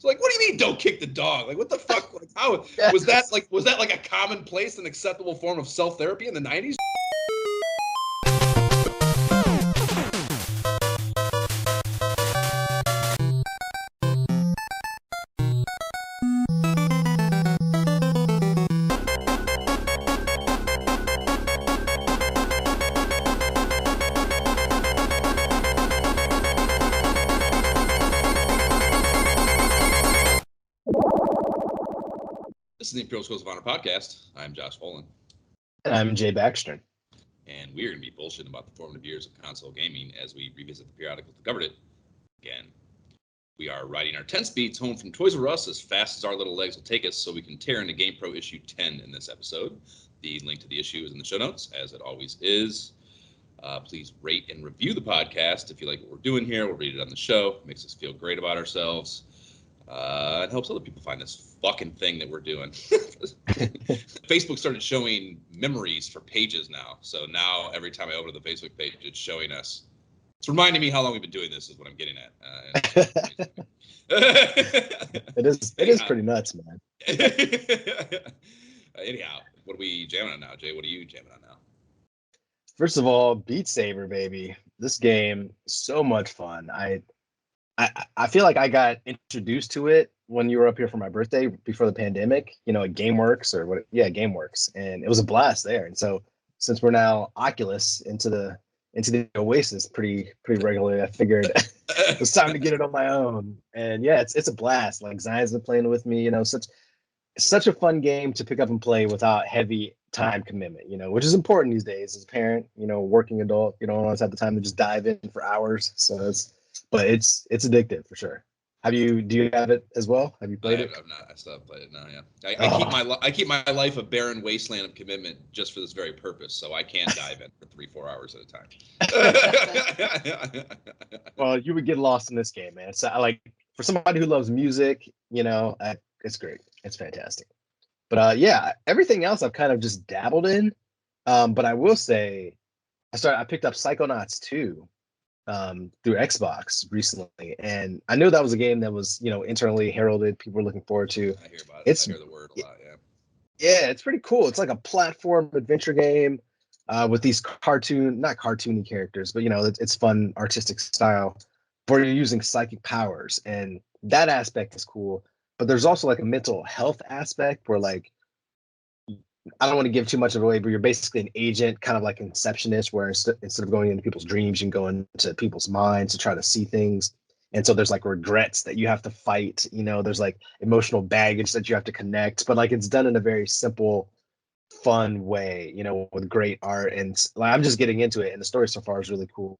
So like, what do you mean don't kick the dog? Like, what the fuck? Like, how was that like a commonplace and acceptable form of self-therapy in the 90s? This is the Imperial Schools of Honor podcast. I'm Josh Folan. And I'm Jay Baxtron. And we're going to be bullshitting about the formative years of console gaming as we revisit the periodicals that covered it. Again, we are riding our 10 speeds home from Toys R Us as fast as our little legs will take us so we can tear into GamePro issue 10 in this episode. The link to the issue is in the show notes, as it always is. Please rate and review the podcast if you like what we're doing here. We'll read it on the show. It makes us feel great about ourselves. It helps other people find this fucking thing that we're doing. Facebook started showing memories for pages now. So now every time I open the Facebook page, it's showing us. It's reminding me how long we've been doing this is what I'm getting at. It is pretty nuts, man. Anyhow, what are we jamming on now, Jay? What are you jamming on now? First of all, Beat Saber, baby. This game, so much fun. I feel like I got introduced to it when you were up here for my birthday before the pandemic, at GameWorks GameWorks, and it was a blast there. And so since we're now Oculus into the Oasis pretty regularly, I figured it was time to get it on my own. And yeah, it's a blast. Like Zion's been playing with me, such a fun game to pick up and play without heavy time commitment, which is important these days as a parent, working adult, you don't always have the time to just dive in for hours. So it's addictive for sure. Do you have it as well? Have you played it? I've not. I still haven't played it now. Yeah, I keep my life a barren wasteland of commitment just for this very purpose, so I can't dive in for 3-4 hours at a time. Well, you would get lost in this game, man. So for somebody who loves music, it's great. It's fantastic. But everything else I've kind of just dabbled in. But I will say, I picked up Psychonauts 2. Through Xbox recently, and I knew that was a game that was internally heralded. People were looking forward to. I hear about it. I hear the word a lot. Yeah, it's pretty cool. It's like a platform adventure game with these not cartoony characters, but it's fun artistic style where you're using psychic powers, and that aspect is cool. But there's also like a mental health aspect where I don't want to give too much of it away, but you're basically an agent, kind of like Inceptionist, where instead of going into people's dreams, you can go into people's minds to try to see things. And so there's like regrets that you have to fight. There's like emotional baggage that you have to connect, but it's done in a very simple, fun way, with great art. And I'm just getting into it. And the story so far is really cool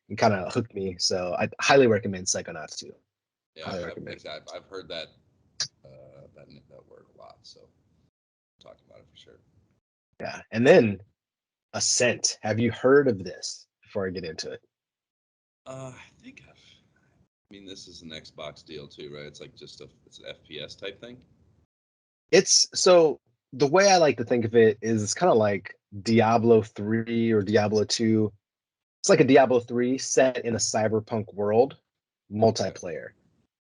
and kind of hooked me. So I highly recommend Psychonauts 2. Yeah, I've heard that word a lot. So talking about it for sure. Yeah, and then Ascent. Have you heard of this before I get into it? I think this is an Xbox deal too, right? It's like it's an FPS type thing. It's so the way I like to think of it is it's kind of like Diablo 3 or Diablo 2. It's like a Diablo 3 set in a cyberpunk world, multiplayer.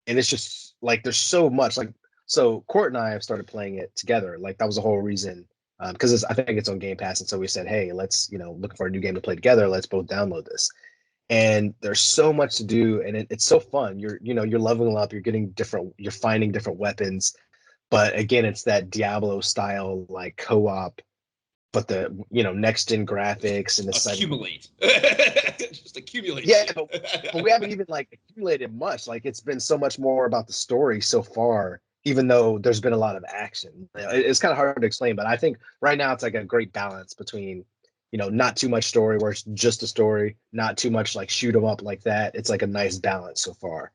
And it's just like there's so much so Court and I have started playing it together. That was the whole reason, because I think it's on Game Pass, and so we said, hey, let's look for a new game to play together. Let's both download this. And there's so much to do, and it's so fun. You're leveling up. You're finding different weapons, but again, it's that Diablo style co-op, but the next gen graphics and the accumulate. Just accumulate. Yeah, but we haven't even accumulated much. It's been so much more about the story so far. Even though there's been a lot of action, it's kind of hard to explain, but I think right now it's like a great balance between, not too much story where it's just a story, not too much shoot 'em up like that. It's like a nice balance so far.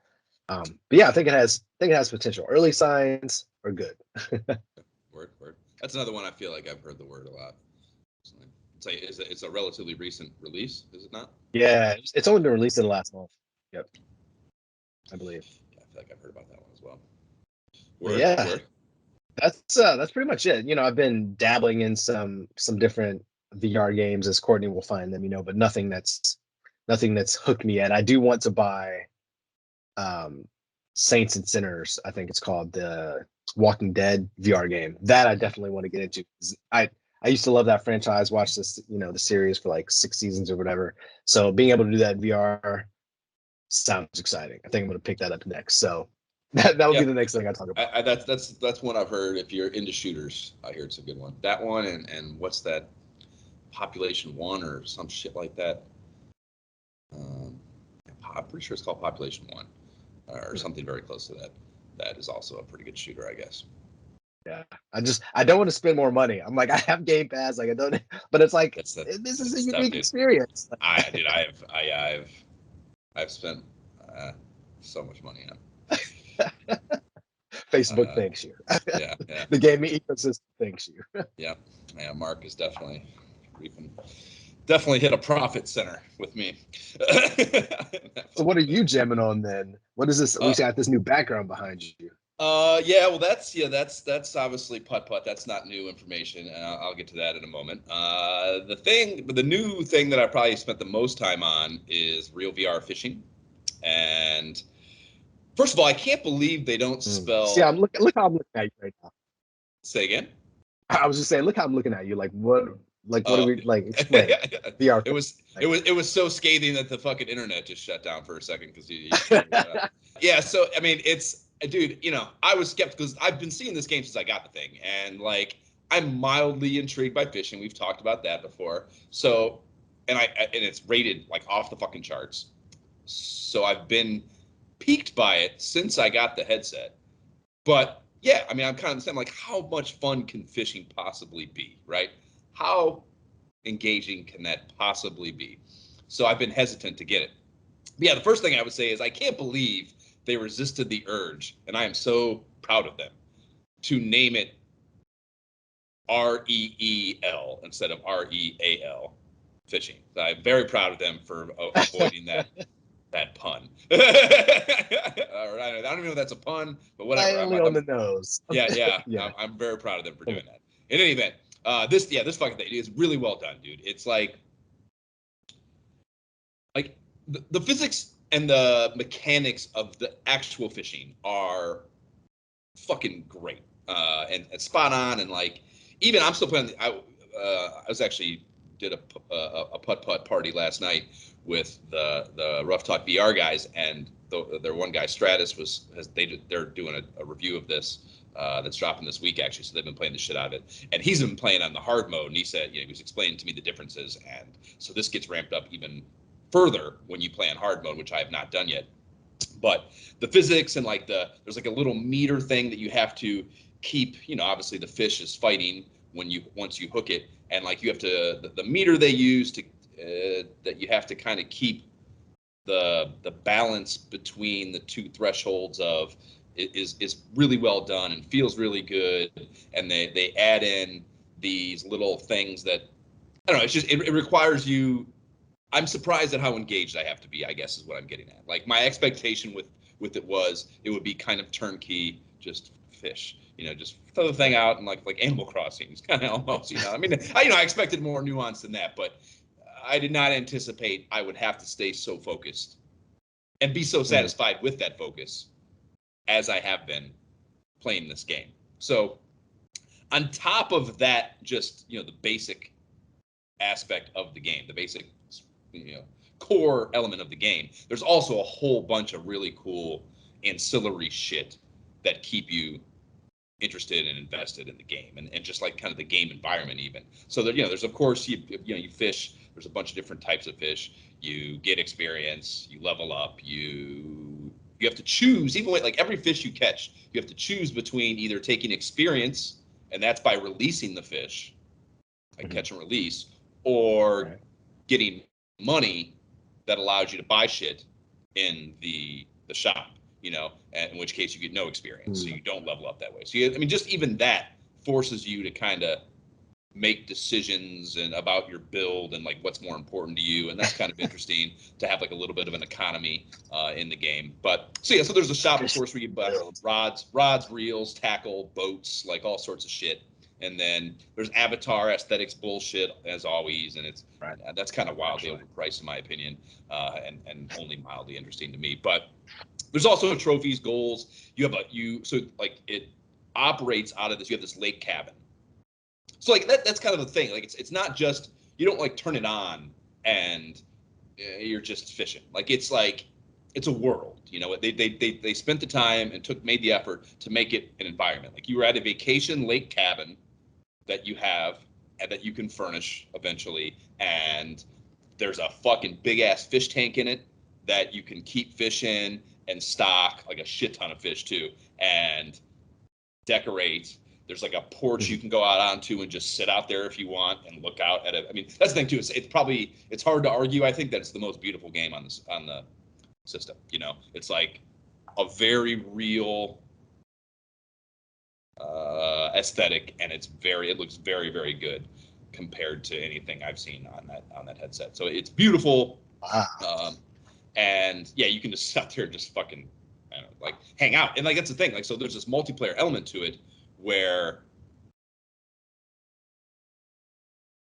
But yeah, I think it has potential. Early signs are good. Word. That's another one I feel like I've heard the word a lot. It's a relatively recent release, is it not? Yeah, it's only been released in the last month. Yep, I believe. Yeah, I feel like I've heard about that one as well. Word. That's pretty much it. I've been dabbling in some different VR games, as Courtney will find them, but nothing that's hooked me yet. I do want to buy Saints and Sinners, I think it's called, the Walking Dead VR game. That I definitely want to get into. I used to love that franchise. Watched this, the series for like 6 seasons or whatever. So being able to do that in VR sounds exciting. I think I'm going to pick that up next. So that would be the next thing I talk about. That's one I've heard. If you're into shooters, I hear it's a good one. That one and what's that? Population 1 or some shit like that. I'm pretty sure it's called Population 1 or something very close to that. That is also a pretty good shooter, I guess. Yeah, I don't want to spend more money. I'm like, I have Game Pass, like I don't, but it's like this is a unique experience. I've spent so much money on. Facebook thanks you. Yeah. The gaming ecosystem thanks you. Yeah, Mark is definitely hit a profit center with me. So what are you jamming on then? What is this? We got this new background behind you. Yeah, well, that's obviously putt. That's not new information, and I'll get to that in a moment. The new thing that I probably spent the most time on is real VR fishing, and first of all, I can't believe they don't spell. See, look how I'm looking at you right now. Say again. I was just saying, look how I'm looking at you. Like what are we like? Explain VR. It was so scathing that the fucking internet just shut down for a second because yeah. So I mean, dude, I was skeptical because I've been seeing this game since I got the thing, and like I'm mildly intrigued by fishing. We've talked about that before. So, and it's rated like off the fucking charts. So I've been piqued by it since I got the headset. But yeah, I mean, I'm kind of the same. Like, how much fun can fishing possibly be, right? How engaging can that possibly be? So I've been hesitant to get it. But yeah, the first thing I would say is I can't believe they resisted the urge, and I am so proud of them, to name it REEL instead of REAL fishing. So I'm very proud of them for avoiding that pun. I don't even know if that's a pun, but whatever. Slightly on the nose. Yeah. I'm very proud of them for doing that. In any event, this fucking thing is really well done, dude. It's like the physics and the mechanics of the actual fishing are fucking great and spot on. And like, even I'm still playing. I was actually did a putt party last night with the Rough Talk VR guys, and their one guy Stratus they're doing a review of this that's dropping this week actually, so they've been playing the shit out of it, and he's been playing on the hard mode, and he said, he was explaining to me the differences, and so this gets ramped up even further when you play on hard mode, which I have not done yet. But the physics and like there's like a little meter thing that you have to keep, obviously the fish is fighting once you hook it, and like you have to the meter they use to that you have to kind of keep the balance between the two thresholds of is really well done and feels really good. And they add in these little things that I don't know. It's just it requires you. I'm surprised at how engaged I have to be, I guess is what I'm getting at. Like my expectation with it would be kind of turnkey, just fish, just throw the thing out and like Animal Crossing. It's kind of almost, I mean, I expected more nuance than that, but I did not anticipate I would have to stay so focused and be so satisfied with that focus as I have been playing this game. So on top of that, just, the basic aspect of the game, the basic, core element of the game, there's also a whole bunch of really cool ancillary shit that keep you interested and invested in the game and just like kind of the game environment even. So that, there's of course you fish, there's a bunch of different types of fish, you get experience, you level up, you have to choose, even with like every fish you catch, you have to choose between either taking experience, and that's by releasing the fish, like catch and release, or getting money that allows you to buy shit in the shop, and in which case you get no experience, so you don't level up that way. So just even that forces you to kind of make decisions and about your build and like what's more important to you, and that's kind of interesting to have like a little bit of an economy in the game. But so there's a shop, of course, where you buy rods, reels, tackle, boats, like all sorts of shit. And then there's avatar aesthetics bullshit as always, and that's kind of wildly overpriced in my opinion, and only mildly interesting to me. But There's also trophies, goals. You have so like it operates out of this. You have this lake cabin. So like that's kind of the thing. Like it's not just, you don't like turn it on and you're just fishing. Like it's a world. You know, they spent the time and made the effort to make it an environment. Like you were at a vacation lake cabin that you have and that you can furnish eventually, and there's a fucking big ass fish tank in it that you can keep fish in and stock like a shit ton of fish too, and decorate. There's like a porch you can go out onto and just sit out there if you want and look out at it. I mean, that's the thing too. It's hard to argue. I think that it's the most beautiful game on the system. You know, it's like a very real aesthetic, and it looks very, very good compared to anything I've seen on that headset. So it's beautiful. Wow. And yeah, you can just sit out there and just fucking, I don't know, like hang out. And like that's the thing. Like, so there's this multiplayer element to it where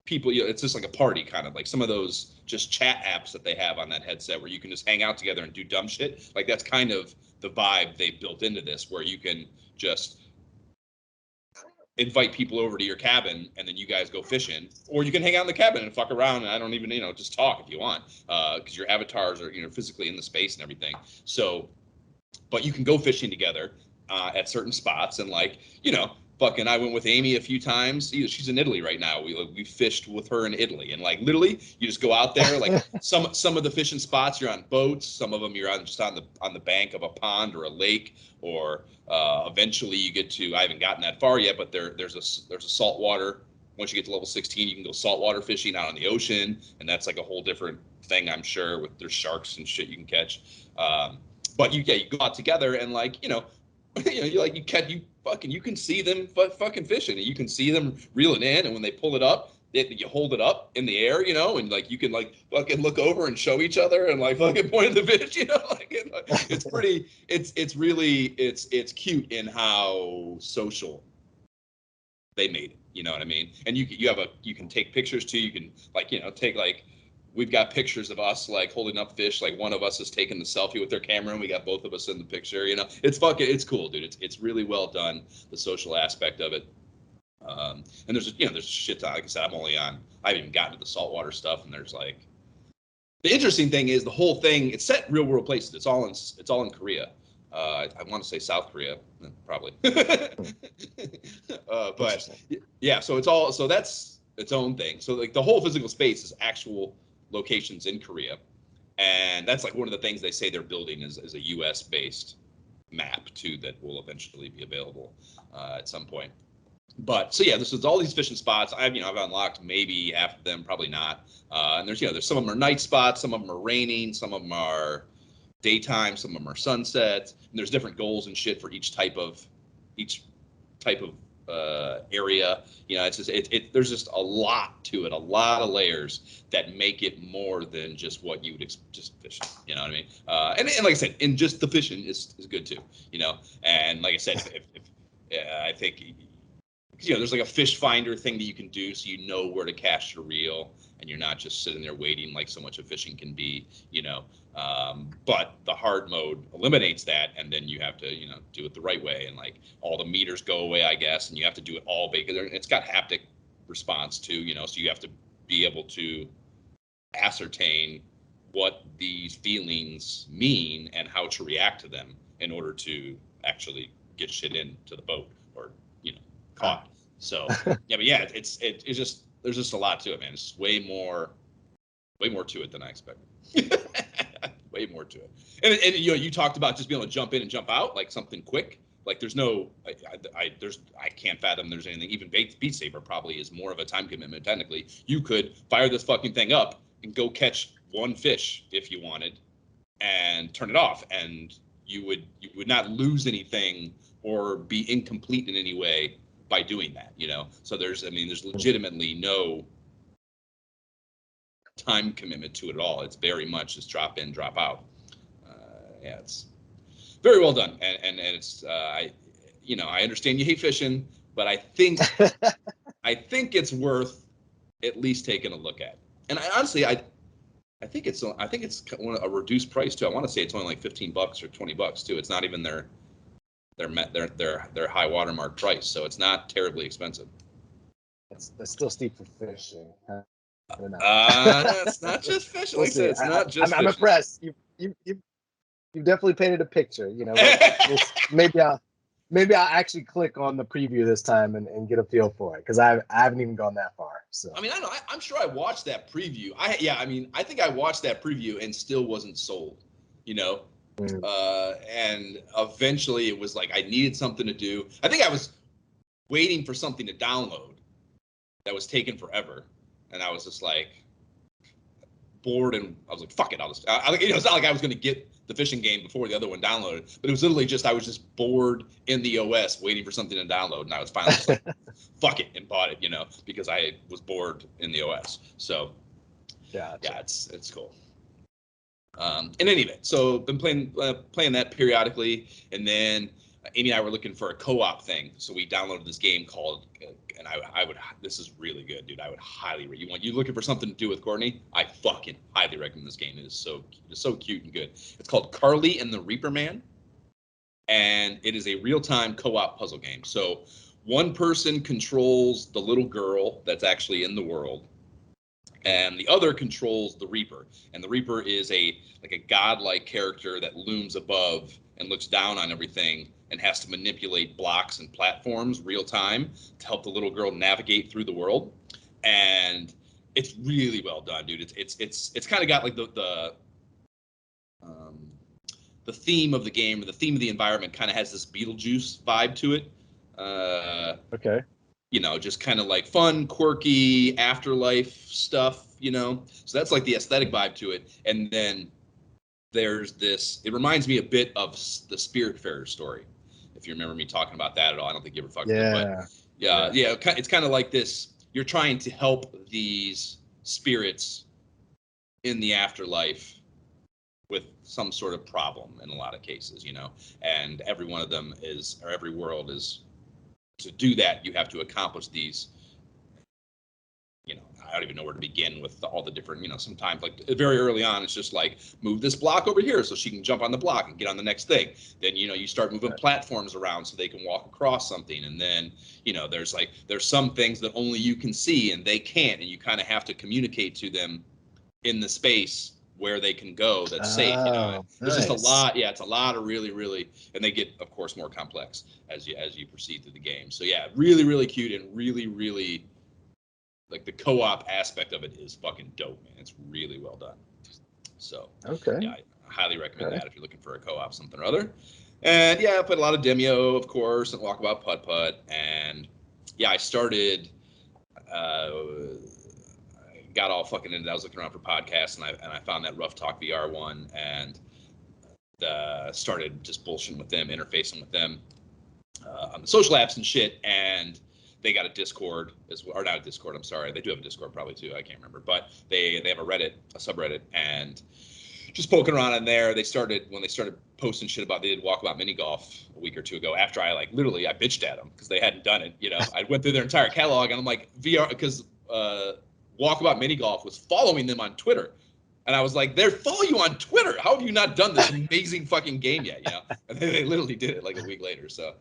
people, you know, it's just like a party kind of, like some of those just chat apps that they have on that headset where you can just hang out together and do dumb shit. Like that's kind of the vibe they built into this, where you can just invite people over to your cabin and then you guys go fishing, or you can hang out in the cabin and fuck around and I don't even, you know, just talk if you want, because your avatars are, you know, physically in the space and everything. So, but you can go fishing together at certain spots, and like, you know, fucking I went with Amy a few times. She's in Italy right now. We fished with her in Italy, and like literally you just go out there. Like some of the fishing spots you're on boats, some of them you're on just on the bank of a pond or a lake, or eventually you get to, I haven't gotten that far yet, but there's a saltwater. Once you get to level 16, you can go saltwater fishing out on the ocean, and that's like a whole different thing, I'm sure, with there's sharks and shit you can catch. But you go out together and like, you know, you can see them fucking fishing, and you can see them reeling in, and when they pull it up, you hold it up in the air, you know, and like you can like fucking look over and show each other and like fucking point at the fish, you know, like it's pretty, it's really it's cute in how social they made it, you know what I mean? And you can take pictures too. You can like, you know, take like, we've got pictures of us like holding up fish. Like one of us is taking the selfie with their camera, and we got both of us in the picture. You know, it's cool, dude. It's really well done, the social aspect of it. And there's shit ton. Like I said, I haven't even gotten to the saltwater stuff, and there's like, the interesting thing is the whole thing. It's set real world places. It's all in Korea. I want to say South Korea, probably. But yeah, so that's its own thing. So like the whole physical space is actual locations in Korea, and that's like one of the things they say they're building is a U.S. based map too that will eventually be available at some point. But so yeah, this is all these fishing spots. I've unlocked maybe half of them, probably not. And there's some of them are night spots, some of them are raining, some of them are daytime, some of them are sunsets. And there's different goals and shit for each type of area. You know, it's just there's just a lot to it, a lot of layers that make it more than just what you would just fishing. You know what I mean? And like I said, and just the fishing is good too. You know, and like I said, if I think, you know, there's like a fish finder thing that you can do, so you know where to cast your reel, and you're not just sitting there waiting like so much of fishing can be, you know. But the hard mode eliminates that, and then you have to, you know, do it the right way, and like all the meters go away, I guess, and you have to do it all because it's got haptic response too, you know, so you have to be able to ascertain what these feelings mean and how to react to them in order to actually get shit into the boat, or, you know, caught. So yeah, but yeah, it's just, there's just a lot to it, man. It's way more to it than I expected. Way more to it. And you know, you talked about just being able to jump in and jump out, like something quick. Like there's no, I can't fathom there's anything. Even Beat Saber probably is more of a time commitment. Technically, you could fire this fucking thing up and go catch one fish if you wanted, and turn it off, and you would not lose anything or be incomplete in any way by doing that, you know. So there's legitimately no time commitment to it at all. It's very much just drop in, drop out. Yeah, it's very well done, and it's I understand you hate fishing, but I think it's worth at least taking a look at. And honestly, I think it's a reduced price too. I want to say it's only like $15 or $20 too. It's not even their high watermark price, so it's not terribly expensive. That's still steep for fishing. I don't know. It's not just fishing. We'll Like I said, see. it's not just I'm fishing. impressed. You've definitely painted a picture. You know, maybe I'll actually click on the preview this time and get a feel for it, because I haven't even gone that far. So I mean, I know I'm sure I watched that preview. I think I watched that preview and still wasn't sold. You know, and eventually it was like I needed something to do. I think I was waiting for something to download that was taking forever, and I was just like bored, and I was like, "Fuck it, I'll just." It's not like I was going to get the fishing game before the other one downloaded, but it was literally just I was just bored in the OS waiting for something to download, and I was finally just like, "Fuck it," and bought it, because I was bored in the OS. So yeah, it's cool. In any event, so been playing that periodically, and then Amy and I were looking for a co-op thing, so we downloaded this game called, and I would, this is really good, dude. I would highly you looking for something to do with Courtney? I fucking highly recommend this game. It is so cute and good. It's called Carly and the Reaper Man, and it is a real-time co-op puzzle game. So one person controls the little girl that's actually in the world, and the other controls the Reaper. And the Reaper is a godlike character that looms above and looks down on everything and has to manipulate blocks and platforms real time to help the little girl navigate through the world. And it's really well done, dude. It's kind of got like the theme of the game, or the theme of the environment, kind of has this Beetlejuice vibe to it. Okay. Just kind of like fun, quirky afterlife stuff, So that's like the aesthetic vibe to it. And then there's this, it reminds me a bit of the Spiritfarer story. If you remember me talking about that at all. I don't think you ever fucked with it, but yeah. It's kind of like this. You're trying to help these spirits in the afterlife with some sort of problem in a lot of cases, and every one of them every world is, to do that, you have to accomplish these, I don't even know where to begin with all the different, sometimes like very early on, it's just like, move this block over here so she can jump on the block and get on the next thing. Then, you start moving platforms around so they can walk across something. And then, there's some things that only you can see and they can't. And you kind of have to communicate to them in the space where they can go that's safe. There's just a lot. Yeah, it's a lot of really, really, and they get, of course, more complex as you proceed through the game. So yeah, really, really cute, and really, really, like, the co-op aspect of it is fucking dope, man. It's really well done. So yeah, I highly recommend that if you're looking for a co-op something or other. And yeah, I played a lot of Demio, of course, and Walkabout Putt Putt, and yeah, I started. Got all fucking into that. I was looking around for podcasts, and I found that Rough Talk VR one, and started just bullshitting with them, interfacing with them on the social apps and shit. And they got a Discord or not a Discord. I'm sorry, they do have a Discord probably too. I can't remember, but they have a Reddit, a subreddit, and just poking around in there. When they started posting shit about, they did Walkabout Mini Golf a week or two ago. After I literally I bitched at them because they hadn't done it. I went through their entire catalog, and I'm like, VR, because Walkabout Mini Golf was following them on Twitter. And I was like, they follow you on Twitter. How have you not done this amazing fucking game yet? And they literally did it like a week later. So,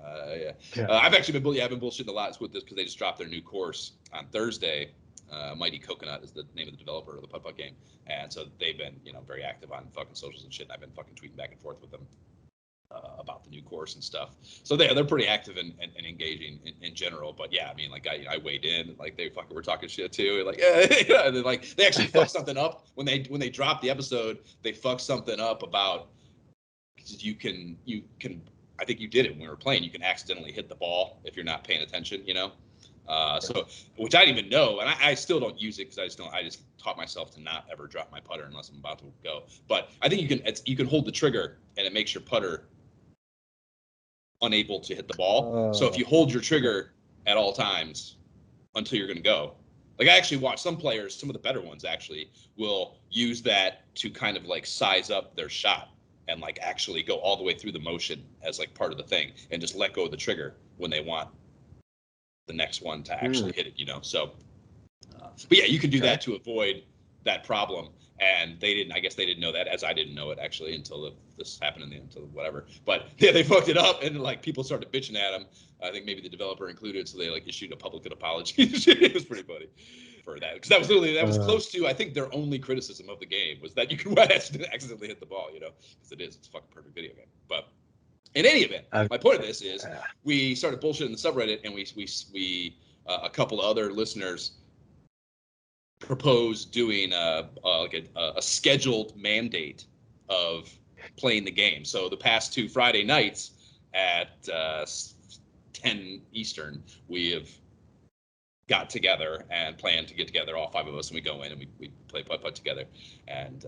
I've actually been bullshitting a lot with this because they just dropped their new course on Thursday. Mighty Coconut is the name of the developer of the Putt Putt game. And so they've been, very active on fucking socials and shit. And I've been fucking tweeting back and forth with them about the new course and stuff. So they're pretty active and engaging in general. But yeah, I mean, like I weighed in, and like they fucking were talking shit too. Like and then like they actually fucked something up when they dropped the episode. They fucked something up about, you can I think you did it when we were playing. You can accidentally hit the ball if you're not paying attention. So, which I didn't even know, and I still don't use it because I just taught myself to not ever drop my putter unless I'm about to go. But I think you can hold the trigger, and it makes your putter unable to hit the ball. So if you hold your trigger at all times until you're going to go, like I actually watch some players, some of the better ones actually will use that to kind of like size up their shot and like actually go all the way through the motion as like part of the thing, and just let go of the trigger when they want the next one to actually hit it, So, but yeah, you can do that to avoid that problem, and I guess they didn't know that, as I didn't know it actually until this happened until whatever. But yeah, they fucked it up, and like people started bitching at them. I think maybe the developer included, so they like issued a public apology. It was pretty funny for that, because that was close to, I think, their only criticism of the game was that you could accidentally hit the ball, because it's a fucking perfect video game. But in any event, my point of this is we started bullshitting the subreddit, and we a couple of other listeners proposed doing a scheduled mandate of playing the game. So the past 2 Friday nights at 10 Eastern, we have got together and planned to get together, all 5 of us, and we go in and we play putt-putt together. And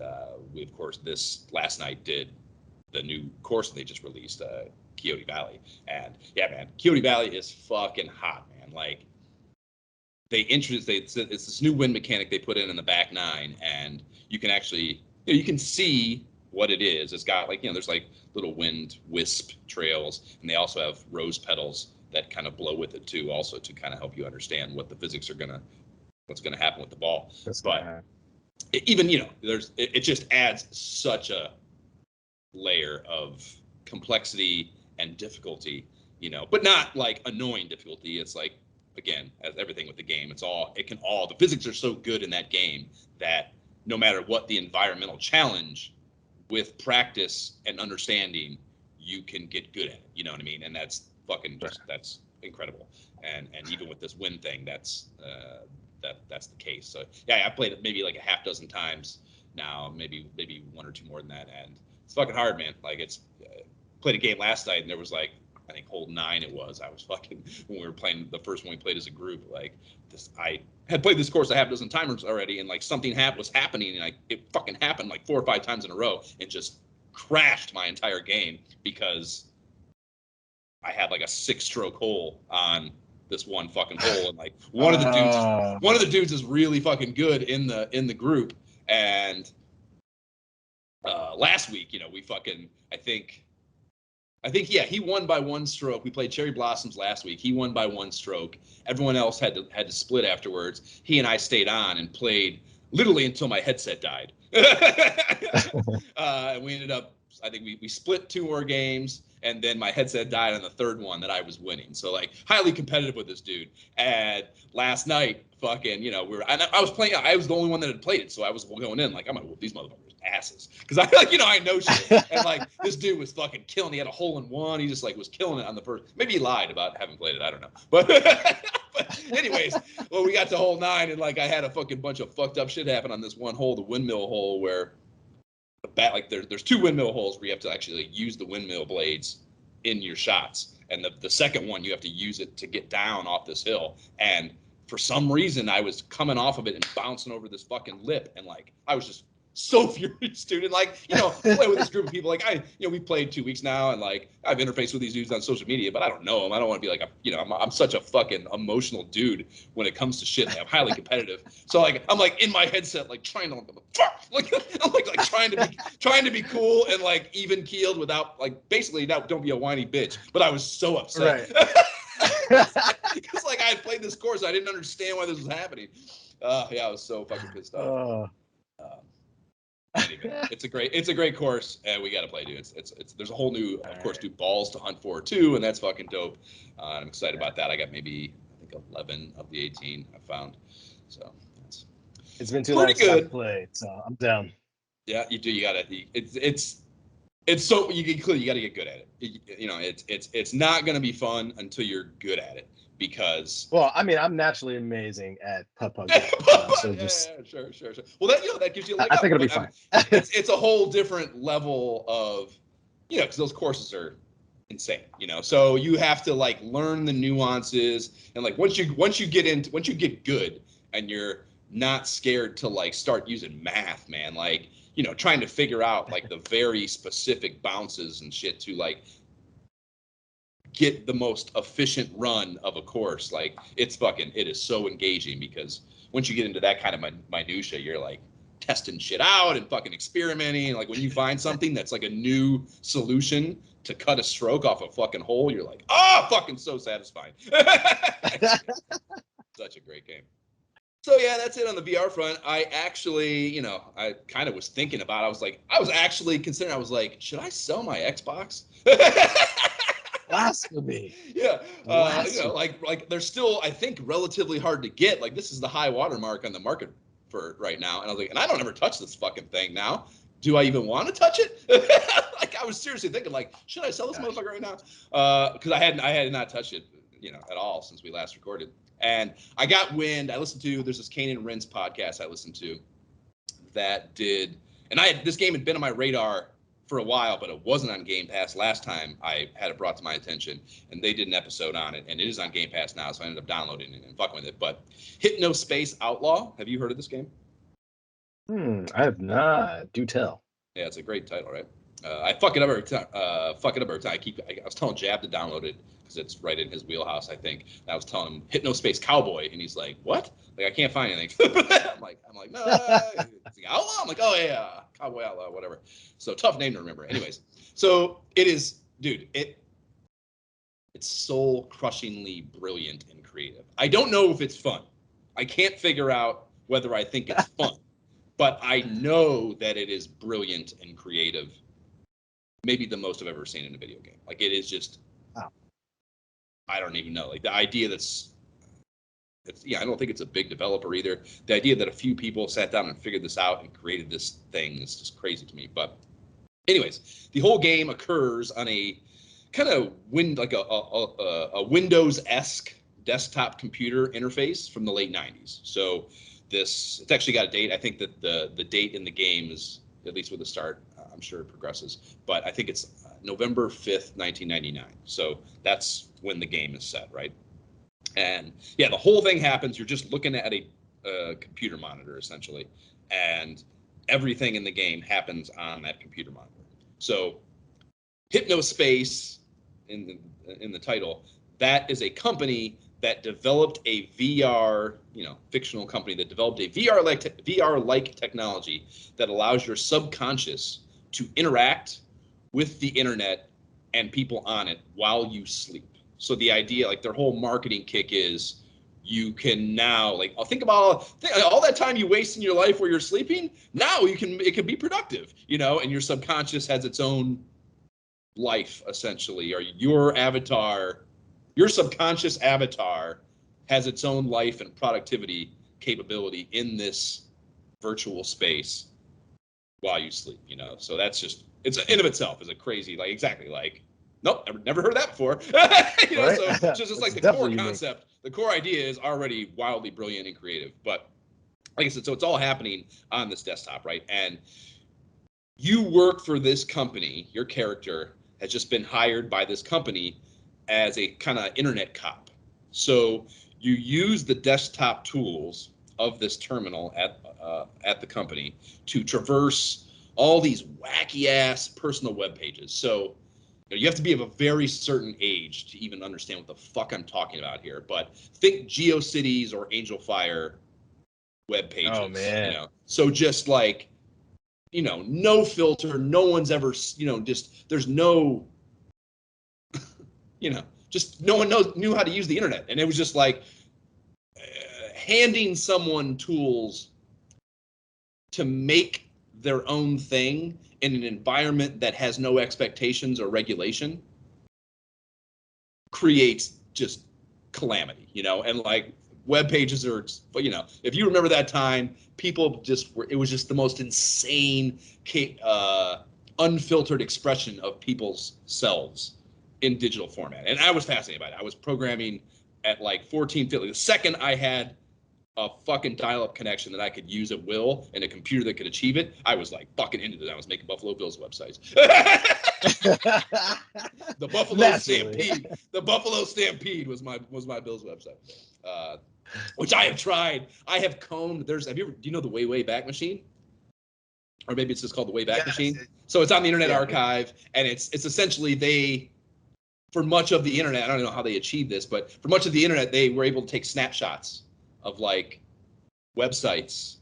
we, of course, this last night did the new course they just released, Coyote Valley. And yeah, man, Coyote Valley is fucking hot, man. Like, it's this new wind mechanic they put in the back 9, and you can actually, you can see what it is. It's got there's like little wind wisp trails, and they also have rose petals that kind of blow with it too, also to kind of help you understand what the physics what's gonna happen with the ball. But even it just adds such a layer of complexity and difficulty, but not like annoying difficulty. It's like, again, as everything with the game, the physics are so good in that game that no matter what the environmental challenge, with practice and understanding, you can get good at it. You know what I mean? And that's that's incredible. And even with this wind thing, that's the case. So yeah, I played it maybe like a half dozen times now, maybe 1 or 2 more than that, and it's fucking hard, man. Like, it's played a game last night, and there was like, I think hole 9 it was. I was fucking, when we were playing the first one we played as a group, like this, I had played this course a half dozen times already, and like something was happening, and it fucking happened like 4 or 5 times in a row, and just crashed my entire game because I had like a 6-stroke hole on this one fucking hole, and like one of the dudes is really fucking good in the group, and last week, we fucking, I think, yeah, he won by 1 stroke. We played Cherry Blossoms last week. He won by 1 stroke. Everyone else had to split afterwards. He and I stayed on and played literally until my headset died. And we ended up, I think we split 2 more games, and then my headset died on the 3rd one that I was winning. So like, highly competitive with this dude. And last night, fucking, I was playing. I was the only one that had played it, so I was going in like, I'm gonna whoop these motherfuckers' asses, because I know shit. And like, this dude was fucking killing. He had a hole in one. He just like was killing it on the first. Maybe he lied about having played it. I don't know. But anyways, well, we got to hole 9, and like I had a fucking bunch of fucked up shit happen on this one hole, the windmill hole, where there's 2 windmill holes where you have to actually use the windmill blades in your shots, and the second one you have to use it to get down off this hill. And for some reason, I was coming off of it and bouncing over this fucking lip, and like I was just so furious, dude. And like, play with this group of people. Like, we played 2 weeks now, and like I've interfaced with these dudes on social media, but I don't know them. I don't want to be like I'm such a fucking emotional dude when it comes to shit. I'm highly competitive, so like I'm like in my headset, like trying to like I'm like trying to be cool and like even keeled without like basically don't be a whiny bitch. But I was so upset. Right. Because like I had played this course, I didn't understand why this was happening. Yeah, I was so fucking pissed off. Anyway, it's a great course, and we got to play, dude. It's there's a whole new, of course, new balls to hunt for too, and that's fucking dope. I'm excited about that. I got maybe, I think, 11 of the 18 I found, so it's been too long since I played, so I'm down. Yeah, you do. You gotta. It's so you got to get good at it. It's not gonna be fun until you're good at it, because. Well, I mean, I'm naturally amazing at putt-putt. So just sure. Well, that gives you a leg up. I think it'll be fine. It's a whole different level of, because those courses are insane. So you have to like learn the nuances, and like once you get good, and you're not scared to like start using math, man. Like, trying to figure out like the very specific bounces and shit to like get the most efficient run of a course. Like, it is so engaging, because once you get into that kind of minutia, you're like testing shit out and fucking experimenting. And like when you find something that's like a new solution to cut a stroke off a fucking hole, you're like, fucking so satisfying. Such a great game. So yeah, that's it on the VR front. I actually, you know, I kind of was thinking about it. I was actually considering, I was like, should I sell my Xbox? Blasphemy. Yeah, you know, Blasphemy. like they're still, I think, relatively hard to get. Like this is the high watermark on the market for right now. And I was like, and I don't ever touch this fucking thing now. Do I even want to touch it? Like I was seriously thinking, like, should I sell this Gosh. motherfucker right now? Because I had not touched it, you know, at all since we last recorded. And I got wind. I listened to there's this Kane and Rince podcast I listened to that did, and this game had been on my radar for a while, but it wasn't on Game Pass last time I had it brought to my attention, and they did an episode on it, and it is on Game Pass now, so I ended up downloading it and fucking with it. But Hypnospace Outlaw, have you heard of this game? I have not. Do tell. Yeah, it's a great title, right? I fuck it up every time. I was telling Jab to download it because it's right in his wheelhouse, I think. And I was telling him Hypnospace Cowboy, and he's like, "What? Like I can't find anything." I'm like, no. It's like, Outlaw. I'm like, oh yeah, Cowboy Outlaw, whatever. So tough name to remember. Anyways, so it is, dude. It's soul crushingly brilliant and creative. I don't know if it's fun. I can't figure out whether I think it's fun. But I know that it is brilliant and creative. Maybe the most I've ever seen in a video game. Like it is just, Wow. I don't even know. Like the idea I don't think it's a big developer either. The idea that a few people sat down and figured this out and created this thing is just crazy to me. But anyways, the whole game occurs on a kind of a Windows-esque desktop computer interface from the late 90s. So it's actually got a date. I think that the date in the game is, at least with the start, I'm sure it progresses, but I think it's November 5th, 1999. So that's when the game is set, right? And yeah, the whole thing happens. You're just looking at a computer monitor essentially, and everything in the game happens on that computer monitor. So Hypnospace in the title, that is a company that developed a VR, fictional company that developed a VR-like technology that allows your subconscious to interact with the internet and people on it while you sleep. So the idea, like their whole marketing kick is, you can now, like, think about all that time you waste in your life where you're sleeping. Now it can be productive, and your subconscious has its own life essentially, or your subconscious avatar has its own life and productivity capability in this virtual space while you sleep, so that's just, it's in of itself is a crazy, like, exactly, like, nope, never heard that before. Right? So it's just like the core concept, the core idea is already wildly brilliant and creative. But like I said, so it's all happening on this desktop, right? And you work for this company, your character has just been hired by this company as a kind of internet cop. So you use the desktop tools of this terminal at the company to traverse all these wacky ass personal web pages. So you have to be of a very certain age to even understand what the fuck I'm talking about here. But think GeoCities or Angel Fire web pages. Oh man. So just like, no filter, no one's ever, just there's no, just no one knew how to use the internet. And it was just like handing someone tools to make their own thing in an environment that has no expectations or regulation creates just calamity, and like web pages are, if you remember that time, people it was just the most insane, unfiltered expression of people's selves in digital format. And I was fascinated by it. I was programming at like 1450. The second I had a fucking dial-up connection that I could use at will and a computer that could achieve it, I was like fucking into it. I was making Buffalo Bills websites. The Buffalo Stampede. The Buffalo Stampede was my Bills website, which I have tried. I have combed. Do you know the Way Back Machine? Or maybe it's just called the Way Back Machine. So it's on the Internet Archive, and it's essentially for much of the internet, I don't know how they achieved this, but for much of the internet, they were able to take snapshots of like websites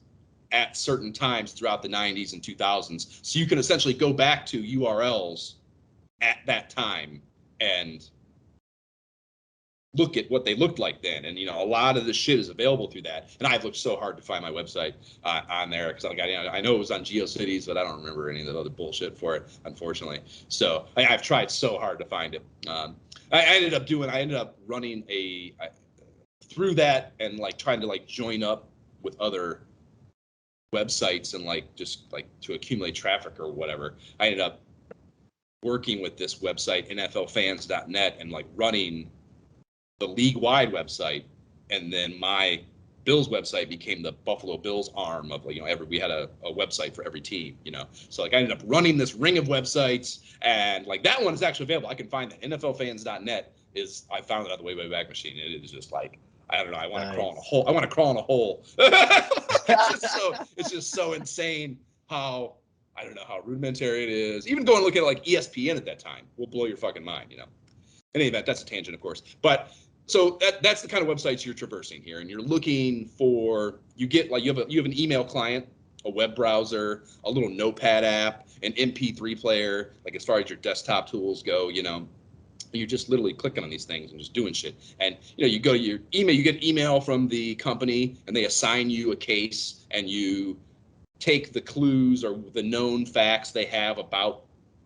at certain times throughout the 90s and 2000s. So you can essentially go back to URLs at that time and look at what they looked like then. And, a lot of the shit is available through that. And I've looked so hard to find my website on there because I know it was on GeoCities, but I don't remember any of the other bullshit for it, unfortunately. So I've tried so hard to find it. I ended up running through that and like trying to like join up with other websites and like just like to accumulate traffic or whatever. I ended up working with this website, NFLfans.net, and like running the league-wide website, and then my Bills website became the Buffalo Bills arm of, we had a website for every team, So like I ended up running this ring of websites, and like that one is actually available. I can find that. NFLfans.net I found it on the Wayback Machine. It is just like, I don't know. I want to crawl in a hole. I want to crawl in a hole. It's just so insane how, I don't know, how rudimentary it is. Even going and look at like ESPN at that time will blow your fucking mind, In any event, that's a tangent, of course. But so that's the kind of websites you're traversing here, and you're looking for. You have an email client, a web browser, a little notepad app, an MP3 player. Like as far as your desktop tools go, you're just literally clicking on these things and just doing shit. And you go to your email, you get email from the company, and they assign you a case, and you take the clues or the known facts they have about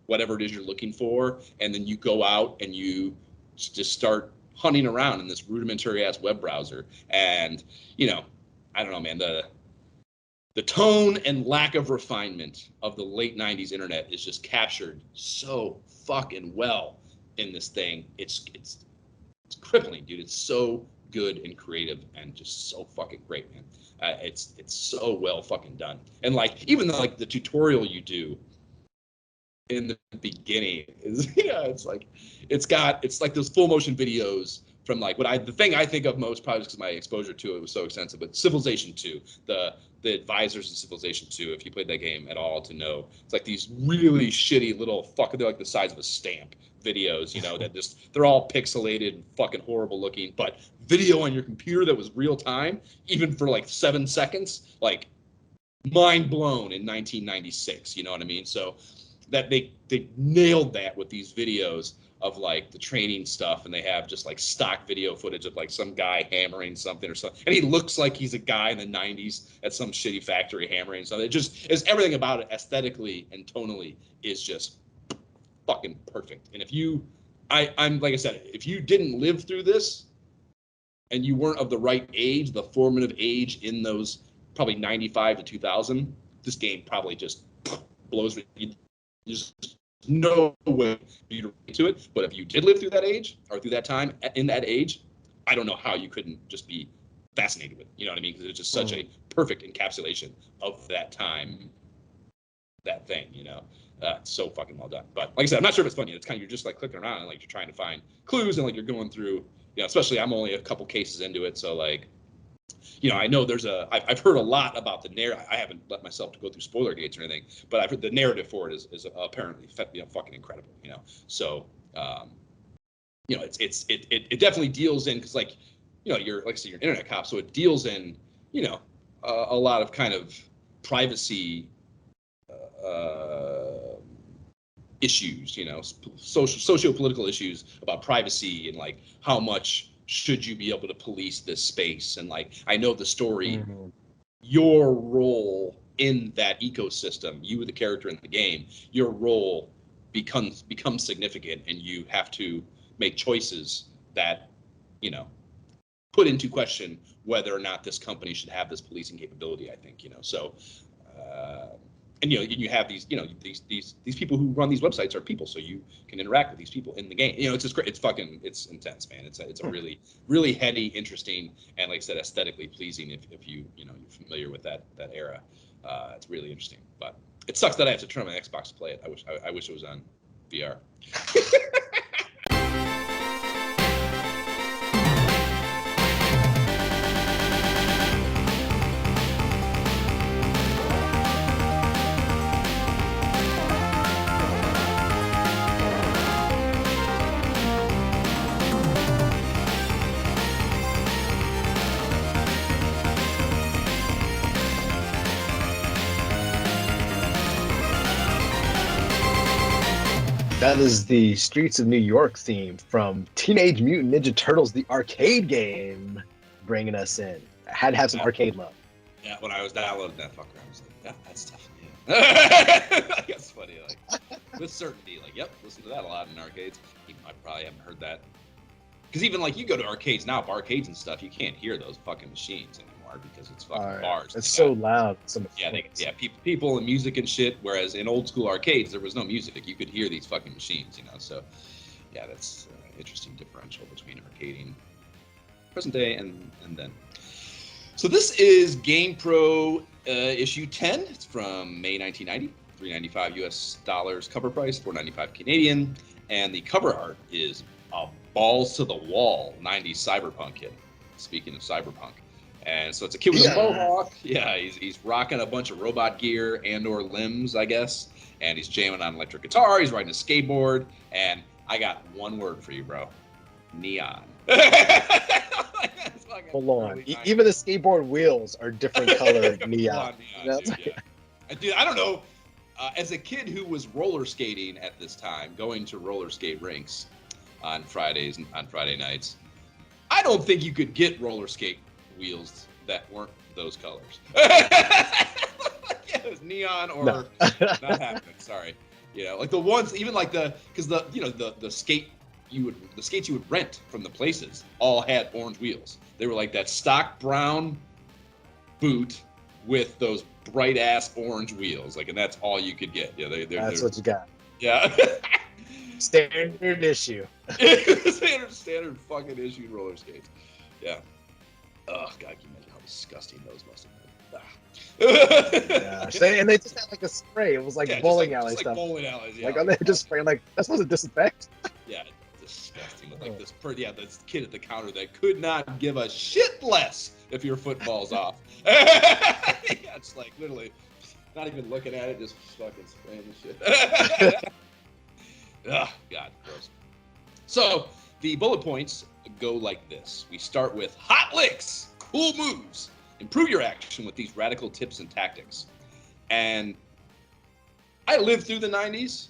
whatever it is you're looking for, and then you go out and you just start hunting around in this rudimentary ass web browser. And I don't know, man, the tone and lack of refinement of the late 90s internet is just captured so fucking well in this thing. It's crippling, dude. It's so good and creative and just so fucking great, man. It's so well fucking done. And like even like the tutorial you do in the beginning is it's like those full motion videos from like the thing I think of most, probably because my exposure to it was so extensive, but Civilization 2, the advisors in Civilization 2, if you played that game at all to know, it's like these really shitty little they're like the size of a stamp videos, that just, they're all pixelated and fucking horrible looking, but video on your computer that was real time, even for like 7 seconds, like mind blown in 1996, you know what I mean? So that they nailed that with these videos of like the training stuff, and they have just like stock video footage of like some guy hammering something or something, and he looks like he's a guy in the 90s at some shitty factory hammering something. It just is, everything about it aesthetically and tonally is just fucking perfect. And I'm like I said, if you didn't live through this and you weren't of the right age, the formative age in those probably 95 to 2000, this game probably just blows you. There's no way for you to relate to it. But if you did live through that age or through that time in that age, I don't know how you couldn't just be fascinated with it. You know what I mean? Because it's just such a perfect encapsulation of that time, that thing, It's so fucking well done. But like I said, I'm not sure if it's funny. It's kind of, you're just like clicking around and like you're trying to find clues, and like you're going through, especially I'm only a couple cases into it. So like, I know I've heard a lot about the narrative. I haven't let myself to go through spoiler gates or anything, but I've heard the narrative for it is apparently fucking incredible, So, it definitely deals in, because like, you're, like I said, you're an internet cop, so it deals in, a lot of kind of privacy issues, socio-political issues about privacy, and like how much should you be able to police this space. And like, I know the story, your role in that ecosystem, you the character in the game, your role becomes significant, and you have to make choices that, put into question whether or not this company should have this policing capability, I think, so and you have these, these people who run these websites are people, so you can interact with these people in the game. It's just great. It's intense, man. It's a really, really heady, interesting, and like I said, aesthetically pleasing. If you're familiar with that era, it's really interesting. But it sucks that I have to turn on my Xbox to play it. I wish it was on VR. That is the Streets of New York theme from Teenage Mutant Ninja Turtles, the arcade game, bringing us in. I had to have some arcade love. Yeah, when I was downloading that fucker, I was like, yeah, that's tough. Yeah. That's funny. Like, with certainty, like, yep, listen to that a lot in arcades. Even I probably haven't heard that. Because even like you go to arcades now, barcades and stuff, you can't hear those fucking machines anymore because it's fucking bars. It's so loud. People and music and shit. Whereas in old school arcades, there was no music. You could hear these fucking machines, you know. So, yeah, that's an interesting differential between arcading present day and then. So this is GamePro issue 10. It's from May 1990. $3.95 US dollars cover price, $4.95 Canadian, and the cover art is a balls to the wall 90s cyberpunk kid. Speaking of cyberpunk. And so it's a kid with a mohawk. Yeah, he's rocking a bunch of robot gear and/or limbs, I guess. And he's jamming on electric guitar. He's riding a skateboard. And I got one word for you, bro: neon. Hold on. Even the skateboard wheels are different colored neon. Dude, I don't know. As a kid who was roller skating at this time, going to roller skate rinks on Fridays and on Friday nights, I don't think you could get roller skate wheels that weren't those colors. Yeah, it was neon or not happening. Sorry, you know, like the ones, even like because the skates you would rent from the places all had orange wheels. They were like that stock brown boot with those bright ass orange wheels, like, and that's all you could get. Yeah, that's what you got. Yeah. Standard issue. standard fucking issue roller skates. Yeah. Oh God, can you imagine how disgusting those must have been? Gosh. And they just had like a spray. It was like bowling alley stuff. Like bowling alleys, yeah. Like, they just spraying, like, that's supposed to disinfect. Yeah, disgusting. With like this kid at the counter that could not give a shit less if your foot falls off. Yeah, it's like literally not even looking at it, just fucking spraying the shit. Oh, God, gross. So the bullet points go like this. We start with hot licks, cool moves, improve your action with these radical tips and tactics. And I lived through the 90s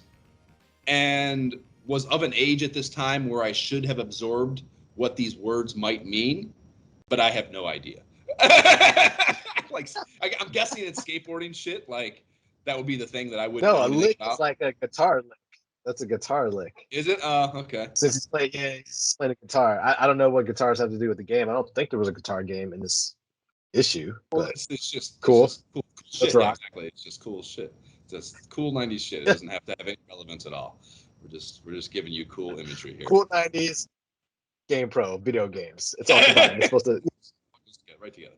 and was of an age at this time where I should have absorbed what these words might mean, but I have no idea. Like, I'm guessing it's skateboarding shit. Like, that would be the thing that I wouldn't know. No, a lick is like a guitar lick. That's a guitar lick. Is it? Okay. Since he's playing a guitar. I don't know what guitars have to do with the game. I don't think there was a guitar game in this issue. Well, but it's just cool. It's just cool shit. Yeah, exactly. It's just cool shit. It's just cool 90s shit. It doesn't have to have any relevance at all. We're just giving you cool imagery here. Cool 90s GamePro video games. It's all combined. It's supposed to get right together.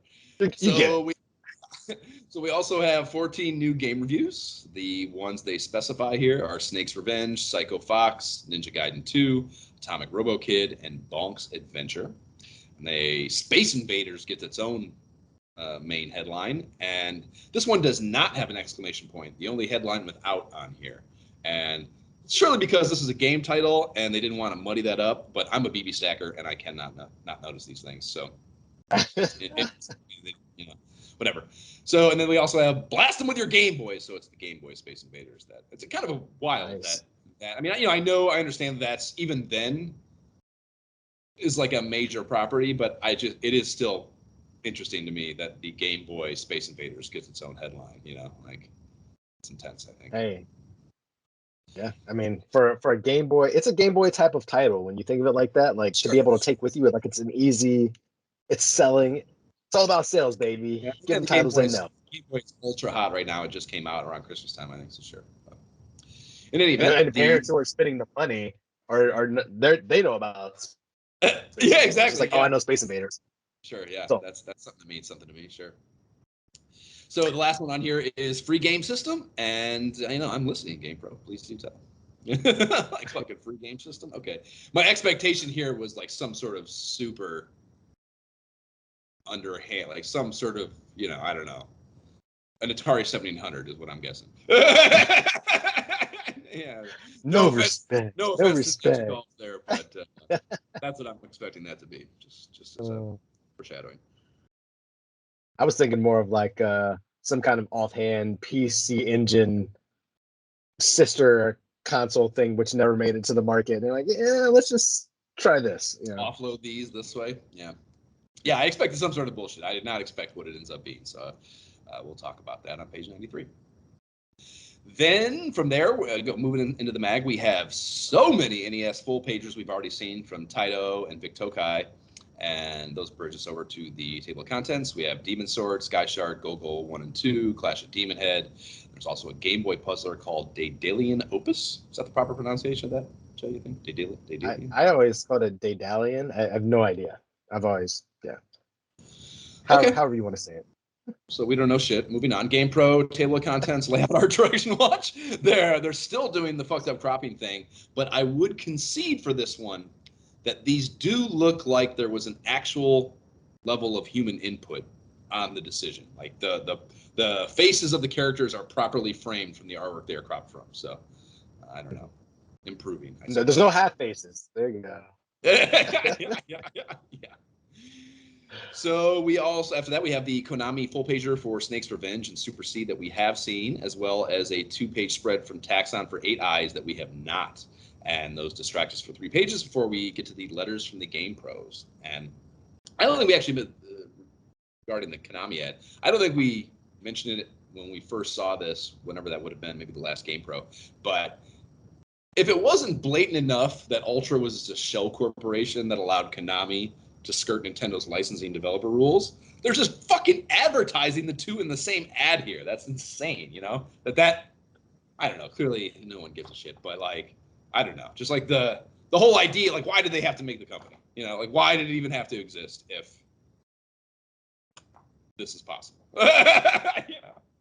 So we also have 14 new game reviews. The ones they specify here are Snake's Revenge, Psycho Fox, Ninja Gaiden 2, Atomic Robo Kid, and Bonk's Adventure. And Space Invaders gets its own main headline, and this one does not have an exclamation point. The only headline without on here, and surely because this is a game title and they didn't want to muddy that up. But I'm a BB stacker and I cannot not notice these things. So, whatever. So, and then we also have Blast Them with Your Game Boy. So it's the Game Boy Space Invaders. That it's kind of a wild that I mean, I understand that's even then is like a major property, but it is still interesting to me that the Game Boy Space Invaders gets its own headline. You know, like, it's intense, I think. Hey. Yeah, I mean, for a Game Boy, it's a Game Boy type of title when you think of it like that. Like, to be able to take with you, like, it's selling. It's all about sales, baby. Yeah, Get the titles they know. Game Boy's ultra hot right now. It just came out around Christmas time, I think, so sure. But in any event, and the parents who are spending the money they know about. Yeah, exactly. It's like, I know Space Invaders. Sure, yeah, so that's something to mean something to me, sure. So the last one on here is free game system, and I'm listening, GamePro. Please do tell. Like, fucking free game system. Okay, my expectation here was like some sort of super underhand, like some sort of I don't know, an Atari 1700 is what I'm guessing. Yeah. No respect. No offense to golf there, but that's what I'm expecting that to be. Just as a foreshadowing. I was thinking more of like some kind of offhand PC Engine sister console thing, which never made it to the market. And they're like, yeah, let's just try this. You know? Offload these this way. Yeah. Yeah, I expected some sort of bullshit. I did not expect what it ends up being. So we'll talk about that on page 93. Then from there, moving into the mag, we have so many NES full pages we've already seen from Taito and Vic Tokai. And those bridge us over to the table of contents. We have Demon Sword, Sky Shark, Gogol 1 and 2, Clash of Demon Head. There's also a Game Boy puzzler called Daedalian Opus. Is that the proper pronunciation of that? Joe, you think? Daedalian? I always called it Daedalian. I have no idea. I've always, yeah. Okay. However you want to say it. So we don't know shit. Moving on. GamePro, table of contents, layout, art direction watch. They're still doing the fucked up cropping thing, but I would concede for this one that these do look like there was an actual level of human input on the decision. Like the faces of the characters are properly framed from the artwork they are cropped from. So I don't know. Improving. No, there's no half faces. There you go. yeah. So we also, after that, we have the Konami full pager for Snake's Revenge and Super Seed that we have seen, as well as a 2-page spread from Taxon for 8 Eyes that we have not. And those distract us for 3 pages before we get to the letters from the Game Pros. And I don't think we actually, regarding the Konami ad, I don't think we mentioned it when we first saw this, whenever that would have been, maybe the last Game Pro. But if it wasn't blatant enough that Ultra was a shell corporation that allowed Konami to skirt Nintendo's licensing developer rules, they're just fucking advertising the two in the same ad here. That's insane, you know? That I don't know. Clearly, no one gives a shit, but like, I don't know. Just like the whole idea, like, why did they have to make the company? You know, like, why did it even have to exist if this is possible?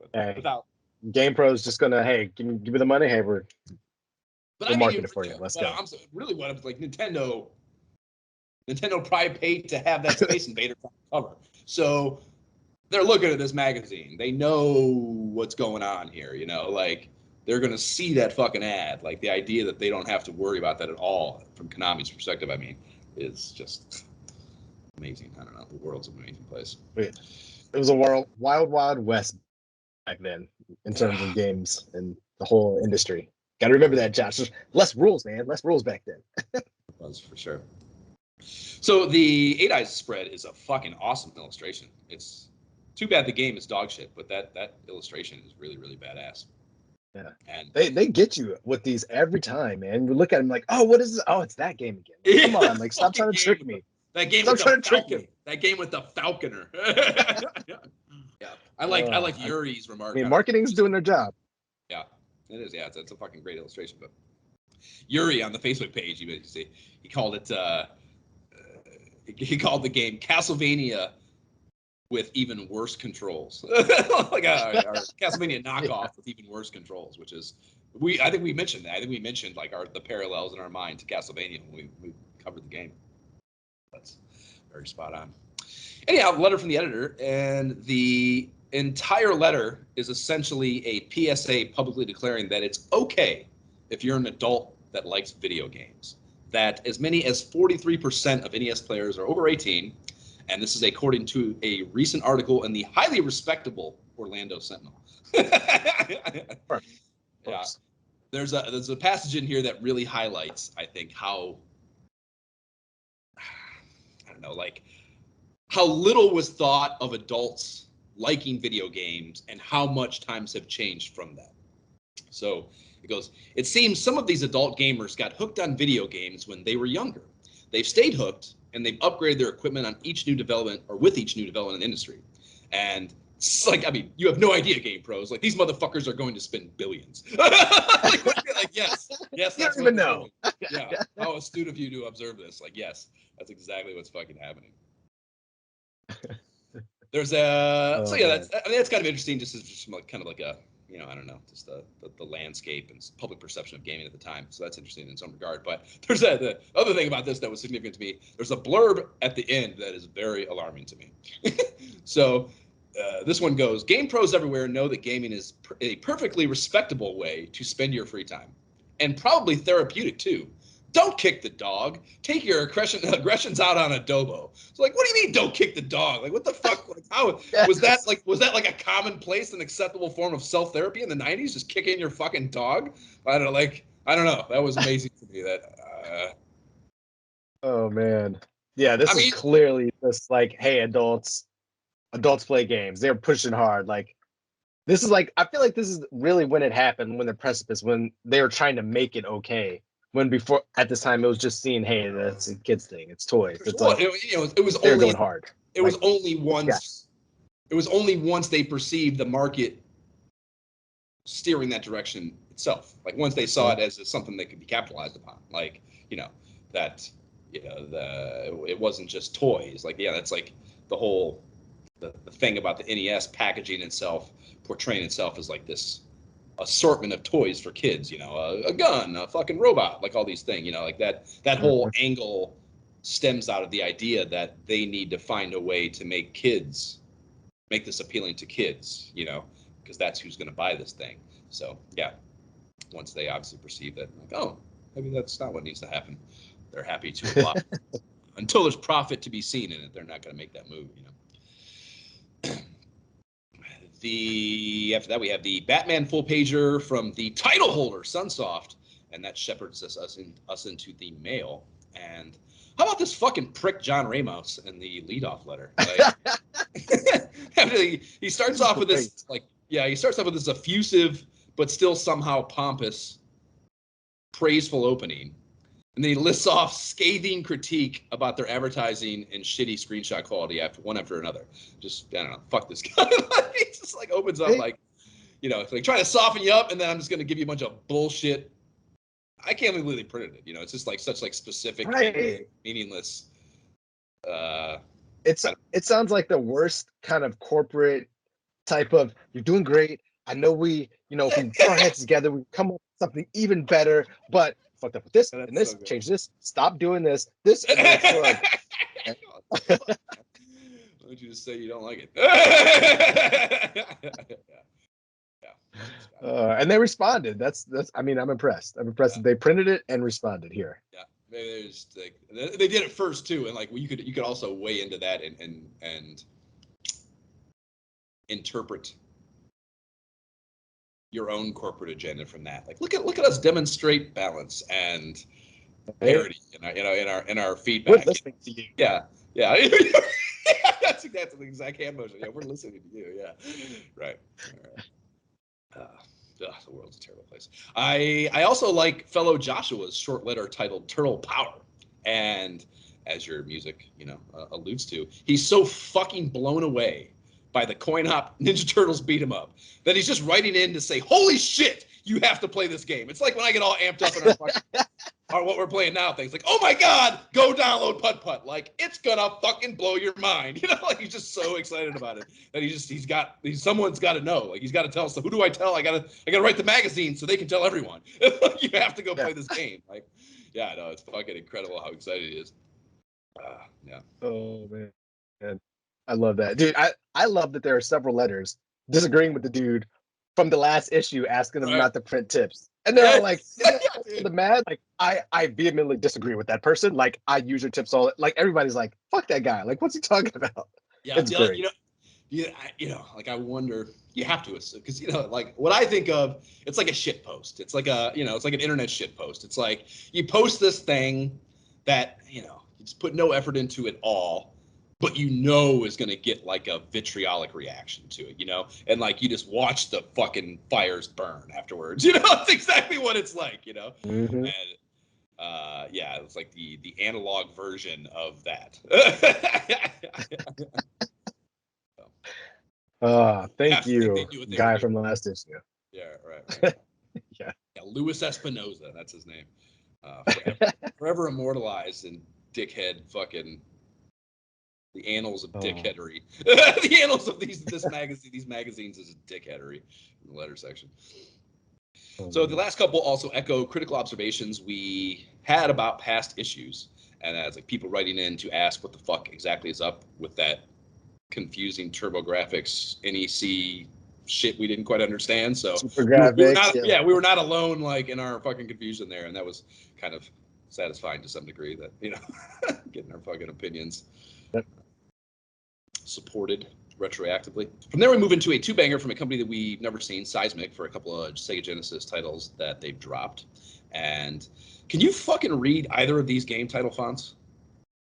Without GamePro is just gonna, hey, give me the money, hey, we'll market it for you. Let's go. Really, what I'm like, Nintendo probably paid to have that Space Invader cover, so they're looking at this magazine. They know what's going on here. You know, like, they're going to see that fucking ad. Like, the idea that they don't have to worry about that at all from Konami's perspective, I mean, is just amazing. I don't know. The world's an amazing place. It was a wild west back then in terms of games and the whole industry. Got to remember that, Josh. There's less rules, man. Less rules back then. It was, for sure. So the 8 Eyes spread is a fucking awesome illustration. It's too bad the game is dog shit, but that illustration is really, really badass. Yeah, and they get you with these every time, man. You look at them like, oh, what is this? Oh, it's that game again. Like, come on, like, stop trying to trick me. That game with the Falcon. That game with the Falconer. Yeah, I like Yuri's remark. I mean, marketing's doing their job. Yeah, it is. Yeah, it's a fucking great illustration. But Yuri on the Facebook page, you see, he called it. He called the game Castlevania with even worse controls, like our Castlevania knockoff with even worse controls, which is I think we mentioned that. I think we mentioned like the parallels in our mind to Castlevania when we covered the game. That's very spot on. Anyhow, letter from the editor, and the entire letter is essentially a PSA publicly declaring that it's okay if you're an adult that likes video games. That as many as 43% of NES players are over 18, and this is according to a recent article in the highly respectable Orlando Sentinel. Yeah, there's a passage in here that really highlights, I think, how, I don't know, like, how little was thought of adults liking video games and how much times have changed from that. So it goes, it seems some of these adult gamers got hooked on video games when they were younger. They've stayed hooked and they've upgraded their equipment on each new development or with each new development in the industry. And it's like, I mean, you have no idea, Game Pros. Like, these motherfuckers are going to spend billions. like, yes, that's you don't even know. Yeah, how astute of you to observe this. Like, yes, that's exactly what's fucking happening. There's a so yeah, that's kind of interesting. Just like kind of like a, you know, I don't know, just the landscape and public perception of gaming at the time. So that's interesting in some regard. But there's the other thing about this that was significant to me. There's a blurb at the end that is very alarming to me. So this one goes: Game pros everywhere know that gaming is a perfectly respectable way to spend your free time, and probably therapeutic too. Don't kick the dog. Take your aggressions out on Adobo. So, like, what do you mean, don't kick the dog? Like, what the fuck? Like, how was that like a commonplace and acceptable form of self-therapy in the 90s? Just kicking your fucking dog? I don't know, like, I don't know. That was amazing to me. That Oh man. Yeah, this is clearly just like, hey, adults play games. They're pushing hard. Like this is like, I feel like this is really when it happened, when the precipice, when they were trying to make it okay. When before at this time it was just seeing, hey, that's a kids thing. It's toys. It's like it was they're only going hard. It was only once. Yeah. It was only once they perceived the market steering that direction itself. Like once they saw it as something that could be capitalized upon. Like that it wasn't just toys. Like that's like the whole the thing about the NES packaging itself, portraying itself as like this assortment of toys for kids, a gun, a fucking robot, like all these things, like that whole angle stems out of the idea that they need to find a way to make this appealing to kids, because that's who's going to buy this thing. So yeah, once they obviously perceive that, like, oh, maybe that's not what needs to happen, they're happy to apply. Until there's profit to be seen in it, they're not going to make that move, After that, we have the Batman full pager from the title holder, Sunsoft, and that shepherds us into the mail. And how about this fucking prick John Ramos in the leadoff letter? Like, he starts off with this, he starts off with this effusive but still somehow pompous, praiseful opening. And then he lists off scathing critique about their advertising and shitty screenshot quality one after another. Just, I don't know, fuck this guy. He just like opens up like trying to soften you up, and then I'm just going to give you a bunch of bullshit. I can't believe they printed it. It's just like such like specific, meaningless. It sounds like the worst kind of corporate type of, you're doing great. I know we put our heads together, we come up with something even better, but fucked up with this and this, so change this, stop doing this, and then why don't you just say you don't like it? And they responded. That's I mean, I'm impressed. That they printed it and responded here. Yeah. Maybe they did it first too, and like you could also weigh into that and interpret your own corporate agenda from that. Like look at us demonstrate balance and parity in our feedback. We're listening to you. Yeah. That's the exact hand motion. Yeah, we're listening to you. Yeah, right. All right. The world's a terrible place. I also like fellow Joshua's short letter titled Turtle Power. And as your music, alludes to, he's so fucking blown away by the coin hop Ninja Turtles beat him up that he's just writing in to say, holy shit, you have to play this game. It's like when I get all amped up in our fucking or what we're playing now things like, oh my God, go download Putt Putt. Like it's gonna fucking blow your mind. Like he's just so excited about it that someone's got to know. Like he's got to tell. So who do I tell? I gotta write the magazine so they can tell everyone. You have to go play this game. Like, yeah, no, it's fucking incredible how excited he is. Yeah. Oh man, I love that, dude. I love that there are several letters disagreeing with the dude from the last issue, asking them not to print tips. And they're all like, the mad, like, I vehemently disagree with that person. Like, I use your tips all, like, everybody's like, fuck that guy. Like, what's he talking about? Yeah, it's great. Like, I wonder, you have to assume, because, like, what I think of, it's like a shit post. It's like it's like an internet shit post. It's like, you post this thing that, you just put no effort into it all, but is going to get like a vitriolic reaction to it, and like you just watch the fucking fires burn afterwards. It's exactly what it's like, Mm-hmm. And it's like the analog version of that. Thank you, guy from the last issue. Yeah, right. Yeah, Luis Espinosa, that's his name. Forever immortalized in dickhead fucking the annals of dickheadery. The annals of these magazines is dickheadery in the letter section. So the last couple also echo critical observations we had about past issues, and as like people writing in to ask what the fuck exactly is up with that confusing TurboGrafx NEC shit we didn't quite understand. So we were not alone like in our fucking confusion there, and that was kind of satisfying to some degree that getting our fucking opinions supported retroactively. From there, we move into a two-banger from a company that we've never seen, Seismic, for a couple of Sega Genesis titles that they've dropped. And can you fucking read either of these game title fonts?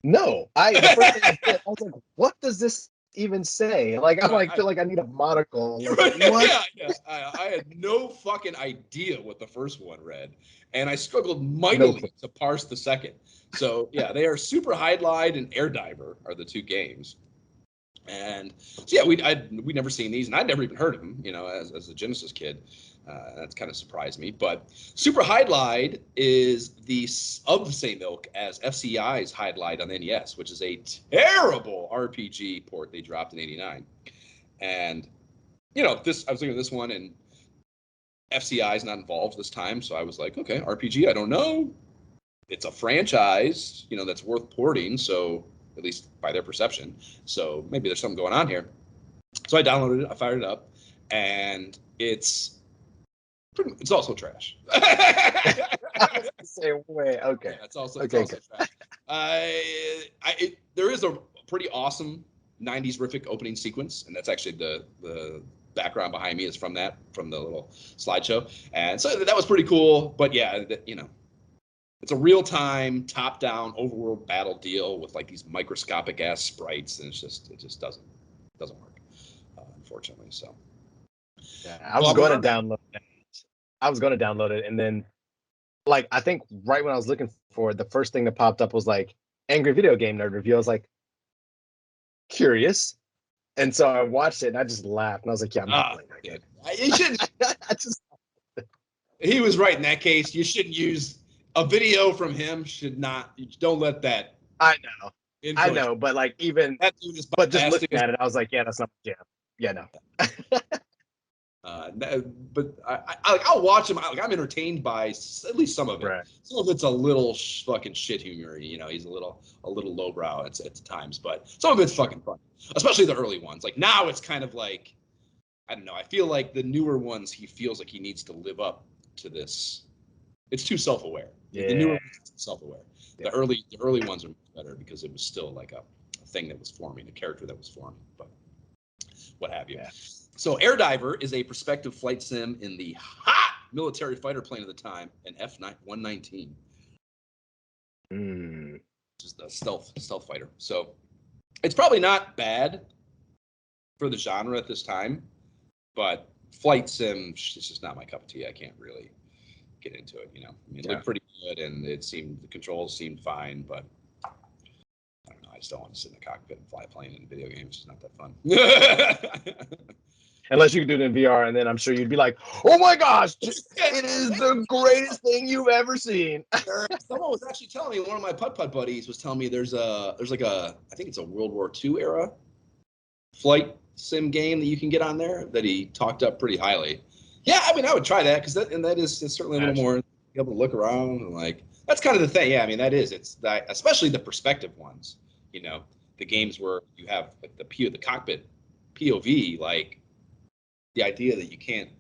No, the first thing I did, I was like, what does this even say? Like, I'm like, I, feel like I need a monocle. Like, what? yeah. I had no fucking idea what the first one read, and I struggled No mightily clue. to parse the second. So yeah, they are Super Hydlide and Air Diver are the two games. And so yeah, we'd never seen these, and I'd never even heard of them, as a Genesis kid. That's kind of surprised me. But Super Hydlide is of the same ilk as FCI's Hydlide on the NES, which is a terrible RPG port they dropped in '89. And I was looking at this one, and FCI is not involved this time, so I was like, okay, RPG, I don't know. It's a franchise, that's worth porting, so at least by their perception. So maybe there's something going on here. So I downloaded it, I fired it up, and it's also trash. Same way. Okay. Yeah, it's also Okay. trash. There is a pretty awesome '90s rific opening sequence, and that's actually the background behind me is from the little slideshow, and so that was pretty cool. But yeah, it's a real-time, top-down, overworld battle deal with like these microscopic ass sprites, and it just doesn't work, unfortunately. So Yeah, I was going to download it. And then, like, I think right when I was looking for it, the first thing that popped up was like Angry Video Game Nerd review. I was like, curious, and so I watched it and I just laughed and I was like, yeah, I'm not playing that game. You shouldn't. He was right in that case. You shouldn't use a video from him. Don't let that. I know, but like that dude is but just looking at it, I was like, yeah, that's not my jam. Yeah, no. But I'll watch him. I'm entertained by at least some of it. Right. Some of it's a little fucking shit humor. He's a little lowbrow at times, but some of it's fucking fun, especially the early ones. Like now, it's kind of like, I don't know. I feel like the newer ones, he feels like he needs to live up to this. It's too self-aware. Yeah. The newer ones, self-aware. Yeah. The early ones are better because it was still like a thing that was forming, a character that was forming, but what have you. Yeah. So Air Diver is a perspective flight sim in the hot military fighter plane of the time, an F-119. Just a stealth fighter. So it's probably not bad for the genre at this time, but flight sim is just not my cup of tea. I can't really get into it. It looked pretty good, and the controls seemed fine, but I don't know. I just don't want to sit in the cockpit and fly a plane in a video game. It's just not that fun. Unless you could do it in VR, and then I'm sure you'd be like, "Oh my gosh, it is the greatest thing you've ever seen." Someone was actually telling me, one of my putt buddies was telling me there's like I think it's a World War II era flight sim game that you can get on there that he talked up pretty highly. Yeah, I mean, I would try that because that is certainly a little more able to look around, and like that's kind of the thing. Yeah, I mean it's that, especially the perspective ones. The games where you have like the cockpit POV, like. The idea that you can't,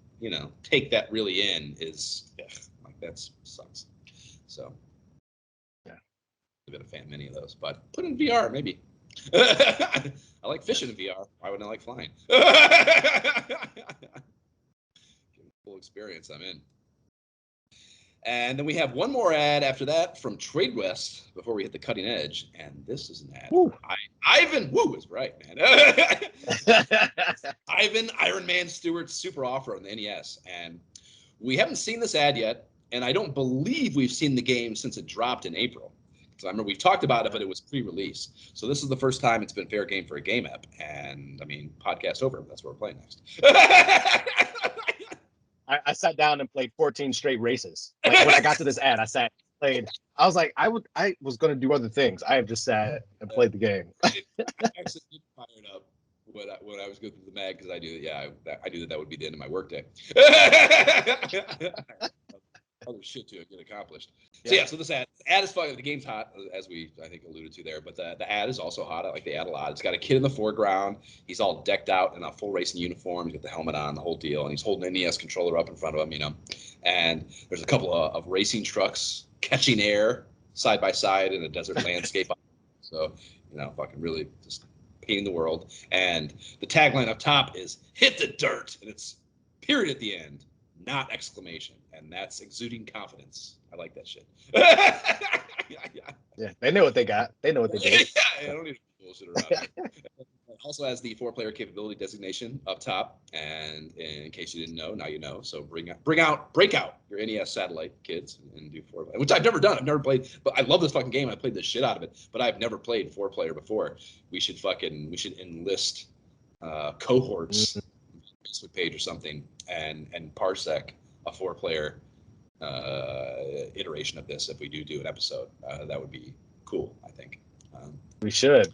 take that really in is like that sucks. So, yeah, I've been a fan of many of those, but put in VR maybe. I like fishing in VR. Why wouldn't I like flying? Full experience. I'm in. And then we have one more ad after that from Trade West before we hit the cutting edge. And this is an ad. Ivan Woo is right, man. Ivan Iron Man Stewart's Super Offer on the NES. And we haven't seen this ad yet. And I don't believe we've seen the game since it dropped in April. Because I remember we've talked about it, but it was pre-release. So this is the first time it's been fair game for a game app. And I mean, podcast over. That's what we're playing next. I sat down and played 14 straight races. Like when I got to this ad, played. I was like, I was going to do other things. I have just sat and played the game. I actually did fire it up when I was going through the mag because I knew that would be the end of my workday. Other shit to get accomplished. So so this ad is fucking. The game's hot, as we I think alluded to there, but the ad is also hot. I like the ad a lot. It's got a kid in the foreground. He's all decked out in a full racing uniform. He's got the helmet on, the whole deal, and he's holding an NES controller up in front of him. And there's a couple of racing trucks catching air side by side in a desert landscape. So fucking really just painting the world. And the tagline up top is "Hit the dirt," and it's period at the end. Not exclamation, and that's exuding confidence I like that shit. Yeah, they know what they got. They know what they did. I don't need to bullshit around here. It also has the 4-player capability designation up top, and in case you didn't know, now you know. So break out your NES satellite, kids, and do 4-player, which I've never done. I've never played, but I love this fucking game. I played the shit out of it, but I've never played 4-player before. We should enlist cohorts, Facebook page or something, and parsec a 4-player iteration of this. If we do an episode, that would be cool, I think. We should.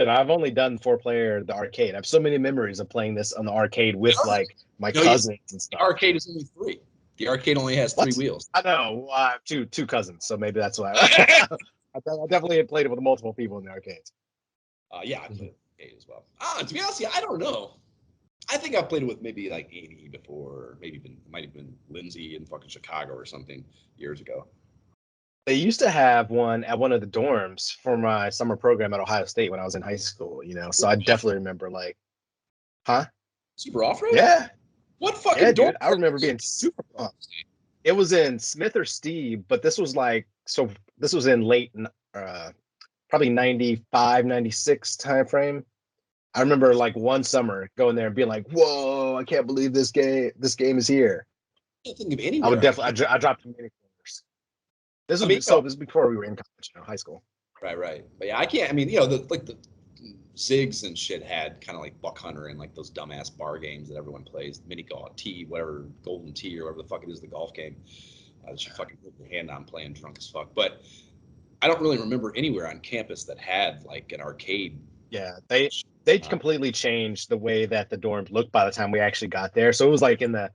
I've only done 4-player the arcade. I have so many memories of playing this on the arcade with like my cousins and stuff. The arcade is only 3. The arcade only has 3 wheels. I know. I have two cousins, so maybe that's why. I definitely had played it with multiple people in the arcades. Yeah, I played arcade as well. To be honest, I don't know. I think I've played it with maybe like 80 before, might have been Lindsay in fucking Chicago or something years ago. They used to have one at one of the dorms for my summer program at Ohio State when I was in high school, so I definitely remember Super off-road? Yeah. What fucking yeah, dorm? dude, I remember being super pumped. It was in Smith or Steve, but this was in late, probably 95, 96 time frame. I remember like one summer going there and being like, whoa, I can't believe this game is here. I can't think of anywhere. I would definitely, I dropped many corners. This was before we were in college, high school. Right. But yeah, I can't. I mean, the Ziggs and shit had kind of like Buck Hunter and like those dumbass bar games that everyone plays, mini golf, Golden Tee or whatever the fuck it is, the golf game. That you fucking put your hand on playing drunk as fuck. But I don't really remember anywhere on campus that had like an arcade. Yeah, they completely changed the way that the dorms looked by the time we actually got there. So it was like in the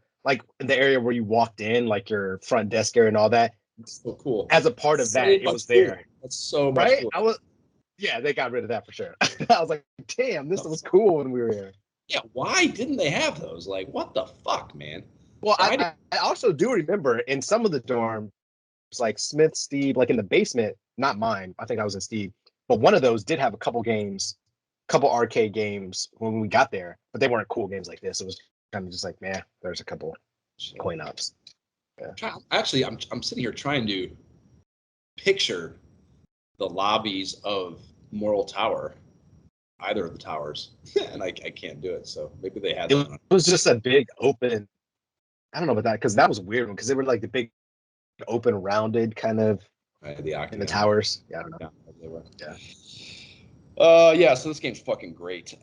area where you walked in, like your front desk area and all that. So cool. As a part of that, it was there. That's so much cool. Yeah, they got rid of that for sure. I was like, damn, this was cool when we were here. Yeah, why didn't they have those? Like, what the fuck, man? Well, I also do remember in some of the dorms, like Smith, Steve, like in the basement, not mine. I think I was in Steve, but one of those did have a couple arcade games when we got there, but they weren't cool games like this. It was kind of just like, man, there's a couple coin ops. Yeah. Actually, I'm sitting here trying to picture the lobbies of Mortal Tower, either of the towers, and I can't do it. So maybe they had. It was just a big open. I don't know about that because that was a weird one because they were like the big open rounded kind of in the towers. Yeah, I don't know. Yeah, they were. Yeah. So this game's fucking great.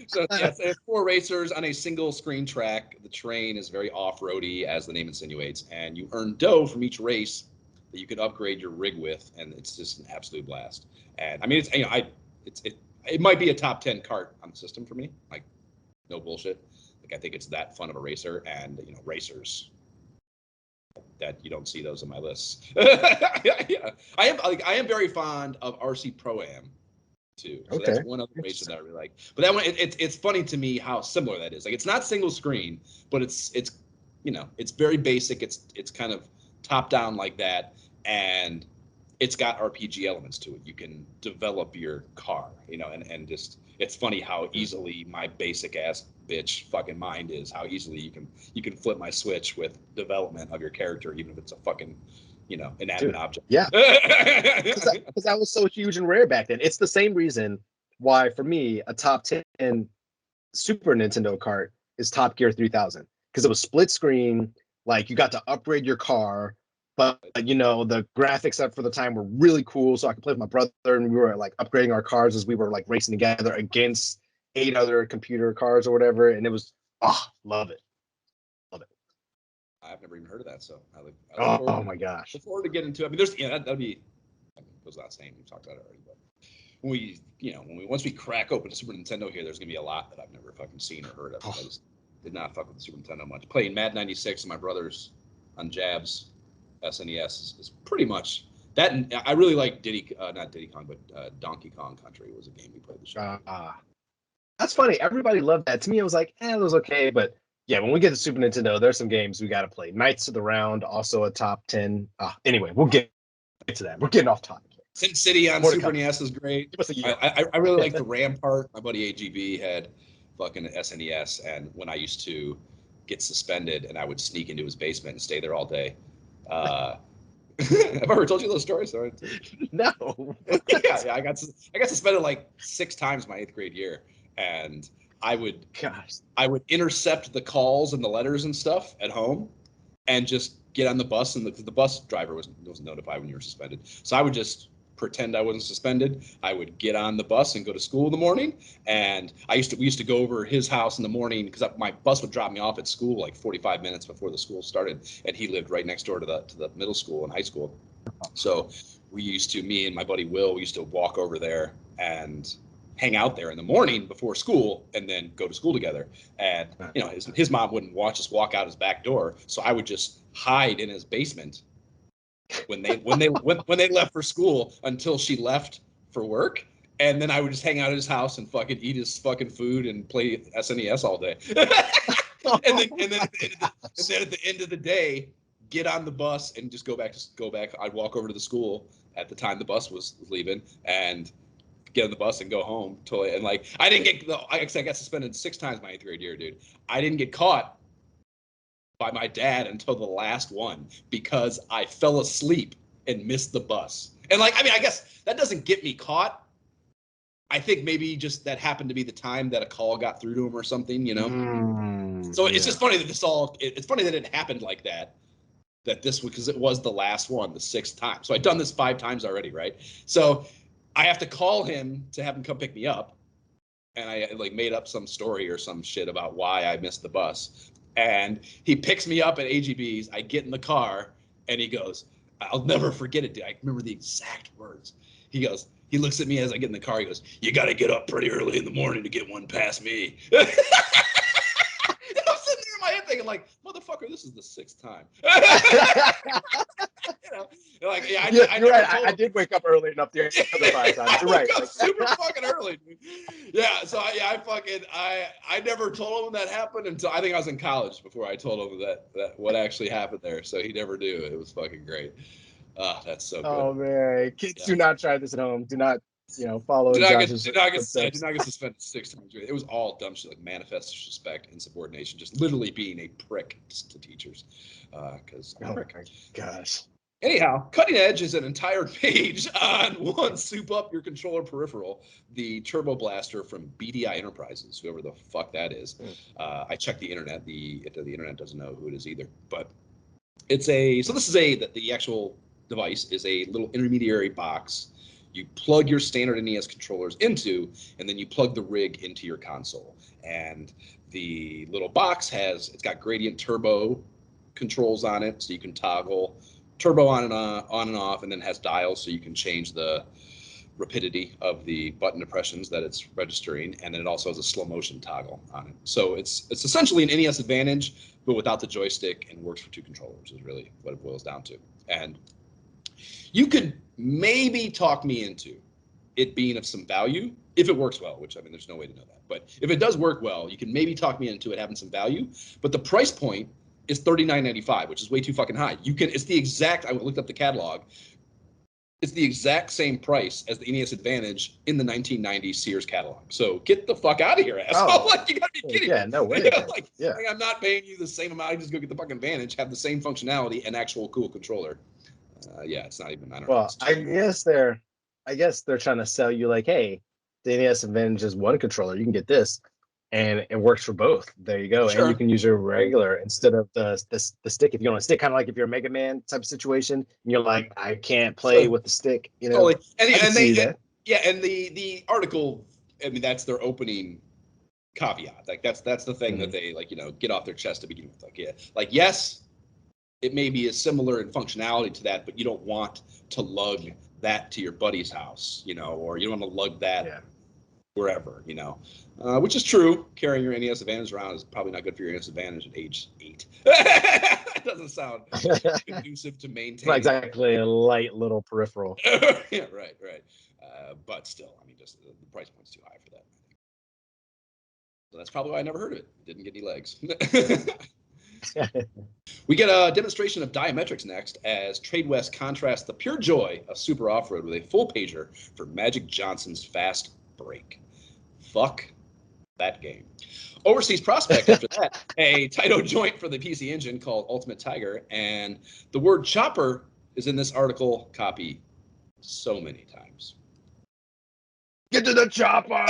So it's 4 racers on a single screen track. The terrain is very off-roady, as the name insinuates, and you earn dough from each race that you can upgrade your rig with, and it's just an absolute blast. And I mean, it might be a top 10 kart on the system for me. Like, no bullshit. Like, I think it's that fun of a racer, and racers that you don't see those on my list. Yeah. I am very fond of RC Pro-Am too. So that's one other racer that I really like. But that one, it's funny to me how similar that is. Like, it's not single screen, but it's very basic. It's kind of top down like that, and it's got RPG elements to it. You can develop your car, and just it's funny how easily my basic ass bitch fucking mind is. How easily you can flip my switch with development of your character, even if it's a fucking inanimate object. Yeah, because that was so huge and rare back then. It's the same reason why, for me, a top 10 Super Nintendo kart is Top Gear 3000, because it was split screen. Like, you got to upgrade your car, but the graphics up for the time were really cool. So I could play with my brother, and we were like upgrading our cars as we were like racing together against 8 other computer cars or whatever. And it was love it. I've never even heard of that, so I look my gosh! Look forward to getting into it. I mean, there's that'd be goes without saying. We've talked about it already, but once we crack open the Super Nintendo here, there's gonna be a lot that I've never fucking seen or heard of. I just did not fuck with the Super Nintendo much. Playing Mad 96 and my brothers on Jab's SNES is pretty much that. And I really like not Diddy Kong, but Donkey Kong Country was a game we played the show. That's funny. Everybody loved that. To me, it was like, it was okay, but. Yeah, when we get to Super Nintendo, there's some games we got to play. Knights of the Round, also a top 10. Anyway, we'll get to that. We're getting off topic. Sin City on Super NES is great. I really like the Rampart. My buddy AGB had fucking SNES, and when I used to get suspended and I would sneak into his basement and stay there all day, Have I ever told you those stories? Sorry. No. Yeah. I got suspended like 6 times my 8th grade year, and I would intercept the calls and the letters and stuff at home, and just get on the bus, and the bus driver was notified when you were suspended. So I would just pretend I wasn't suspended. I would get on the bus and go to school in the morning. And we used to go over his house in the morning because my bus would drop me off at school like 45 minutes before the school started, and he lived right next door to the middle school and high school. So me and my buddy Will, we used to walk over there and hang out there in the morning before school, and then go to school together. And his mom wouldn't watch us walk out his back door, so I would just hide in his basement when they left for school until she left for work, and then I would just hang out at his house and fucking eat his fucking food and play SNES all day. and then at the end of the day, get on the bus and just go back. I'd walk over to the school at the time the bus was leaving and get on the bus and go home. Totally. And like, I got suspended 6 times my 8th grade year, dude. I didn't get caught by my dad until the last one because I fell asleep and missed the bus. And like, I mean, I guess that doesn't get me caught. I think maybe just that happened to be the time that a call got through to him or something, So it's just funny that it's funny that it happened like that. Because it was the last one, the 6th time. So I'd done this 5 times already, right? So I have to call him to have him come pick me up. And I like made up some story or some shit about why I missed the bus. And he picks me up at AGB's. I get in the car and he goes, I'll never forget it, dude. I remember the exact words. He looks at me as I get in the car. He goes, you got to get up pretty early in the morning to get one past me. I'm sitting there in my head thinking like, motherfucker, this is the 6th time. Like, yeah, you're right. I did wake up early enough the other 5 times. You're right. Like, super fucking early, dude. Yeah, so I never told him that happened until I think I was in college before I told him that what actually happened there. So he never knew. It was fucking great. That's so good. Oh man, kids, do not try this at home. Do not, follow Josh's footsteps. I did not get suspended 6 times. It was all dumb shit, like manifest disrespect, insubordination, just literally being a prick to teachers. Because oh my gosh. Anyhow, Cutting Edge is an entire page on one soup up your controller peripheral, the Turbo Blaster from BDI Enterprises, whoever the fuck that is. I checked the internet. The internet doesn't know who it is either. But the actual device is a little intermediary box. You plug your standard NES controllers into, and then you plug the rig into your console. And the little box it's got gradient turbo controls on it, so you can toggle turbo on and off, and then has dials so you can change the rapidity of the button depressions that it's registering, and then it also has a slow motion toggle on it. So it's essentially an NES Advantage, but without the joystick, and works for 2 controllers is really what it boils down to. And you could maybe talk me into it being of some value if it works well, which I mean, there's no way to know that. But if it does work well, you can maybe talk me into it having some value. But the price point is $39.95, which is way too fucking high. It's the exact, I looked up the catalog. It's the exact same price as the NES Advantage in the 1990 Sears catalog. So get the fuck out of here, asshole. Oh, like, you gotta be kidding me. Yeah, no way. Like, I'm not paying you the same amount. I just go get the fucking Advantage, have the same functionality and actual cool controller. It's not even, I don't know. Well, I guess they're trying to sell you like, hey, the NES Advantage is one controller. You can get this, and it works for both. There you go. Sure. And you can use your regular instead of the stick. If you want a stick, kind of like if you're a Mega Man type of situation, and you're like, I can't play with the stick. Totally. And the article, I mean, that's their opening caveat. Like that's the thing that they get off their chest to begin with. Yes, it may be similar in functionality to that, but you don't want to lug that to your buddy's house, or you don't want to lug that wherever, which is true. Carrying your NES Advantage around is probably not good for your NES Advantage at age 8. It doesn't sound conducive to maintaining. It's not exactly a light little peripheral. Yeah, right. But still, I mean, just the price point's too high for that. So that's probably why I never heard of it. It didn't get any legs. We get a demonstration of Diametrics next as Trade West contrasts the pure joy of Super Off-Road with a full pager for Magic Johnson's Fast Break. Fuck that game. Overseas prospect after that, a Taito joint for the PC Engine called Ultimate Tiger, and the word chopper is in this article copy so many times. Get to the chopper!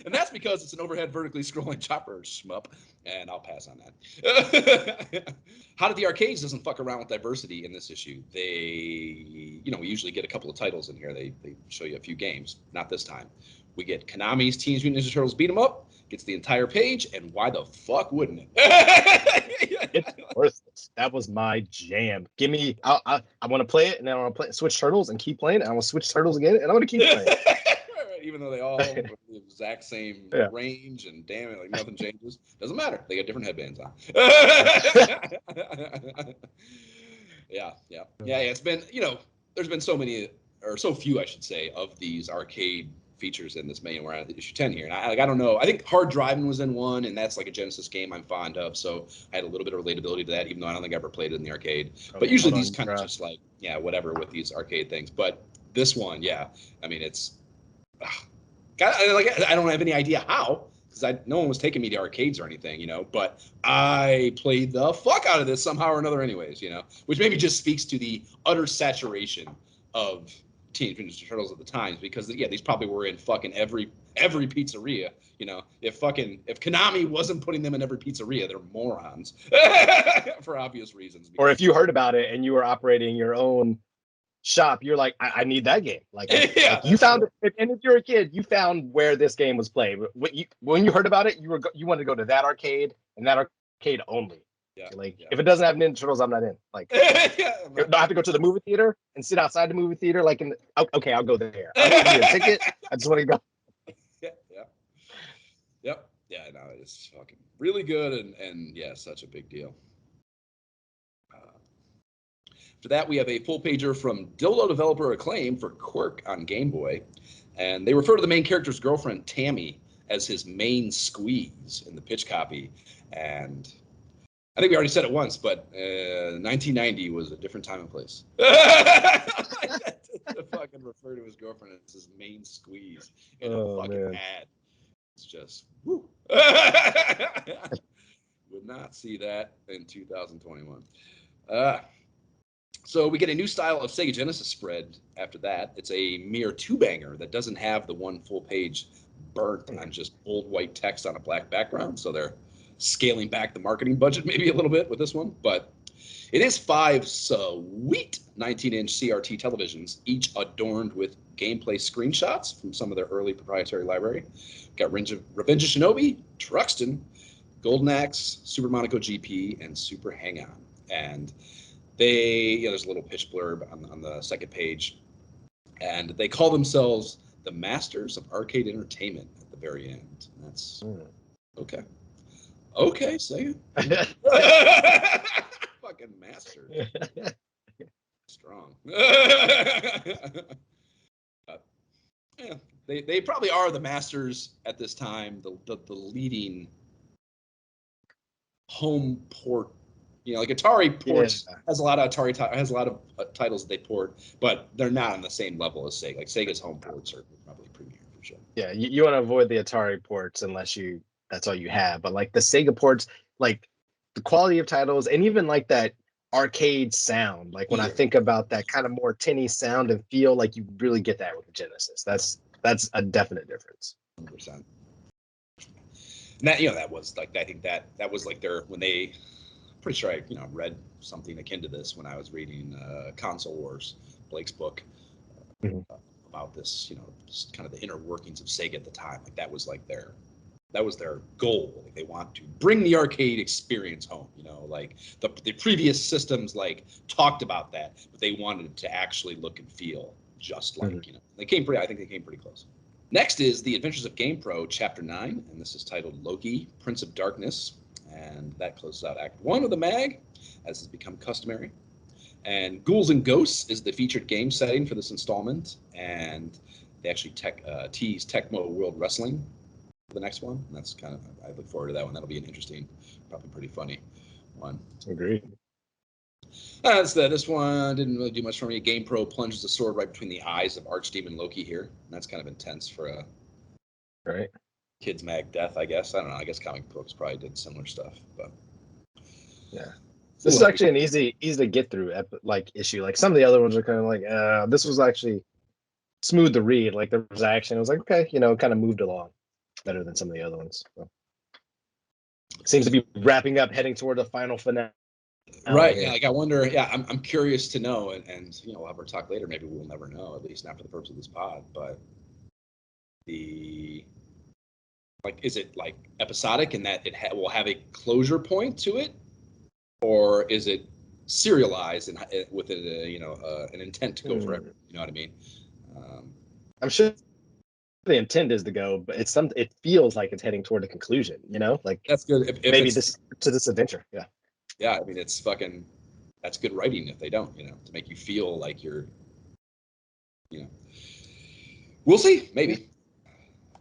And that's because it's an overhead vertically scrolling chopper, shmup, and I'll pass on that. How did the Arcades doesn't fuck around with diversity in this issue? We usually get a couple of titles in here. They show you a few games. Not this time. We get Konami's Teenage Mutant Ninja Turtles Beat 'em Up, gets the entire page, and why the fuck wouldn't it? It's worthless. That was my jam. Give me, I want to play it, and then I want to play Switch Turtles and keep playing it. And I want to Switch Turtles again, and I want to keep playing it. Even though they all have the exact same range, and damn it, like nothing changes. Doesn't matter. They got different headbands on. Yeah. It's been, there's been so many, or so few, I should say, of these arcade features in this main. We're at issue 10 here, and I don't know. I think Hard Driving was in one, and that's like a Genesis game I'm fond of, so I had a little bit of relatability to that, even though I don't think I ever played it in the arcade. But usually these kind of just like, whatever with these arcade things. But this one, I mean, it's. I don't have any idea how, because no one was taking me to arcades or anything, but I played the fuck out of this somehow or another anyways, which maybe just speaks to the utter saturation of Teenage Mutant Ninja Turtles at the time, because these probably were in fucking every pizzeria, if Konami wasn't putting them in every pizzeria, they're morons for obvious reasons. Or if you heard about it and you were operating your own shop, you're like, I need that game. Like you found it, and if you're a kid, you found where this game was played. When you heard about it, you wanted to go to that arcade and that arcade only. If it doesn't have Ninja Turtles, I'm not in. Like, I have to go to the movie theater and sit outside the movie theater. Like, okay, I'll go there. I don't need a ticket. I just want to go. Yep. No, it's fucking really good, and such a big deal. After that, we have a full pager from Dildo developer Acclaim for Quirk on Game Boy, and they refer to the main character's girlfriend Tammy as his main squeeze in the pitch copy. And I think we already said it once, but 1990 was a different time and place. To fucking refer to his girlfriend as his main squeeze in a fucking ad. It's just woo. Would not see that in 2021. So we get a new style of Sega Genesis spread after that. It's a mere two-banger that doesn't have the one full page burnt on just bold white text on a black background. So they're scaling back the marketing budget maybe a little bit with this one. But it is 5 sweet 19-inch CRT televisions, each adorned with gameplay screenshots from some of their early proprietary library. Got Revenge of Shinobi, Truxton, Golden Axe, Super Monaco GP, and Super Hang-On. And there's a little pitch blurb on the second page, and they call themselves the Masters of Arcade Entertainment at the very end. And that's okay. Okay, say it. Fucking Masters. Strong. They probably are the masters at this time, the leading home port. Like Atari ports has a lot of titles that they port, but they're not on the same level as Sega. Like Sega's home ports are probably premier for sure. Yeah, you want to avoid the Atari ports unless that's all you have. But like the Sega ports, like the quality of titles and even like that arcade sound. Like when I think about that kind of more tinny sound and feel, like you really get that with the Genesis. That's a definite difference. 100%. And that that was like, I think that was like when they. Pretty sure I read something akin to this when I was reading Console Wars, Blake's book, about this, just kind of the inner workings of Sega at the time. Like that was their goal. Like they want to bring the arcade experience home. Like the previous systems talked about that, but they wanted it to actually look and feel just like I think they came pretty close. Next is The Adventures of GamePro, Chapter 9, and this is titled Loki, Prince of Darkness. And that closes out Act 1 of the mag, as has become customary. And Ghouls and Ghosts is the featured game setting for this installment. And they actually tease Tecmo World Wrestling for the next one. And that's I look forward to that one. That'll be an interesting, probably pretty funny one. Agreed. This one didn't really do much for me. GamePro plunges the sword right between the eyes of Archdemon Loki here. And that's kind of intense for a... Right. Kids Mag Death, I guess. I don't know. I guess comic books probably did similar stuff, but yeah. This is actually an easy to get through like issue. Like some of the other ones are kind of like, this was actually smooth to read. Like there was action. It was like, okay, you know, it kind of moved along better than some of the other ones. So. Seems to be wrapping up, heading toward the final finale. Right. Here. Yeah. Like I wonder. Yeah. I'm curious to know, and you know, we'll have our talk later. Maybe we'll never know, at least not for the purpose of this pod. But is it like episodic in that it will have a closure point to it, or is it serialized and with an intent to go forever? You know what I mean? I'm sure the intent is to go, but it feels like it's heading toward a conclusion, you know, like that's good. If maybe this adventure. Yeah. I mean, that's good writing if they don't, you know, to make you feel like you're, you know, we'll see, maybe.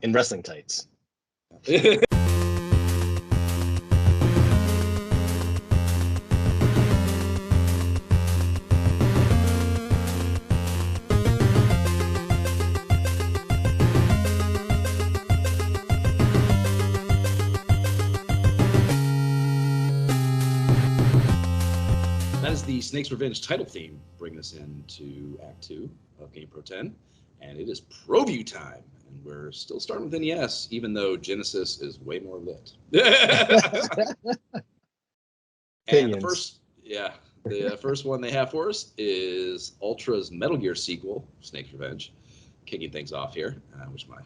In wrestling tights. The Snake's Revenge title theme bringing us into Act 2 of GamePro 10, and it is ProView time, and we're still starting with NES, even though Genesis is way more lit. And the first one they have for us is Ultra's Metal Gear sequel, Snake's Revenge, kicking things off here, which I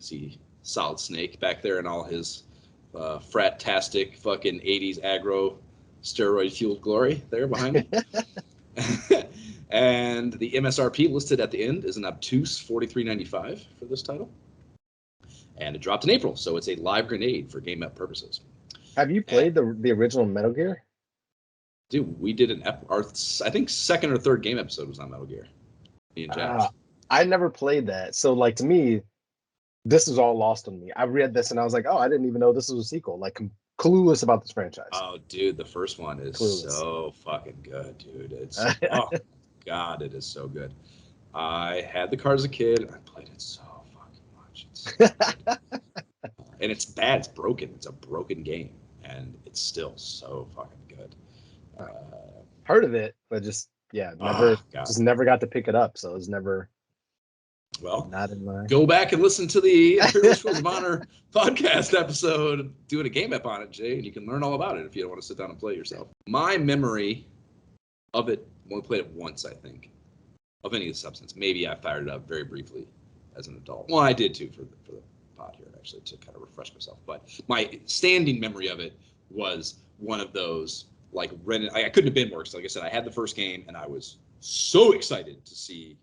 see Solid Snake back there in all his frat-tastic fucking 80s aggro steroid-fueled glory there behind me. And the MSRP listed at the end is an obtuse $43.95 for this title. And it dropped in April, so it's a live grenade for game app purposes. Have you played the original Metal Gear? Dude, we did our I think second or third game episode was on Metal Gear. Me and Jax. I never played that. So like to me, this is all lost on me. I read this and I was like, oh, I didn't even know this was a sequel. Like clueless about this franchise. Oh, dude, the first one is so fucking good, dude. It's oh god, it is so good. I had the card as a kid and I played it so fucking much. It's so and it's bad. It's broken. It's a broken game, and it's still so fucking good. Heard of it, but never got to pick it up. So it was never. Well, not in my... go back and listen to the Imperial Schools of Honor podcast episode doing a game app on it, Jay, and you can learn all about it if you don't want to sit down and play it yourself. My memory of it, when we played it once, I think, of any of the substance, maybe I fired it up very briefly as an adult. Well, I did too for the pod here, actually, to kind of refresh myself. But my standing memory of it was one of those, like, I couldn't have been worse. Like I said, I had the first game, and I was so excited to see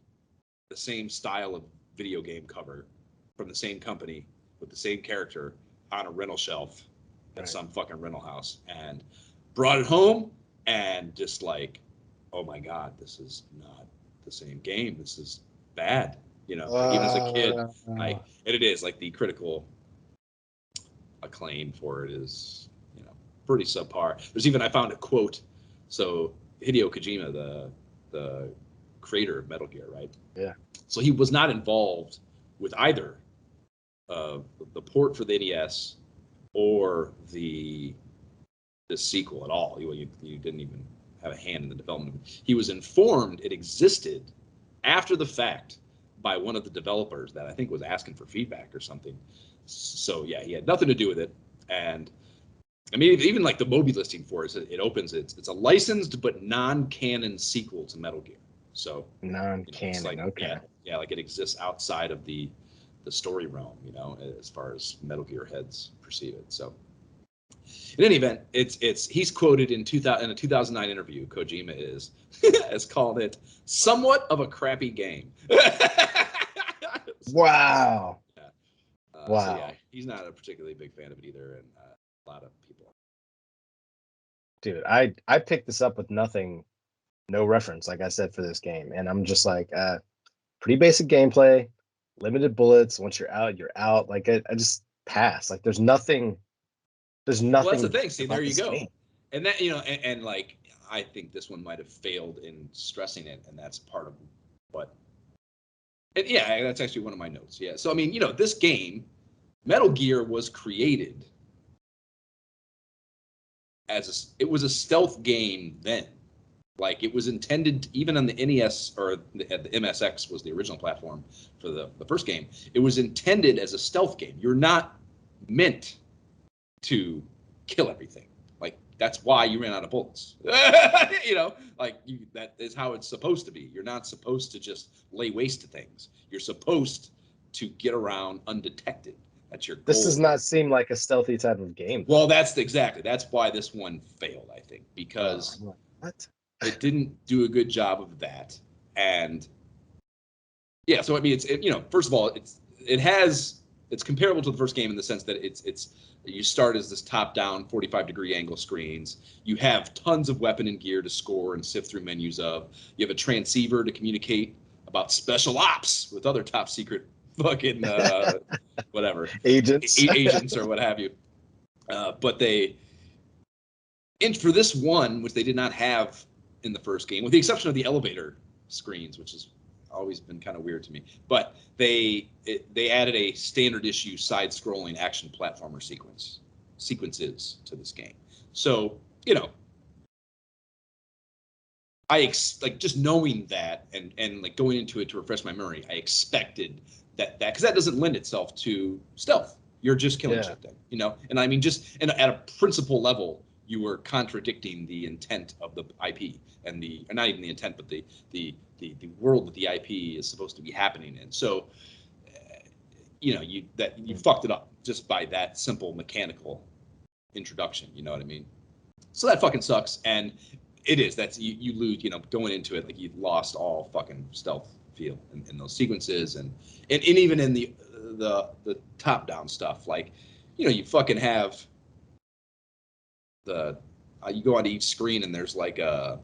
the same style of video game cover from the same company with the same character on a rental shelf at some fucking rental house, and brought it home and just like, oh my god, this is not the same game. This is bad. You know, like, even as a kid, and it is like the critical acclaim for it is, you know, pretty subpar. I found a quote. So Hideo Kojima, the creator of Metal Gear, right? Yeah. So he was not involved with either the port for the NES or the sequel at all. You didn't even have a hand in the development. He was informed it existed after the fact by one of the developers that I think was asking for feedback or something. So yeah, he had nothing to do with it. And I mean, even like the Moby listing for it opens it's a licensed but non-canon sequel to Metal Gear. So non-canon, like, okay. Yeah, like it exists outside of the story realm, you know, as far as Metal Gear heads perceive it. So in any event, he's quoted in a 2009 interview, Kojima has called it somewhat of a crappy game. Wow. Yeah. Wow. So yeah, he's not a particularly big fan of it either, and a lot of people. Dude, I picked this up with no reference, like I said, for this game, and I'm just like, pretty basic gameplay, limited bullets. Once you're out, you're out. Like I just pass. Like there's nothing. Well, that's the thing. See, there you go. Game. And that, you know, and like I think this one might have failed in stressing it, and that's part of what. And yeah, that's actually one of my notes. Yeah. So I mean, you know, this game Metal Gear was created it was a stealth game then. Like it was intended, even on the NES or the MSX was the original platform for the first game. It was intended as a stealth game. You're not meant to kill everything. Like that's why you ran out of bullets. That is how it's supposed to be. You're not supposed to just lay waste to things. You're supposed to get around undetected. That's your goal. This does not seem like a stealthy type of game. Well, that's why this one failed, I think, because what? It didn't do a good job of that. And yeah, so I mean, first of all, it's comparable to the first game in the sense that it's you start as this top-down 45-degree angle screens. You have tons of weapon and gear to score and sift through menus of. You have a transceiver to communicate about special ops with other top secret fucking whatever agents or what have you. But for this one, which they did not have in the first game, with the exception of the elevator screens, which has always been kind of weird to me. But they added a standard issue side-scrolling action platformer sequences to this game. So I just knowing that and like going into it to refresh my memory, I expected that because that doesn't lend itself to stealth. You're just killing shit then, And I mean, and at a principle level, you were contradicting the intent of the IP and not even the intent, but the world that the IP is supposed to be happening in. So, you fucked it up just by that simple mechanical introduction. You know what I mean? So that fucking sucks. And it is. That's you lose. Going into it, like you lost all fucking stealth feel in those sequences, and even in the top down stuff. Like, you fucking have. You go onto each screen and there's like the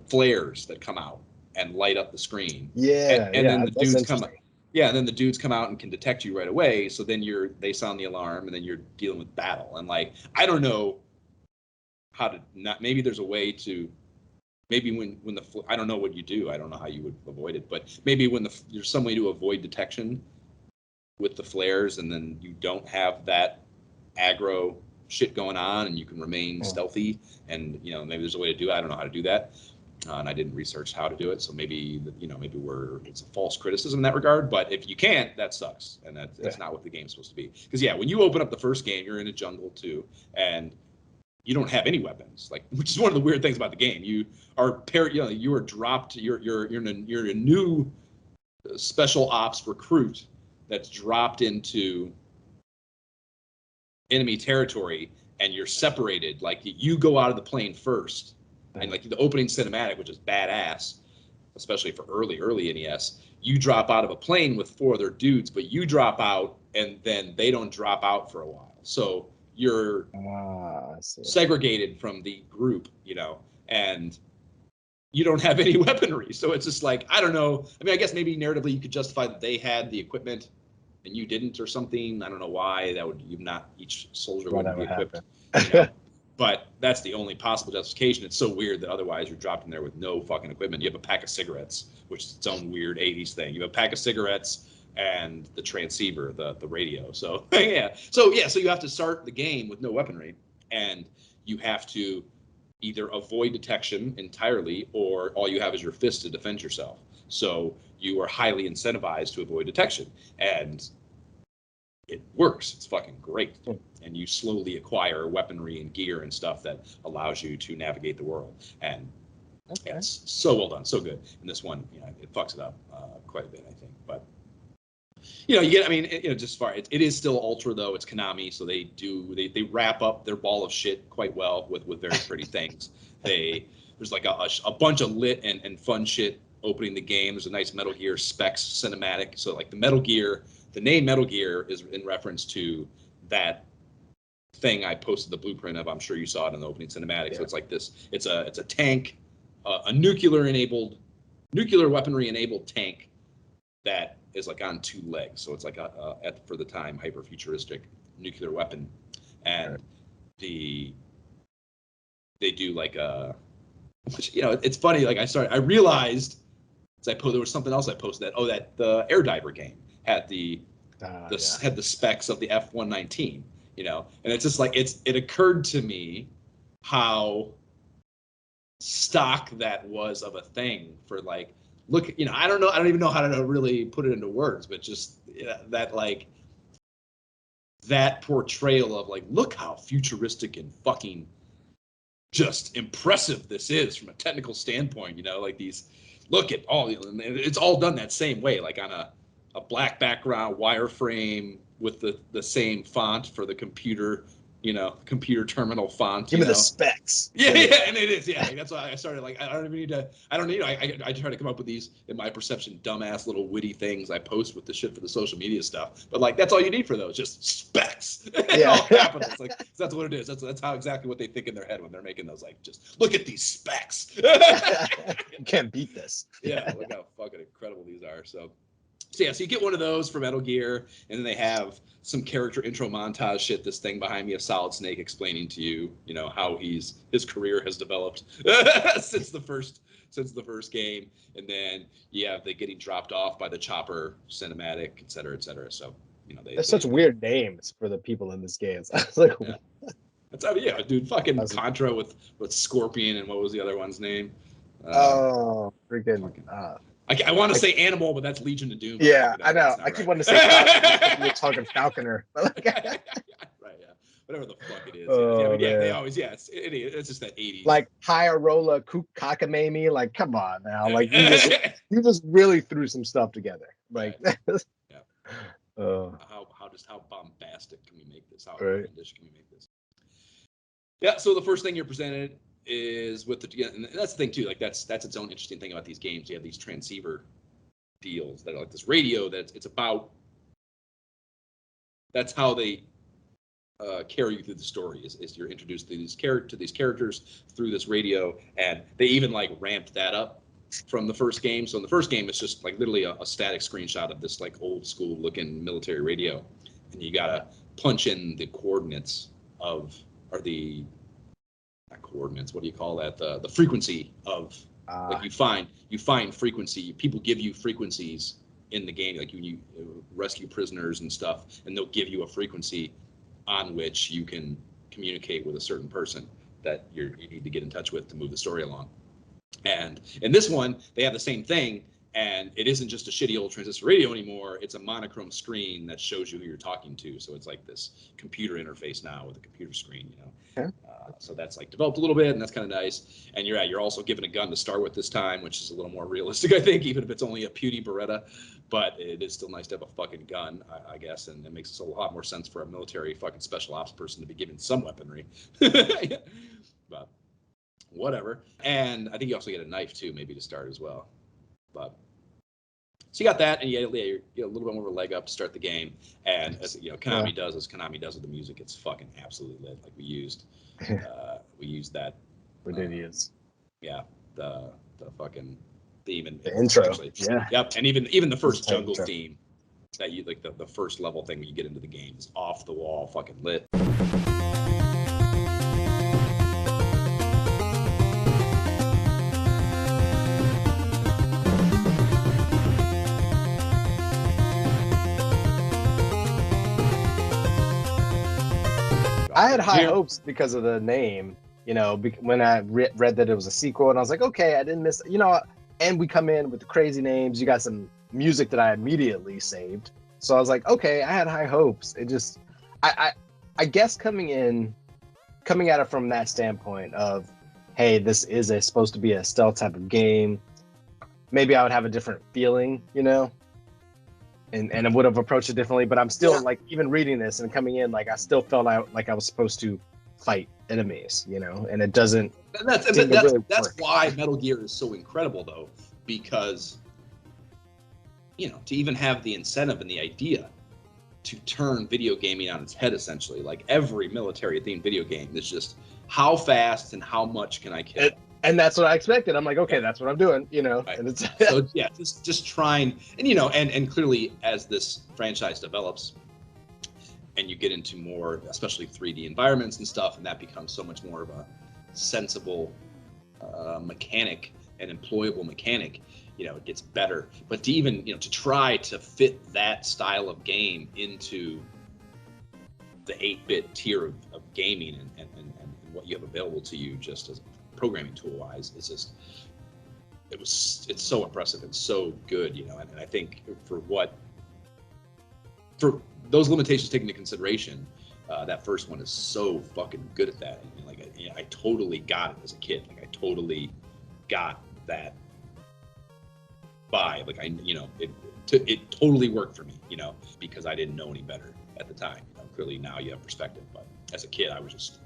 flares that come out and light up the screen. And then the dudes come out. Yeah, and then the dudes come out and can detect you right away. So then they sound the alarm and then you're dealing with battle. And like I don't know how to maybe there's a way to when I don't know what you do. I don't know how you would avoid it, but maybe there's some way to avoid detection with the flares and then you don't have that aggro shit going on and you can remain stealthy and maybe there's a way to do it. I don't know how to do that and I didn't research how to do it, so maybe it's a false criticism in that regard, but if you can't, that sucks and that's not what the game's supposed to be. Because when you open up the first game, you're in a jungle too and you don't have any weapons, like, which is one of the weird things about the game. You are you are dropped, you're a new special ops recruit that's dropped into enemy territory and you're separated. Like you go out of the plane first and like the opening cinematic, which is badass, especially for early NES, you drop out of a plane with 4 other dudes, but you drop out and then they don't drop out for a while. So you're segregated from the group, and you don't have any weaponry. So it's just like, I don't know. I mean, I guess maybe narratively you could justify that they had the equipment and you didn't or something. I don't know why each soldier wouldn't be equipped. But that's the only possible justification. It's so weird that otherwise you're dropped in there with no fucking equipment. You have a pack of cigarettes, which is its own weird 80s thing. You have a pack of cigarettes and the transceiver, the radio. So So you have to start the game with no weaponry and you have to either avoid detection entirely or all you have is your fist to defend yourself. So you are highly incentivized to avoid detection, and it works. It's fucking great. And you slowly acquire weaponry and gear and stuff that allows you to navigate the world. And it's so well done, so good. And this one, it fucks it up quite a bit, I think. But just far, it is still Ultra though. It's Konami, so they wrap up their ball of shit quite well with very pretty things. There's like a bunch of lit and fun shit opening the game. There's a nice Metal Gear specs cinematic. So like the name Metal Gear is in reference to that thing I posted the blueprint of. I'm sure you saw it in the opening cinematic. Yeah. So it's like this. It's a tank, a nuclear weaponry enabled tank that is like on 2 legs. So it's like for the time hyper futuristic nuclear weapon, and they do like it's funny. Like I realized there was something else I posted that the Air Diver game. had the had the specs of the F-119, you know, and it's just like it occurred to me how stock that was of a thing for like, look, you know, I don't even know how to really put it into words, but just that like that portrayal of like, look how futuristic and fucking just impressive this is from a technical standpoint, you know, like these, look at all, it's all done that same way, like on a black background wireframe with the same font for the computer, you know, computer terminal font. Give me the specs. Yeah, and it is. Yeah, like, that's why I started. Like, I don't even need to. I don't need. I try to come up with these, in my perception, dumbass little witty things I post with the shit for the social media stuff. But like, that's all you need for those, just specs. Yeah, all capitals. Like, that's what it is. That's how exactly what they think in their head when they're making those. Like, just look at these specs. You can't beat this. Yeah, look how fucking incredible these are. So yeah, so you get one of those for Metal Gear, and then they have some character intro montage shit. This thing behind me of Solid Snake explaining to you, you know, how his career has developed since the first game, and then you have the getting dropped off by the chopper cinematic, et cetera, et cetera. So you know, There's such weird names for the people in this game. I was like, yeah. That's how, yeah, dude. Fucking Contra with Scorpion, and what was the other one's name? Freaking. I want to say Animal, but that's Legion of Doom. Yeah, I know. I keep wanting to say you're talking Falconer. Right, yeah. Whatever the fuck it is. Oh, yeah, they always, it's just that 80s. Like Hyarola Cockamamie, like, come on now. Like, you just really threw some stuff together. Like, yeah. How bombastic can we make this? How outlandish can we make this? Yeah, so the first thing you're presented is with and that's the thing too, like that's its own interesting thing about these games. You have these transceiver deals that are like this radio it's about, that's how they carry you through the story is you're introduced to these characters through this radio, and they even like ramped that up from the first game. So in the first game it's just like literally a static screenshot of this like old school looking military radio, and you gotta punch in the coordinates of, or the not coordinates, what do you call that, the frequency of, like you find frequency, people give you frequencies in the game, like when you rescue prisoners and stuff, and they'll give you a frequency on which you can communicate with a certain person that you need to get in touch with to move the story along. And in this one they have the same thing, and it isn't just a shitty old transistor radio anymore. It's a monochrome screen that shows you who you're talking to. So it's like this computer interface now with a computer screen, you know. Okay. So that's like developed a little bit, and that's kind of nice. And you're also given a gun to start with this time, which is a little more realistic, I think, even if it's only a puny Beretta. But it is still nice to have a fucking gun, I guess, and it makes a lot more sense for a military fucking special ops person to be given some weaponry. But whatever. And I think you also get a knife too, maybe to start as well. But so you got that, and you get a little bit more of a leg up to start the game. And as you know, Konami does with the music, it's fucking absolutely lit. Like we used that. We did use. Yeah, the fucking theme and the intro. Actually, yeah. Yep, and even the first jungle theme that you like the first level thing when you get into the game is off the wall, fucking lit. I had high hopes because of the name, you know, when I read that it was a sequel, and I was like, okay, I didn't miss, you know, and we come in with the crazy names. You got some music that I immediately saved. So I was like, okay, I had high hopes. It just, I guess coming at it from that standpoint of, hey, this is supposed to be a stealth type of game, maybe I would have a different feeling, you know? And I would have approached it differently, but I'm still like, even reading this and coming in, like I still felt like I was supposed to fight enemies, you know, and it doesn't. That's why Metal Gear is so incredible, though, because, you know, to even have the incentive and the idea to turn video gaming on its head, essentially, like every military-themed video game is just how fast and how much can I kill. And that's what I expected. I'm like, okay, that's what I'm doing, you know. Right. And it's so yeah, just trying, and you know, and clearly as this franchise develops, and you get into more, especially 3D environments and stuff, and that becomes so much more of a sensible mechanic, an employable mechanic. it gets better. But to even, to try to fit that style of game into the 8-bit tier of gaming and what you have available to you just as programming tool wise, it's so impressive and so good, and I think for those limitations taken into consideration, that first one is so fucking good at that. And I totally got it as a kid. Like I totally got that vibe. Like it totally worked for me, because I didn't know any better at the time. Clearly now you have perspective, but as a kid I was just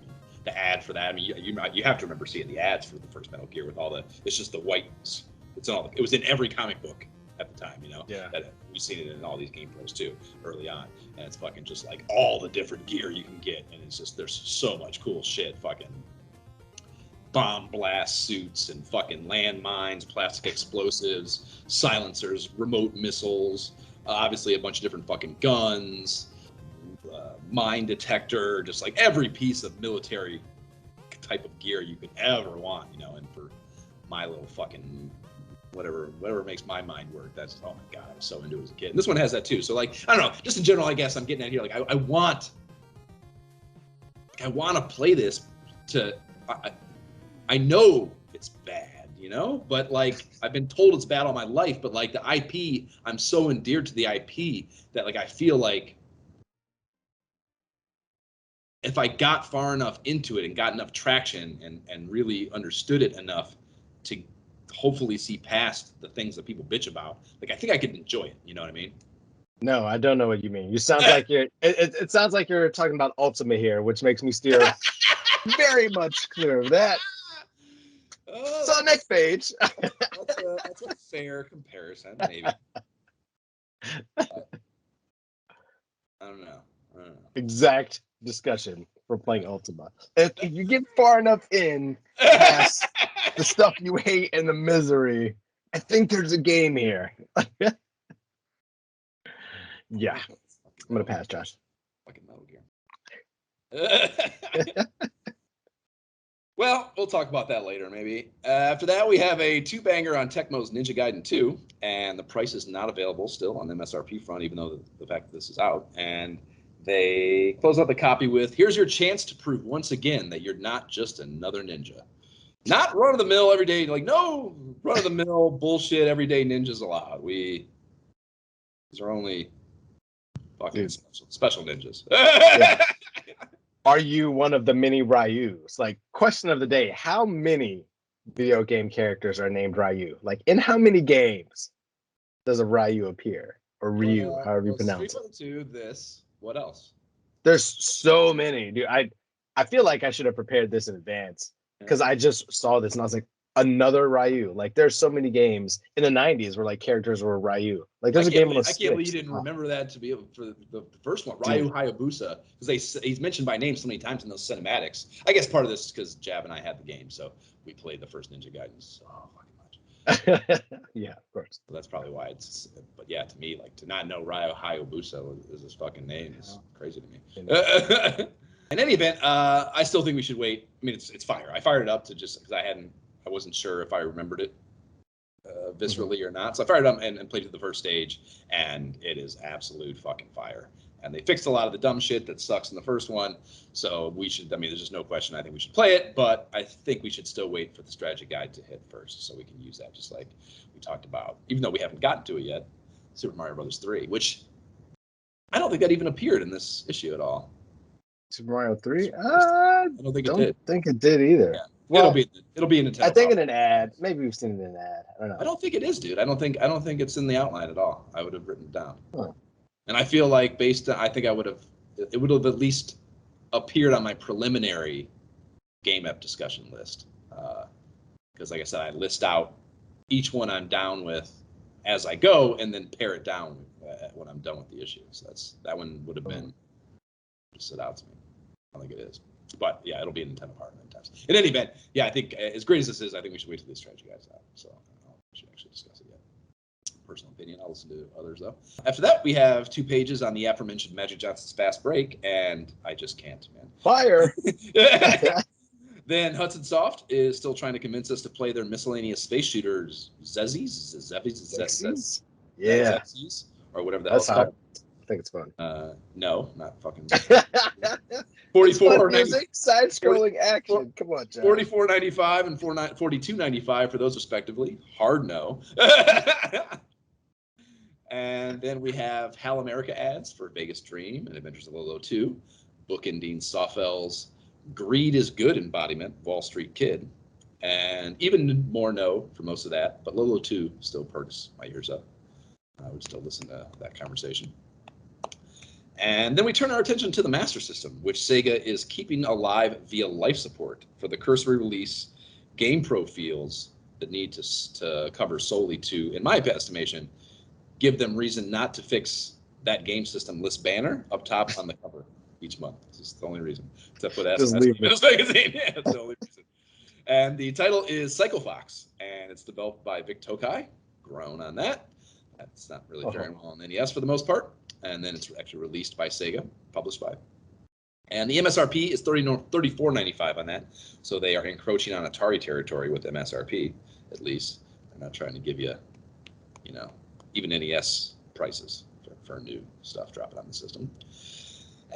the ad for that. I mean, you have to remember seeing the ads for the first Metal Gear with it's just the white. It was in every comic book at the time, Yeah. That we've seen it in all these GamePros too, early on, and it's fucking just like all the different gear you can get, and it's just there's so much cool shit, fucking bomb blast suits and fucking landmines, plastic explosives, silencers, remote missiles, obviously a bunch of different fucking guns, mine detector, just like every piece of military type of gear you could ever want, and for my little fucking whatever makes my mind work. That's, oh my God, I was so into it as a kid. And this one has that too. So like, I don't know, just in general, I guess I'm getting at here. Like I want to play this I know it's bad, but like I've been told it's bad all my life, but like the IP, I'm so endeared to the IP that like, I feel like if I got far enough into it and got enough traction and really understood it enough to hopefully see past the things that people bitch about, like I think I could enjoy it. You know what I mean? No, I don't know what you mean. You sound like it sounds like you're talking about Ultima here, which makes me steer very much clear of that. So next page. That's a fair comparison, maybe. But, I don't know. Exact discussion for playing Ultima. If you get far enough in past the stuff you hate and the misery, I think there's a game here. Yeah. I'm gonna pass, Josh. Fucking Metal Gear. Well, we'll talk about that later, maybe. After that, we have a two-banger on Tecmo's Ninja Gaiden 2, and the price is not available still on the MSRP front, even though the fact that this is out. And they close out the copy with, here's your chance to prove once again that you're not just another ninja. Not run-of-the-mill everyday, like, no run-of-the-mill bullshit everyday ninjas allowed. These are only fucking special ninjas. Yeah. Are you one of the many Ryus? Like, question of the day, how many video game characters are named Ryu? Like, in how many games does a Ryu appear? Or Ryu, however you pronounce it. 3.2, this. What else? There's so many, dude. I feel like I should have prepared this in advance because I just saw this and I was like, another Ryu. Like, there's so many games in the 90s where like characters were Ryu. Like, there's a game on the Switch. I can't believe you didn't remember that to be for the first one, Ryu Hayabusa, because he's mentioned by name so many times in those cinematics. I guess part of this is because Jab and I had the game, so we played the first Ninja Gaiden so fucking much. Yeah, of course. So that's probably why it's. But yeah, to me, like to not know Ryu Hayabusa is his fucking name is crazy to me. In any event, I still think we should wait. I mean, it's fire. I fired it up to just because I wasn't sure if I remembered it viscerally or not. So I fired it up and played to the first stage, and it is absolute fucking fire. And they fixed a lot of the dumb shit that sucks in the first one. So we should, I mean, there's just no question. I think we should play it, but I think we should still wait for the strategy guide to hit first so we can use that just like we talked about, even though we haven't gotten to it yet. Super Mario Brothers 3, which I don't think that even appeared in this issue at all. Super Mario 3? I don't think it did. Think it did either. Yeah. Well, it'll be in Nintendo. I think in an ad. Maybe we've seen it in an ad. I don't know. I don't think it is, dude. I don't think it's in the outline at all. I would have written it down. Huh. And I feel like I think it would have at least appeared on my preliminary game app discussion list. Because like I said, I list out each one I'm down with as I go and then pare it down when I'm done with the issue. So that one would have been stood out to me. I don't think it is. But yeah, it'll be a Nintendo Power 9 times. In any event, yeah, I think as great as this is, I think we should wait till the strategy guys out. So I don't know if we should actually discuss it yet. Personal opinion. I'll listen to others though. After that, we have 2 pages on the aforementioned Magic Johnson's Fast Break, and I just can't, man. Fire. Then Hudson Soft is still trying to convince us to play their miscellaneous space shooters, Zezzies, Yeah, or whatever the hell that's it's how called. I think it's fun. No, not fucking. It's fun 44.90 music, side-scrolling action. Come on, John. 44.95 and 42.95 for those respectively. Hard no. And then we have Hal America ads for Vegas Dream and Adventures of Lolo 2, bookending Sawfell's Greed is Good embodiment, Wall Street Kid, and even more no for most of that, but Lolo 2 still perks my ears up. I would still listen to that conversation. And then we turn our attention to the Master System, which Sega is keeping alive via life support for the cursory release GamePro fields that need to cover solely to, in my estimation, give them reason not to fix that game system list banner up top on the cover each month. This is the only reason. Except for that. Just leave it. Magazine. Yeah, that's the only reason. And the title is Psycho Fox, and it's developed by Vic Tokai. Grown on that. That's not really faring well on NES for the most part. And then it's actually released by Sega, published by. And the MSRP is $34.95 on that. So they are encroaching on Atari territory with MSRP, at least. They're not trying to give you, even NES prices for new stuff dropping on the system.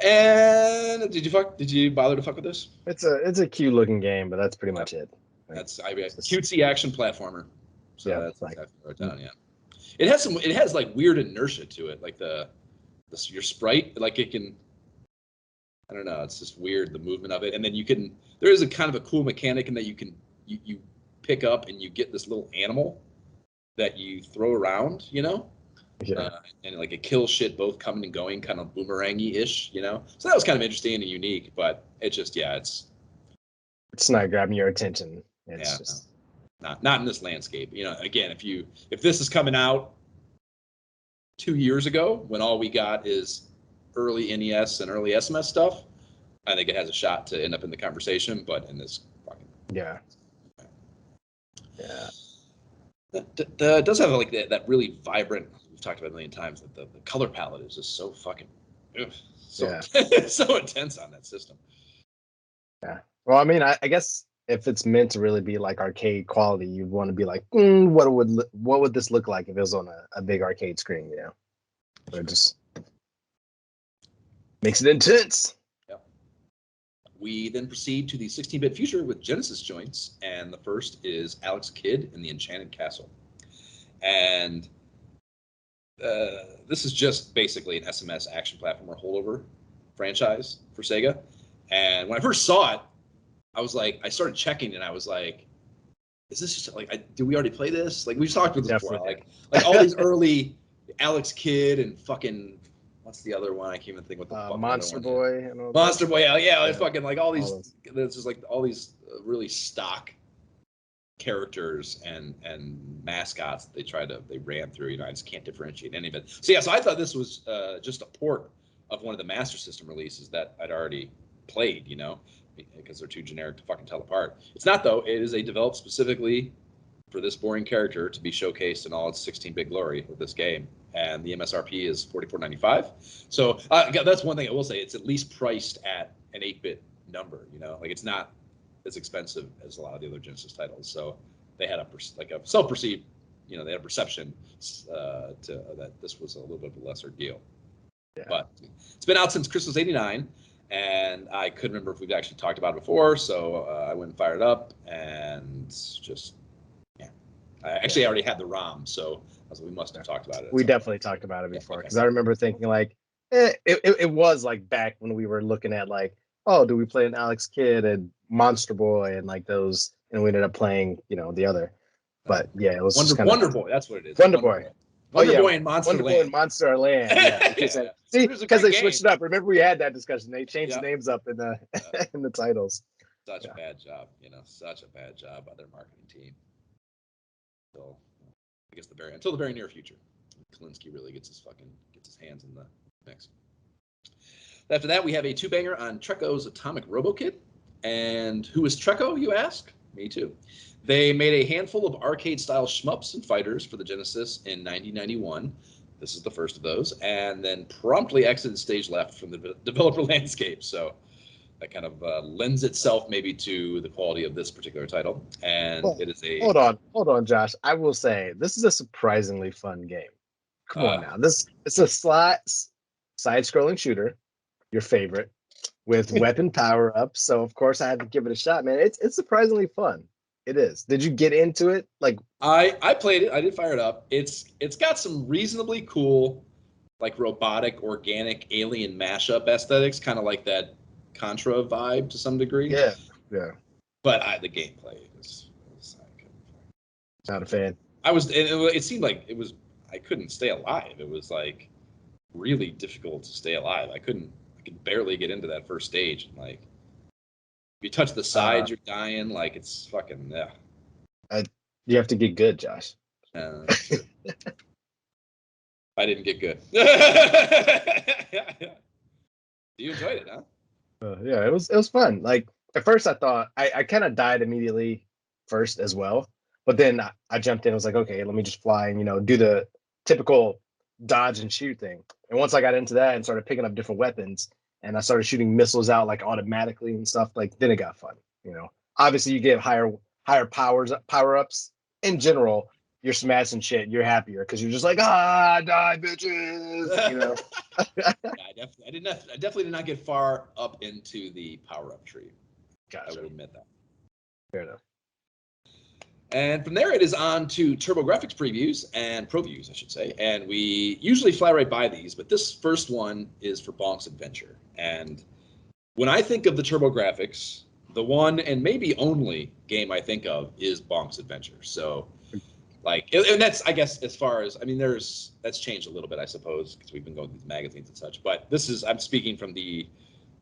And did you bother to fuck with this? It's a cute looking game, but that's pretty much it. That's cutesy action platformer. So yeah, that's like I wrote down. Yeah, it has like weird inertia to it, like your sprite, like it can. I don't know. It's just weird, the movement of it, and then there is a kind of a cool mechanic in that you pick up and you get this little animal that you throw around, Yeah. And like it kills shit both coming and going, kind of boomerangy-ish, So that was kind of interesting and unique, but it just, it's not grabbing your attention. It's just not in this landscape. Again, if this is coming out 2 years ago when all we got is early NES and early SMS stuff, I think it has a shot to end up in the conversation, but in this fucking that does have like that really vibrant. We've talked about a million times that the color palette is just so fucking so intense on that system. Yeah. Well, I mean, I guess if it's meant to really be like arcade quality, you'd want to be like, what would this look like if it was on a big arcade screen? But it just makes it intense. We then proceed to the 16-bit future with Genesis joints, and the first is Alex Kidd in the Enchanted Castle. And this is just basically an SMS action platformer holdover franchise for Sega. And when I first saw it, I started checking, and I was like, is this just like, did we already play this? Like, we've talked about this before. Like all these early Alex Kidd and fucking, what's the other one? I can't even think what the fuck Monster Boy. Monster Boy, yeah. Fucking like all these. There's just like all these really stock characters and mascots that they ran through. I just can't differentiate any of it. So I thought this was just a port of one of the Master System releases that I'd already played. Because they're too generic to fucking tell apart. It's not though. It is developed specifically for this boring character to be showcased in all its 16-bit glory with this game. And the MSRP is $44.95. So that's one thing I will say. It's at least priced at an 8-bit number. Like it's not as expensive as a lot of the other Genesis titles. So they had a self-perceived, they had a perception that this was a little bit of a lesser deal. Yeah. But it's been out since Christmas '89, and I couldn't remember if we've actually talked about it before. So I went and fired it up, and just I already had the ROM, so we must have talked about it. We definitely talked about it before, because I remember thinking like, it was like back when we were looking at like, oh, do we play an Alex Kidd and Monster Boy and like those, and we ended up playing, the other. But yeah, it was Wonder Boy. That's what it is. Wonder Boy. Wonder Boy and Monster Wonder Boy and Monster Land. Yeah. See, because they switched it up. Remember, we had that discussion. They changed the names up in the in the titles. Such a bad job, such a bad job by their marketing team. So I guess until the very near future, Kalinske really gets his hands in the mix. After that, we have a 2-banger on Treco's Atomic Robo Kid. And who is Treco, you ask? Me too. They made a handful of arcade-style shmups and fighters for the Genesis in 1991. This is the first of those, and then promptly exited stage left from the developer landscape. So that kind of lends itself maybe to the quality of this particular title. And Well, it is a hold on, Josh. I will say this is a surprisingly fun game. Come on now, it's a side-scrolling shooter, your favorite, with weapon power-ups. So of course I had to give it a shot, man. It's surprisingly fun. It is. Did you get into it? Like I played it. I did fire it up. It's got some reasonably cool, like robotic, organic, alien mashup aesthetics, kind of like that Contra vibe to some degree. yeah, yeah. But the gameplay was Not a fan. it seemed like I couldn't stay alive. It was like really difficult to stay alive. I could barely get into that first stage. And like, if you touch the sides, you're dying. Like it's fucking yeah. You have to get good, Josh. I didn't get good. You enjoyed it, huh? Yeah, it was fun. Like at first, I thought I kind of died immediately first as well, but then I jumped in. I was like, okay, let me just fly and do the typical dodge and shoot thing. And once I got into that and started picking up different weapons, and I started shooting missiles out like automatically and stuff, like then it got fun. Obviously you get higher power ups in general. You're smashing shit. You're happier because you're just like die bitches. Yeah, I definitely did not get far up into the power-up tree. Gotcha. I will admit that. Fair enough. And from there, it is on to TurboGrafx previews and ProViews, I should say. And we usually fly right by these, but this first one is for Bonk's Adventure. And when I think of the TurboGrafx, the one and maybe only game I think of is Bonk's Adventure. So, and that's, I guess, as far as, that's changed a little bit, I suppose, because we've been going through these magazines and such. But I'm speaking from the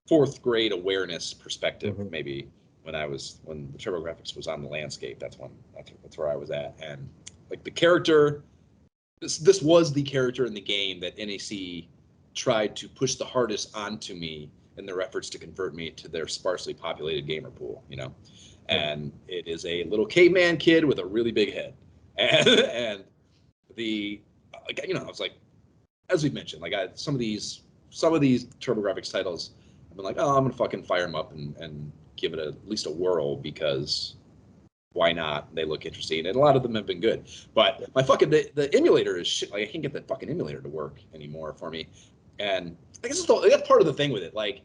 fourth grade awareness perspective, maybe when the TurboGrafx was on the landscape. That's where I was at. And like the character, this was the character in the game that NEC tried to push the hardest onto me in their efforts to convert me to their sparsely populated gamer pool, And it is a little caveman kid with a really big head. And I was like, as we've mentioned, like some of these TurboGrafx titles, I've been like, oh, I'm gonna fucking fire them up and give it at least a whirl because why not? They look interesting, and a lot of them have been good. But my fucking the emulator is shit. Like I can't get that fucking emulator to work anymore for me, and I guess that's part of the thing with it. Like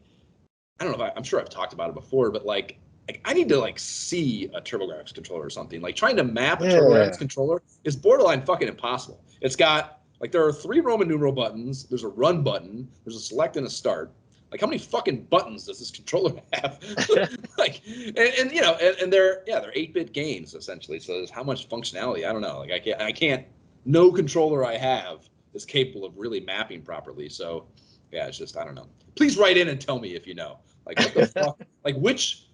I don't know if I'm sure I've talked about it before, but like I need to see a TurboGrafx controller or something. Like trying to map a TurboGrafx controller is borderline fucking impossible. It's got there are 3 Roman numeral buttons. There's a run button. There's a select and a start. Like how many fucking buttons does this controller have? and they're 8-bit games essentially. So there's how much functionality? I don't know. Like I can't. No controller I have is capable of really mapping properly. So yeah, it's just I don't know. Please write in and tell me if you know. Like what the fuck? Like which?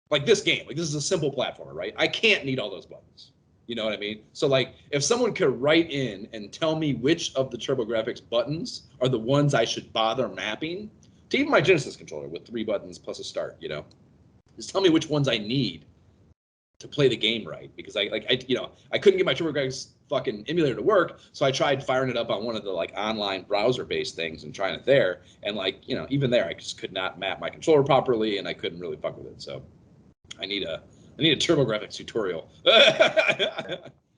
Like this game, like this is a simple platformer, right? I can't need all those buttons. You know what I mean? So like if someone could write in and tell me which of the TurboGrafx buttons are the ones I should bother mapping to even my Genesis controller with 3 buttons plus a start, just tell me which ones I need to play the game right. Because I couldn't get my TurboGrafx fucking emulator to work, so I tried firing it up on one of the online browser-based things and trying it there, and even there I just could not map my controller properly, and I couldn't really fuck with it. So I need a TurboGrafx tutorial.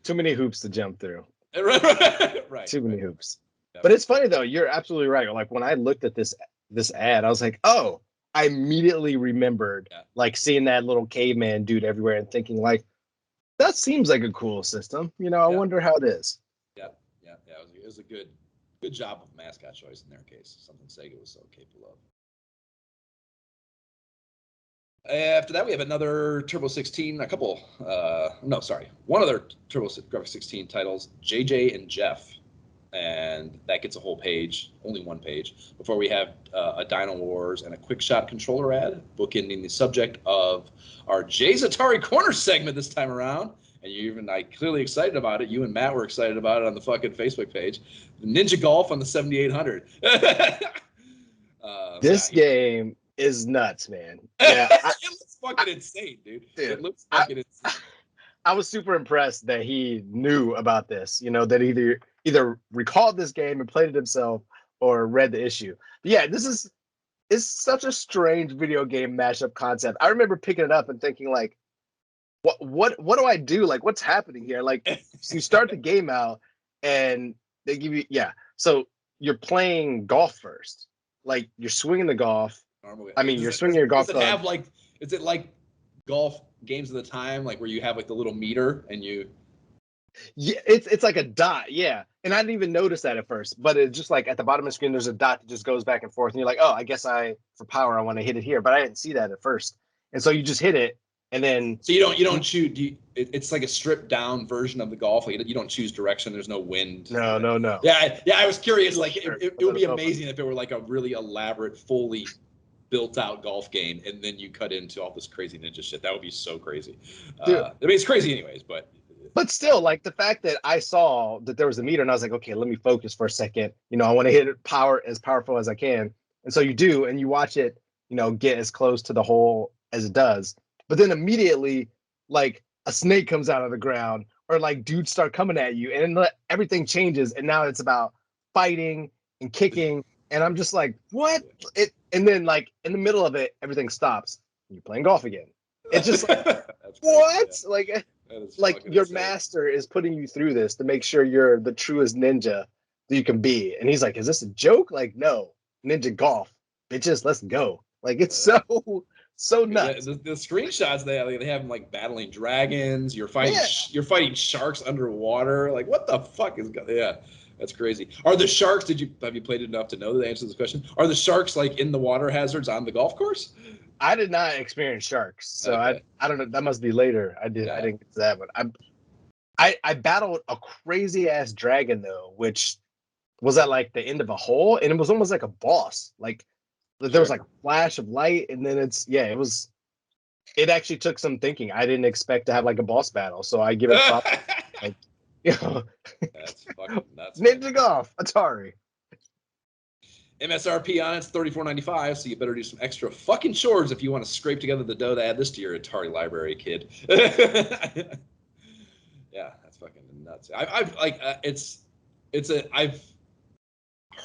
Too many hoops to jump through. Right. Too many hoops. Yep. But it's funny though. You're absolutely right. Like when I looked at this ad, I was like, oh, I immediately remembered seeing that little caveman dude everywhere and thinking that seems like a cool system. I wonder how it is. Yeah. It was a good job of mascot choice in their case. Something Sega was so capable of. After that, we have another Turbo 16, one other TurboGrafx 16 titles, JJ and Jeff. And that gets a whole page, only one page, before we have a Dino Wars and a Quick Shot controller ad, bookending the subject of our Jay's Atari Corner segment this time around. And you're even clearly excited about it. You and Matt were excited about it on the fucking Facebook page. The Ninja Golf on the 7800. This game is nuts, man. Yeah, it looks fucking insane, dude. It looks fucking insane. I was super impressed that he knew about this. That either recalled this game and played it himself or read the issue. But yeah, this is it's such a strange video game mashup concept. I remember picking it up and thinking like, what do I do? Like, what's happening here? Like, so you start the game out and they give you So you're playing golf first. Like you're swinging the golf. Normally, I mean, you're swinging your golf club. Have like? Is it like golf games of the time, like where you have like the little meter and you? Yeah, it's like a dot. Yeah, and I didn't even notice that at first, but it's just like at the bottom of the screen, there's a dot that just goes back and forth, and you're like, oh, I guess for power, I want to hit it here, but I didn't see that at first, and so you just hit it, and then so you don't choose. It's like a stripped down version of the golf. Like you don't choose direction. There's no wind. No. Yeah. I was curious. Like it would be amazing if it were like a really elaborate, fully built out golf game, and then you cut into all this crazy ninja shit. That would be so crazy. I mean, it's crazy anyways, but still, like the fact that I saw that there was a meter, and I was like, okay, let me focus for a second. I want to hit it as powerful as I can, and so you do, and you watch it, get as close to the hole as it does. But then immediately, like a snake comes out of the ground, or like dudes start coming at you, and everything changes, and now it's about fighting and kicking, and I'm just like, what? And then like in the middle of it, everything stops. You're playing golf again. It's just like, what? Yeah. Like your insane. Master is putting you through this to make sure you're the truest ninja that you can be, and he's like, is this a joke? Like, no, ninja golf, bitches, let's go. Like it's so nuts. The screenshots they have them like battling dragons. You're fighting sharks underwater. Like what the fuck is going? Yeah, that's crazy. Are the sharks? Have you played it enough to know the answer to this question? Are the sharks like in the water hazards on the golf course? I did not experience sharks, so okay. I don't know. That must be later. I didn't get to that one. I battled a crazy ass dragon though, which was at like the end of a hole, and it was almost like a boss. Like there was like a flash of light, and then it actually took some thinking. I didn't expect to have like a boss battle, so I give it like, that's fucking nuts. Ninja golf, Atari. MSRP on it's $34.95, so you better do some extra fucking chores if you want to scrape together the dough to add this to your Atari library, kid. Yeah, that's fucking nuts. I've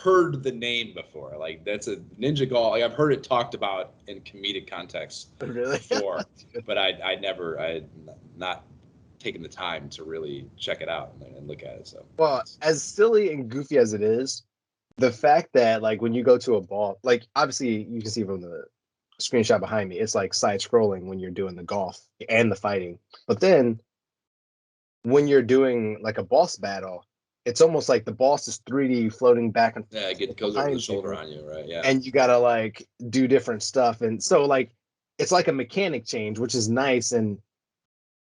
heard the name before. Like that's a Ninja Golf. Like I've heard it talked about in comedic contexts before, but I had not taken the time to really check it out and look at it. So well, as silly and goofy as it is, the fact that like when you go to a ball, like obviously you can see from the screenshot behind me, it's like side scrolling when you're doing the golf and the fighting. But then when you're doing like a boss battle, it's almost like the boss is 3D floating back and forth. Yeah, it goes over the shoulder on you, right? Yeah. And you gotta like do different stuff. And so like it's like a mechanic change, which is nice and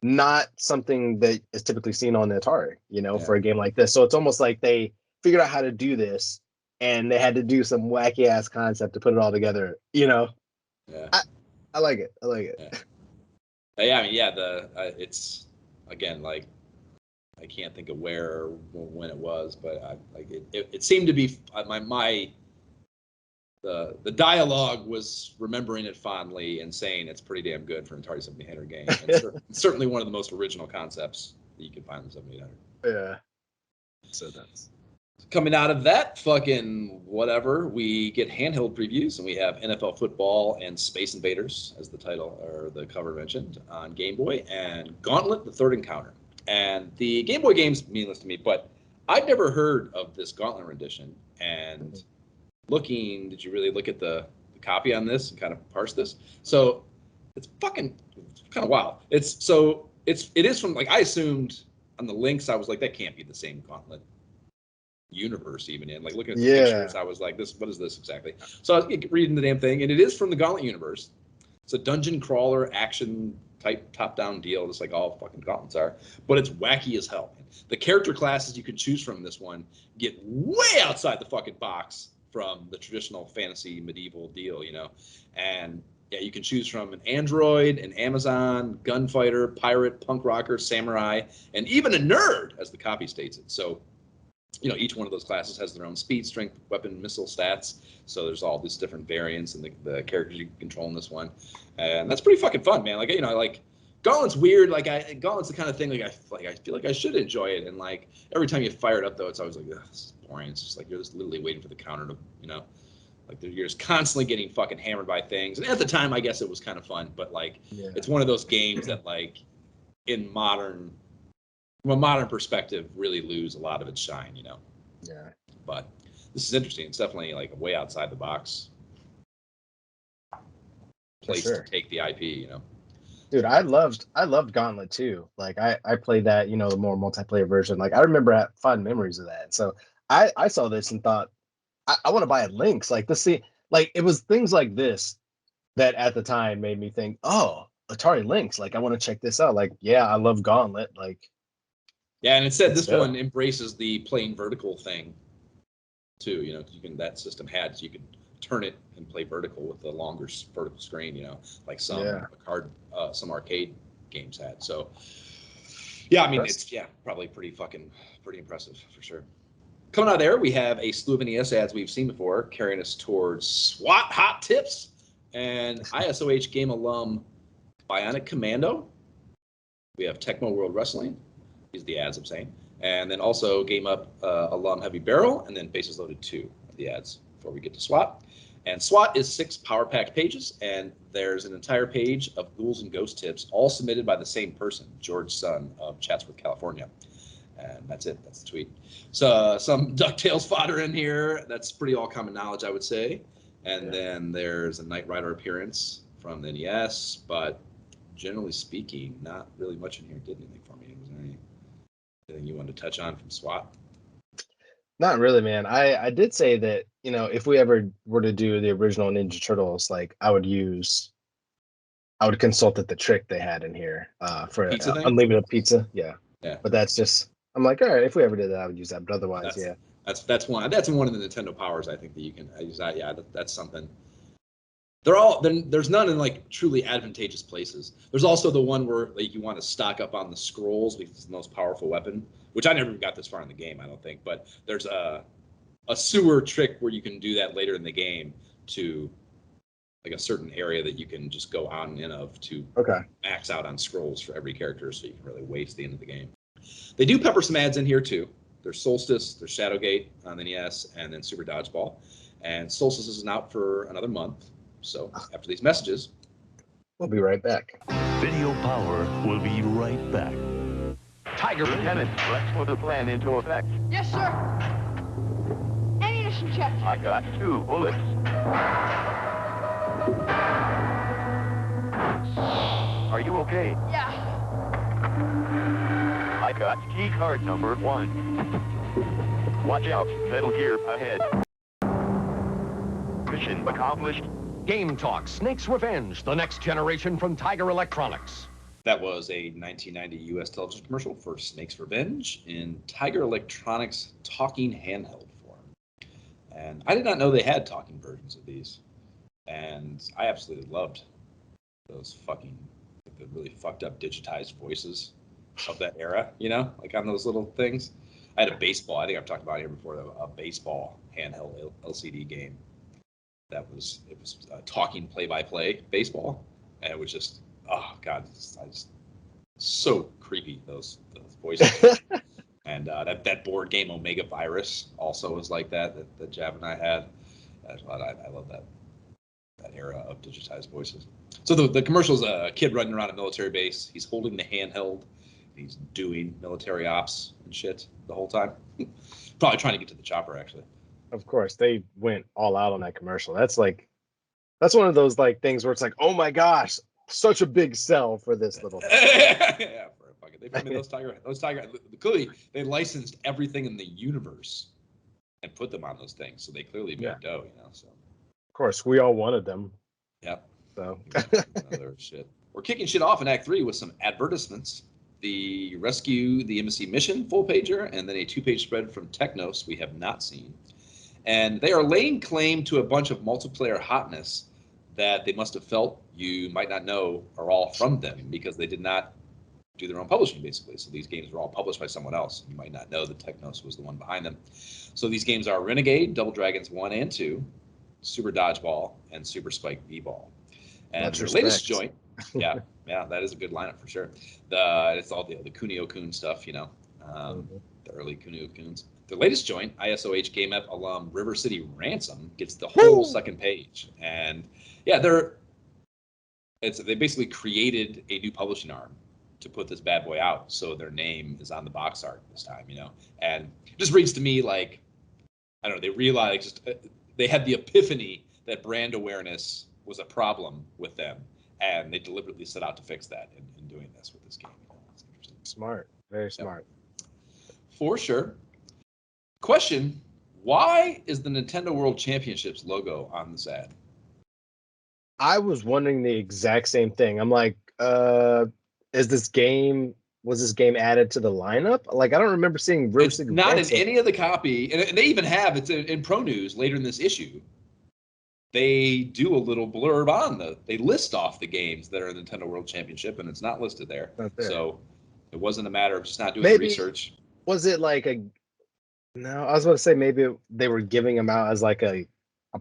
not something that is typically seen on the Atari, for a game like this. So it's almost like they figured out how to do this and they had to do some wacky ass concept to put it all together, Yeah. I like it. Yeah. I mean, it's again, like, I can't think of where or when it was, but it seemed to be the dialogue was remembering it fondly and saying it's pretty damn good for an Atari 7800 game. And certainly one of the most original concepts that you can find in the 7800. Yeah. So that's coming out of that fucking whatever, we get handheld previews, and we have NFL football and Space Invaders, as the title or the cover mentioned, on Game Boy, and Gauntlet: The Third Encounter. And the Game Boy game's meaningless to me, but I'd never heard of this Gauntlet rendition. And did you really look at the copy on this and kind of parse this? So it's kind of wild. It is from, like, I assumed on the links, I was like, that can't be the same Gauntlet universe even in. Like, looking at the pictures, I was like, what is this exactly? So I was reading the damn thing, and it is from the Gauntlet universe. It's a dungeon crawler action type top-down deal, just like all fucking Gauntlets are, but it's wacky as hell. The character classes you can choose from in this one get way outside the fucking box from the traditional fantasy medieval deal, and yeah, you can choose from an android, an Amazon, gunfighter, pirate, punk rocker, samurai, and even a nerd, as the copy states it. So each one of those classes has their own speed, strength, weapon, missile stats. So there's all these different variants and the characters you can control in this one, and that's pretty fucking fun, man. Like, like Gauntlet's weird. Like, Gauntlet's the kind of thing I feel like I should enjoy it, and like every time you fire it up though, it's always like, this is boring. It's just like you're just literally waiting for the counter to Like you're just constantly getting fucking hammered by things. And at the time, I guess it was kind of fun, but like it's one of those games that like from a modern perspective, really lose a lot of its shine, you know? Yeah. But this is interesting. It's definitely like a way outside the box place to take the IP, you know? Dude, I loved Gauntlet too. Like I played that, you know, the more multiplayer version. Like I remember fond memories of that. So I saw this and thought I want to buy it links. Like this see like it was things like this that at the time made me think, oh, Atari Lynx, like I want to check this out. Like, yeah, I love Gauntlet. Like yeah, and it said this one embraces the playing vertical thing too, you know, that system had, so you could turn it and play vertical with a longer vertical screen, you know, like some arcade games had. So yeah, I mean, it's probably pretty impressive for sure. Coming out of there, we have a slew of NES ads we've seen before, carrying us towards SWAT hot tips and ISOH game alum Bionic Commando. We have Tecmo World Wrestling. These are the ads I'm saying. And then also Game Up alum Heavy Barrel, and then Bases Loaded 2 are the ads before we get to SWAT. And SWAT is 6 power-packed pages, and there's an entire page of Ghouls and Ghost tips, all submitted by the same person, George Sun of Chatsworth, California. And that's it. That's the tweet. So some DuckTales fodder in here. That's pretty all common knowledge, I would say. And then there's a Knight Rider appearance from the NES, but generally speaking, not really much in here did anything for me. Was there anything you wanted to touch on from SWAT? Not really, man. I did say that, you know, if we ever were to do the original Ninja Turtles, like I would consult the trick they had in here for unlimited pizza. Yeah. But that's just, I'm like, all right, if we ever did that, I would use that. But otherwise, that's one of the Nintendo powers I think that you can use that. Yeah, that's something. There's none in like truly advantageous places. There's also the one where like you want to stock up on the scrolls because it's the most powerful weapon, which I never got this far in the game, I don't think. But there's a sewer trick where you can do that later in the game to like a certain area that you can just go on and in of to max out on scrolls for every character, so you can really waste the end of the game. They do pepper some ads in here too. There's Solstice, there's Shadowgate on the NES, and then Super Dodgeball. And Solstice isn't out for another month. So after these messages, we'll be right back. Video Power will be right back. Tiger Lieutenant, let's put the plan into effect. Yes, sir. Ammunition check. I got 2 bullets. Are you okay? Yeah. I got key card number 1. Watch out, Metal Gear ahead. Mission accomplished. Game Talk, Snake's Revenge, the next generation from Tiger Electronics. That was a 1990 U.S. television commercial for Snake's Revenge in Tiger Electronics talking handheld form. And I did not know they had talking versions of these. And I absolutely loved those the really fucked up digitized voices of that era, you know, like on those little things. I had a baseball, I think I've talked about it here before, a baseball handheld LCD game. It was talking play-by-play baseball, and it was just, oh god, so creepy those voices. And that board game Omega Virus also was like that Jav and I had. I love that era of digitized voices. So the commercial is a kid running around a military base. He's holding the handheld. He's doing military ops and shit the whole time. Probably trying to get to the chopper, actually. Of course, they went all out on that commercial. That's one of those like things where it's like, oh my gosh, such a big sell for this little thing. Yeah, for a fucking. I mean, those tiger. Clearly, they licensed everything in the universe and put them on those things, so they clearly made dough, you know. So. Of course, we all wanted them. Yep. So. Another shit. We're kicking shit off in Act 3 with some advertisements. The Rescue the Embassy Mission full pager, and then a 2-page spread from Technos we have not seen. And they are laying claim to a bunch of multiplayer hotness that they must have felt you might not know are all from them, because they did not do their own publishing, basically. So these games were all published by someone else. You might not know that Technos was the one behind them. So these games are Renegade, Double Dragons 1 and 2, Super Dodgeball, and Super Spike V-Ball. And their latest joint, yeah, that is a good lineup for sure. It's all the Kunio-kun stuff, you know, the early Kunio-kuns. the latest joint, ISOH Game App alum River City Ransom, gets the whole second page. And yeah, they basically created a new publishing arm to put this bad boy out, so their name is on the box art this time, and it just reads to me like, I don't know, they realized they had the epiphany that brand awareness was a problem with them, and they deliberately set out to fix that in doing this with this game. It's interesting. Smart, very smart. For sure. Question, why is the Nintendo World Championships logo on this ad? I was wondering the exact same thing. I'm like, was this game added to the lineup? Like, I don't remember seeing River City not Ransom. in any of the copy, and they even have, it's in Pro News later in this issue. They do a little blurb on they list off the games that are in the Nintendo World Championship, and it's not listed there. Not there. So it wasn't a matter of just not doing Maybe, research. Was it like no, I was going to say maybe they were giving them out as like a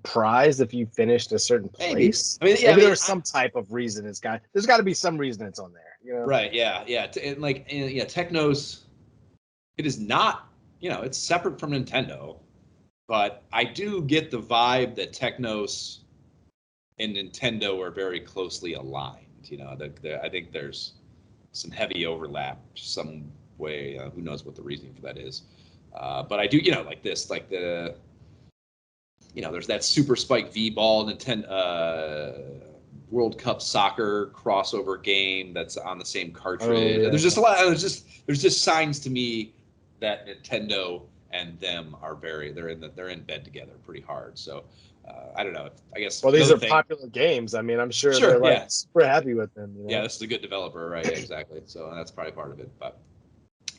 prize if you finished a certain place. Maybe. I mean, maybe there was some type of reason there's got to be some reason it's on there. Right, yeah. And Technos, it is not, it's separate from Nintendo, but I do get the vibe that Technos and Nintendo are very closely aligned. I think there's some heavy overlap some way. Who knows what the reasoning for that is. But I do, like this, like the, there's that Super Spike V-Ball Nintendo World Cup soccer crossover game that's on the same cartridge. Oh, yeah. There's just a lot. There's just signs to me that Nintendo and them are they're in bed together pretty hard. So I don't know. I guess. Well, these are popular games. I mean, I'm sure they're like super happy with them. Yeah, this is a good developer, right? Yeah, exactly. So that's probably part of it. But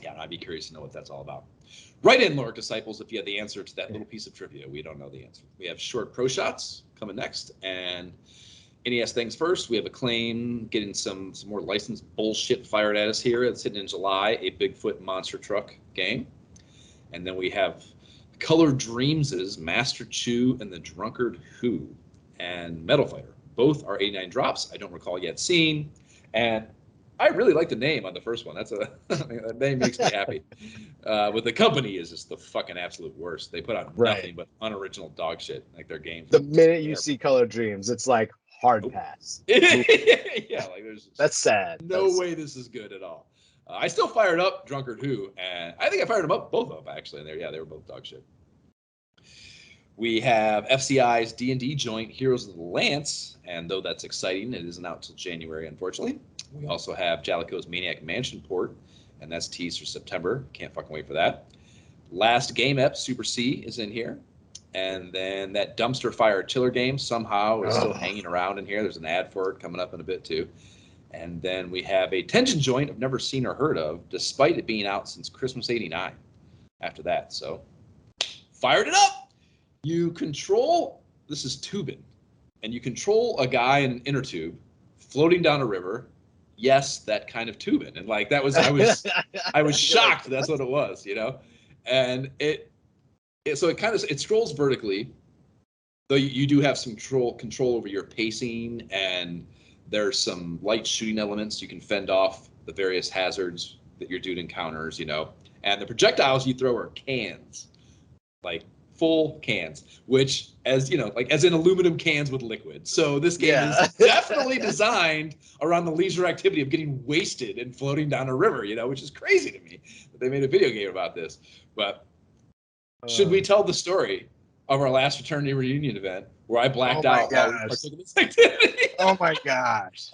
yeah, I'd be curious to know what that's all about. Write in, Lord Disciples, if you have the answer to that little piece of trivia. We don't know the answer. We have short pro shots coming next, and NES things first. We have Acclaim getting some more licensed bullshit fired at us here. It's hitting in July, a Bigfoot monster truck game. And then we have Color Dreams' Master Chew and the Drunkard Who and Metal Fighter. Both are 89 drops. I don't recall yet seeing. And I really like the name on the first one. That name makes me happy. But the company is just the fucking absolute worst. They put out nothing but unoriginal dog shit, like their games. The minute you see Color Dreams, it's like hard pass. Yeah, like that's sad. No way this is good at all. I still fired up Drunkard Who, and I think I fired them up, both of them actually. And they were both dog shit. We have FCI's D&D joint, Heroes of the Lance, and though that's exciting, it isn't out till January, unfortunately. We also have Jalico's Maniac Mansion port, and that's teased for September. Can't fucking wait for that. Last Game Ep, Super C, is in here. And then that Dumpster Fire Chiller game somehow is still hanging around in here. There's an ad for it coming up in a bit, too. And then we have a Tension joint I've never seen or heard of, despite it being out since Christmas '89 after that. So, fired it up! You control, this is tubing, and you control a guy in an inner tube floating down a river. Yes, that kind of tubing. And like, I was shocked that's what it was, And it scrolls vertically, though you do have some control over your pacing, and there's some light shooting elements. You can fend off the various hazards that your dude encounters, and the projectiles you throw are cans, like full cans, which as in aluminum cans with liquid. So this game is definitely designed around the leisure activity of getting wasted and floating down a river, which is crazy to me that they made a video game about this. But should we tell the story of our last fraternity reunion event where I blacked out while we partook in this activity? Oh my gosh.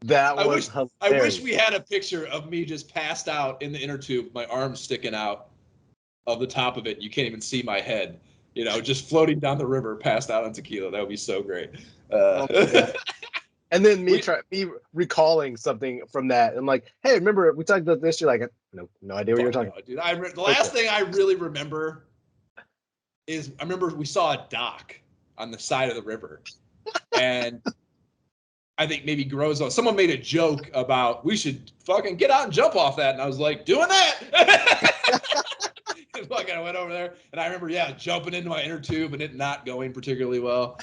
That was hilarious. I wish we had a picture of me just passed out in the inner tube, my arms sticking out of the top of it. You can't even see my head, just floating down the river, passed out on tequila. That would be so great. And then me recalling something from that. I'm like, hey, remember we talked about this? You're like, no idea what you're talking about. Dude, the last thing I really remember is I remember we saw a dock on the side of the river, and I think maybe someone made a joke about we should fucking get out and jump off that, and I was like, doing that. Fucking I went over there, and I remember jumping into my inner tube and it not going particularly well.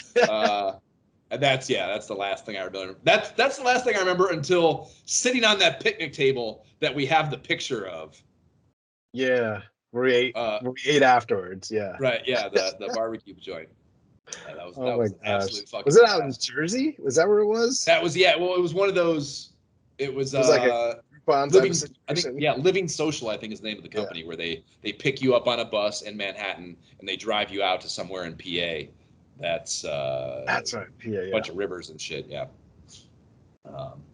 And that's the last thing I remember. That's the last thing I remember until sitting on that picnic table that we have the picture of. Yeah. we ate afterwards. Yeah. Right, yeah, the barbecue joint. Yeah, that was Oh my an gosh. absolute fucking Was it out in blast. Jersey? Was that where it was? That was well, it was one of those. It was Like a Groupon type living. of I think situation. Living Social. I think is the name of the company where they pick you up on a bus in Manhattan and they drive you out to somewhere in PA. That's right. Yeah, a yeah. bunch of rivers and shit. Yeah.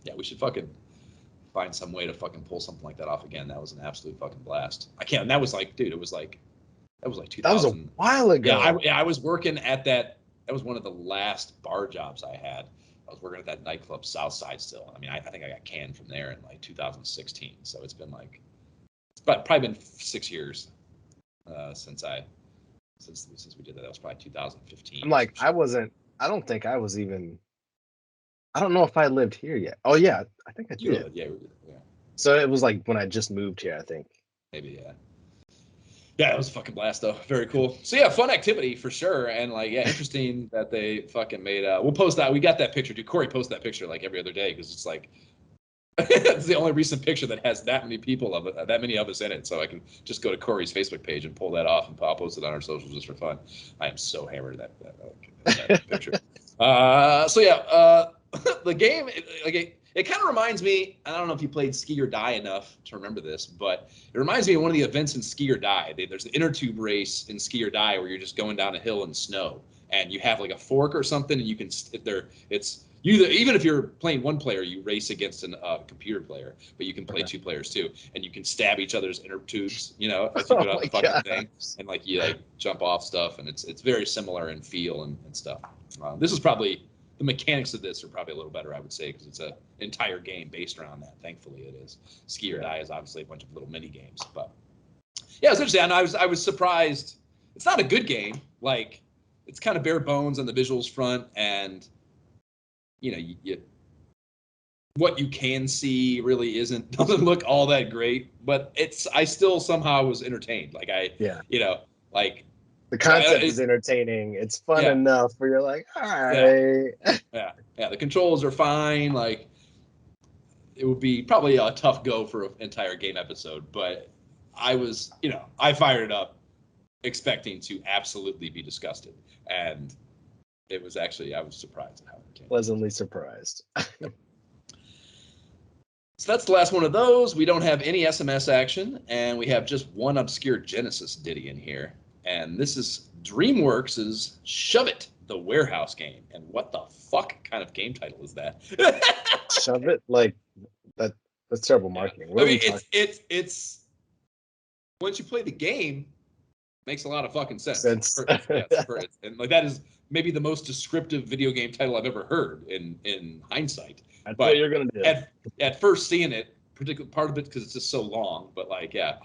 Yeah, we should fucking find some way to fucking pull something like that off again. That was an absolute fucking blast. I can't. And that was like, dude, that was like 2000. That was a while ago. Yeah, I was working at that. That was one of the last bar jobs I had. I was working at that nightclub Southside still. I mean, I think I got canned from there in like 2016. So it's been like, probably been 6 years since we did that. That was probably 2015. I'm like, I don't think I was even. I don't know if I lived here yet. Oh yeah, I think I did. Yeah. So it was like when I just moved here, I think. Maybe, yeah. Yeah, it was a fucking blast though. Very cool. So yeah, fun activity for sure. And like, yeah, interesting that they fucking made we'll post that. We got that picture. Dude, Corey posts that picture like every other day because it's like it's the only recent picture that has that many that many of us in it. So I can just go to Corey's Facebook page and pull that off and I'll post it on our socials just for fun. I am so hammered at that picture. So yeah, the game, it kind of reminds me, I don't know if you played Ski or Die enough to remember this, but it reminds me of one of the events in Ski or Die. There's the inner tube race in Ski or Die where you're just going down a hill in snow and you have like a fork or something and you can, even if you're playing one player, you race against a computer player, but you can play two players too, and you can stab each other's inner tubes, as you go down the fucking thing, and like you like jump off stuff, and it's very similar in feel and stuff. This is probably the mechanics of this are probably a little better, I would say, because it's an entire game based around that. Thankfully, it is. Ski or Die is obviously a bunch of little mini games, but yeah, it's interesting. And I was surprised. It's not a good game. Like it's kind of bare bones on the visuals front, and what you can see really doesn't look all that great. But I still somehow was entertained. Like like. The concept is entertaining. It's fun enough where you're like, all right. Yeah. The controls are fine. Like, it would be probably a tough go for an entire game episode, but I was, I fired it up expecting to absolutely be disgusted, and it was actually I was surprised at how it came. Pleasantly surprised. So that's the last one of those. We don't have any SMS action, and we have just one obscure Genesis ditty in here. And this is DreamWorks' Shove It, the warehouse game. And what the fuck kind of game title is that? Shove It? Like, that's terrible marketing. Yeah. I mean, it's once you play the game, it makes a lot of fucking sense. It's perfect. And like that is maybe the most descriptive video game title I've ever heard in hindsight. That's what you're going to do. At first seeing it, particularly part of it because it's just so long, but like, thought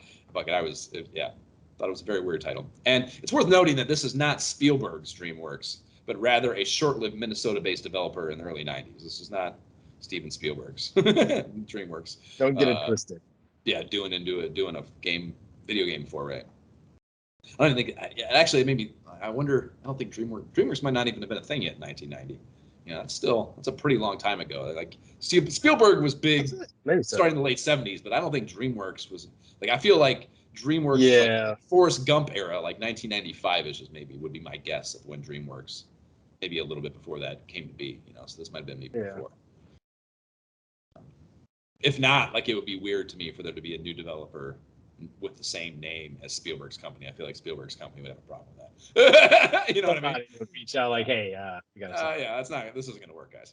it was a very weird title. And it's worth noting that this is not Spielberg's DreamWorks, but rather a short-lived Minnesota-based developer in the early 90s. This is not Steven Spielberg's DreamWorks. Don't get it twisted. Yeah, doing a video game foray. I don't think actually maybe I wonder. I don't think DreamWorks might not even have been a thing yet in 1990. That's a pretty long time ago. Like Spielberg was big starting in the late 70s, but I don't think DreamWorks was like. I feel like DreamWorks, like Forrest Gump era, like 1995-ish is maybe would be my guess of when DreamWorks, maybe a little bit before that came to be. So this might have been maybe before. If not, like it would be weird to me for there to be a new developer with the same name as Spielberg's company. I feel like Spielberg's company would have a problem with that. You know what I mean? Would reach out like, hey, we got this isn't gonna work, guys.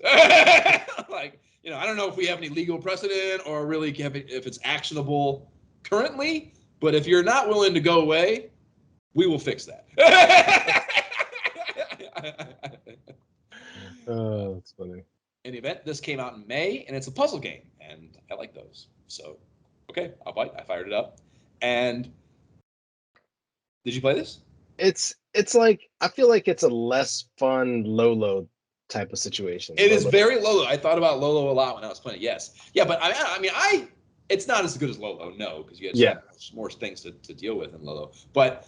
Like, I don't know if we have any legal precedent or really if it's actionable currently, but if you're not willing to go away, we will fix that. Oh, that's funny. In the event, this came out in May, and it's a puzzle game, and I like those. So, okay, I'll bite. I fired it up. And did you play this? It's like I feel like it's a less fun Lolo type of situation. It is very Lolo. I thought about Lolo a lot when I was playing it. Yes, yeah, but I mean, it's not as good as Lolo, no, because you had so more things to deal with in Lolo. But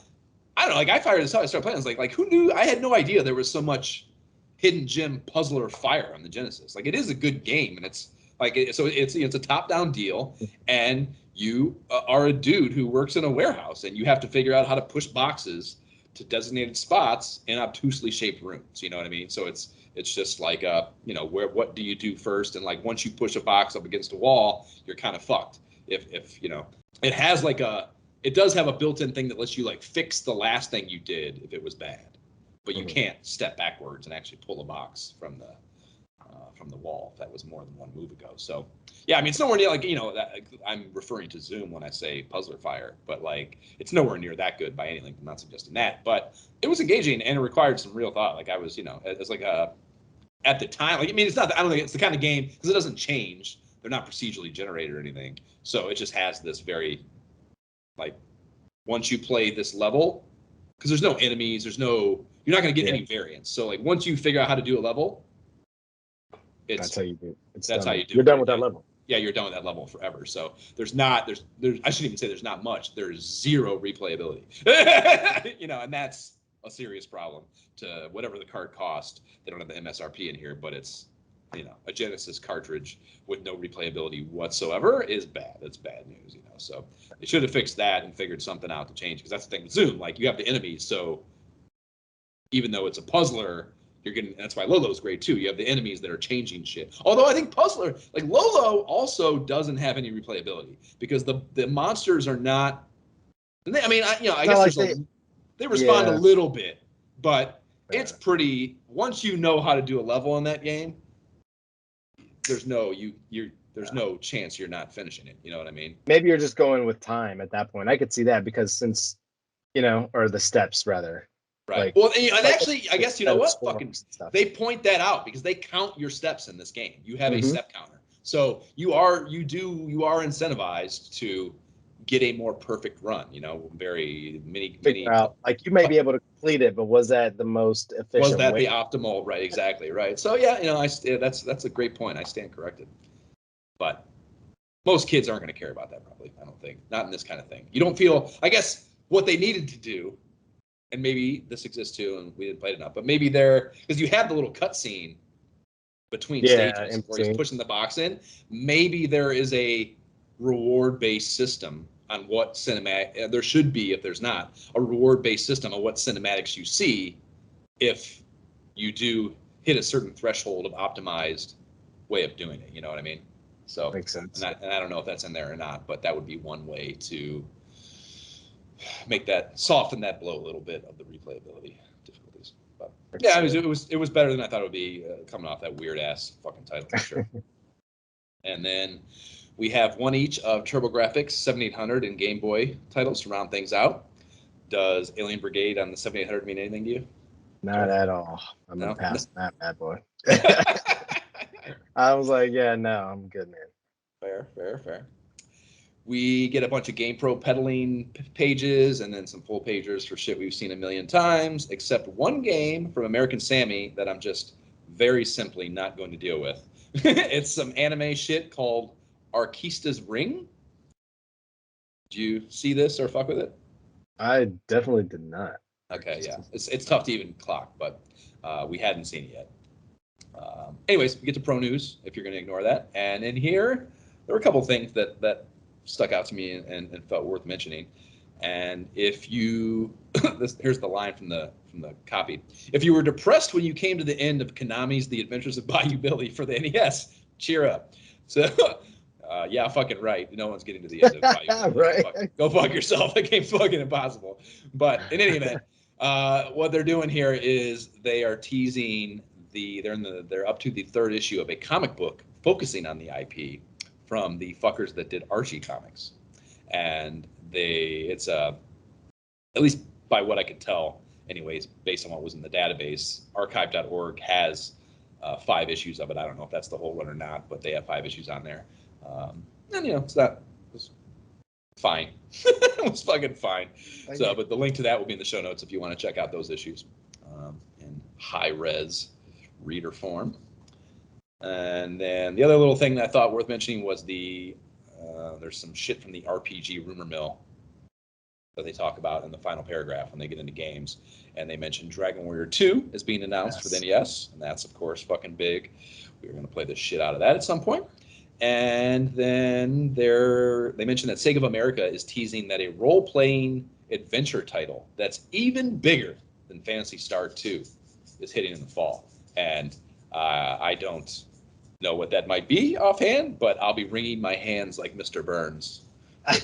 I don't know. Like I fired this up, I started playing. I was like who knew? I had no idea there was so much hidden gem puzzler fire on the Genesis. Like it is a good game, and it's like it's a top-down deal, and you are a dude who works in a warehouse, and you have to figure out how to push boxes to designated spots in obtusely shaped rooms. You know what I mean? So it's just like what do you do first? And like once you push a box up against a wall, you're kind of fucked. If it has it does have a built-in thing that lets you like fix the last thing you did if it was bad, but you can't step backwards and actually pull a box from the wall if that was more than one move ago. So yeah, I mean, it's nowhere near I'm referring to Zoom when I say Puzzler Fire, but like it's nowhere near that good by any length. I'm not suggesting that, but it was engaging and it required some real thought. Like I was, it's like at the time, like I mean, I don't think it's the kind of game because it doesn't change. They're not procedurally generated or anything, so it just has this very like once you play this level, because there's no enemies, you're not going to get any variance. So like once you figure out how to do a level, that's how you do it. That's how you do it. You're done with that level. Yeah, you're done with that level forever. So there's I shouldn't even say there's not much. There's zero replayability. And that's a serious problem to whatever the card cost. They don't have the MSRP in here, but it's a Genesis cartridge with no replayability whatsoever is bad. It's bad news, So they should have fixed that and figured something out to change, because that's the thing with Zoom. Like you have the enemies, so even though it's a puzzler, that's why Lolo's great too. You have the enemies that are changing shit. Although I think Puzzler, like Lolo, also doesn't have any replayability because the monsters are not. I guess they respond a little bit, but it's pretty. Once you know how to do a level in that game, there's no chance you're not finishing it. You know what I mean? Maybe you're just going with time at that point. I could see that because since or the steps rather. Right. Well, and actually, I guess they point that out because they count your steps in this game. You have a step counter, so you are incentivized to get a more perfect run. Very many. Like you may be able to complete it, but was that the most efficient? Was that the optimal? Right. Exactly. Right. So yeah, that's a great point. I stand corrected, but most kids aren't going to care about that. Probably, I don't think. Not in this kind of thing. You don't feel. I guess what they needed to do. And maybe this exists too, and we didn't play it enough. But maybe because you have the little cutscene between stages where he's pushing the box in. Maybe there is a reward-based system on what cinematic. There should be, if there's not, a reward-based system on what cinematics you see if you do hit a certain threshold of optimized way of doing it. You know what I mean? So makes sense. And I don't know if that's in there or not, but that would be one way to soften that blow a little bit of the replayability difficulties. But yeah, it was better than I thought it would be coming off that weird ass fucking title picture. And then we have one each of TurboGrafx 7800 and Game Boy titles to round things out. Does Alien Brigade on the 7800 mean anything to you? Not at all. I'm gonna pass that bad boy. I was like, yeah, no, I'm good, man. Fair. We get a bunch of GamePro peddling pages and then some full pagers for shit we've seen a million times, except one game from American Sammy that I'm just very simply not going to deal with. It's some anime shit called Arkista's Ring. Did you see this or fuck with it? I definitely did not. Okay, yeah. It's tough to even clock, but we hadn't seen it yet. Anyways, we get to Pro News, if you're going to ignore that. And in here, there were a couple things that stuck out to me and felt worth mentioning. And if you, here's the line from the copy. If you were depressed when you came to the end of Konami's The Adventures of Bayou Billy for the NES, cheer up. So, yeah, fucking right. No one's getting to the end of Bayou Billy. Right. Go fuck yourself. That game's fucking impossible. But in any event, what they're doing here is they are teasing they're up to the third issue of a comic book focusing on the IP from the fuckers that did Archie comics. And it's at least by what I could tell, anyways, based on what was in the database, archive.org has 5 issues of it. I don't know if that's the whole run or not, but they have 5 issues on there. And it was fine. It was fucking fine. But the link to that will be in the show notes if you want to check out those issues in high res reader form. And then the other little thing that I thought worth mentioning was there's some shit from the RPG rumor mill that they talk about in the final paragraph when they get into games. And they mentioned Dragon Warrior 2 is being announced for the NES. And that's, of course, fucking big. We're going to play the shit out of that at some point. And then they mentioned that Sega of America is teasing that a role-playing adventure title that's even bigger than Phantasy Star 2 is hitting in the fall. And I don't know what that might be offhand, but I'll be wringing my hands like Mr. Burns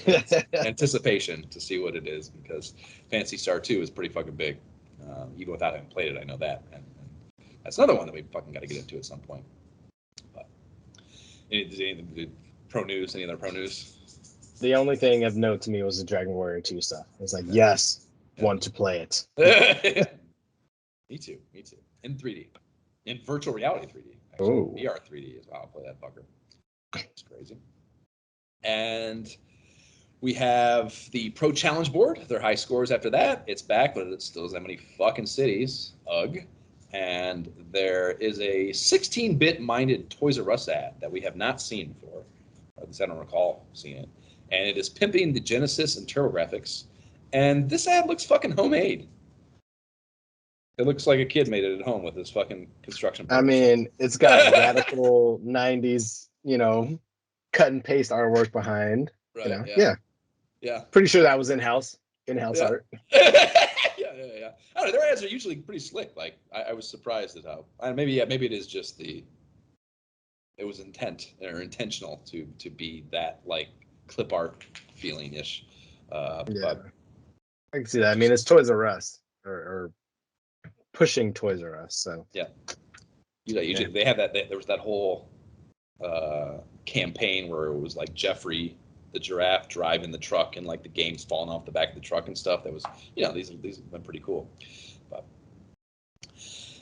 with anticipation to see what it is, because Phantasy Star 2 is pretty fucking big. Even without having played it, I know that. And that's another one that we fucking got to get into at some point. But any pro news? Any other pro news? The only thing of note to me was the Dragon Warrior 2 stuff. It's like, yes, want to play it. Me too. In 3D. In virtual reality 3D. Actually, Oh. VR 3D as well. I'll play that fucker. It's crazy. And we have the Pro Challenge board. Their high scores after that. It's back, but it still doesn't have many fucking cities. Ugh. And there is a 16-bit minded Toys R Us ad that we have not seen before. At least I don't recall seeing it. And it is pimping the Genesis and TurboGrafx. And this ad looks fucking homemade. It looks like a kid made it at home with his fucking construction paper. I mean, it's got radical 90s, cut and paste artwork behind. Right, yeah. Pretty sure that was in-house art. Yeah. I don't know, their ads are usually pretty slick. Like, I was surprised at how. Maybe it is just it was intentional to be that, like, clip art feeling-ish. But I can see that. I mean, it's Toys R Us or pushing Toys R Us. So yeah. Usually they have that. There was that whole campaign where it was like Jeffrey the giraffe driving the truck and like the games falling off the back of the truck and stuff. That was, these have been pretty cool. But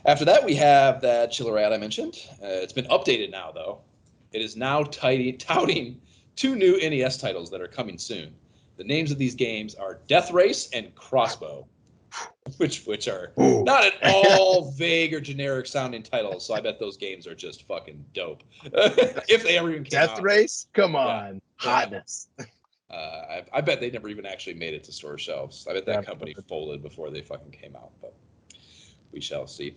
after that, we have that chiller ad I mentioned. It's been updated now, though. It is now touting 2 new NES titles that are coming soon. The names of these games are Death Race and Crossbow, which are not at all vague or generic sounding titles. So I bet those games are just fucking dope. If they ever even came out. Death Race? Come on. Hotness. I bet they never even actually made it to store shelves. I bet that company folded before they fucking came out, but we shall see.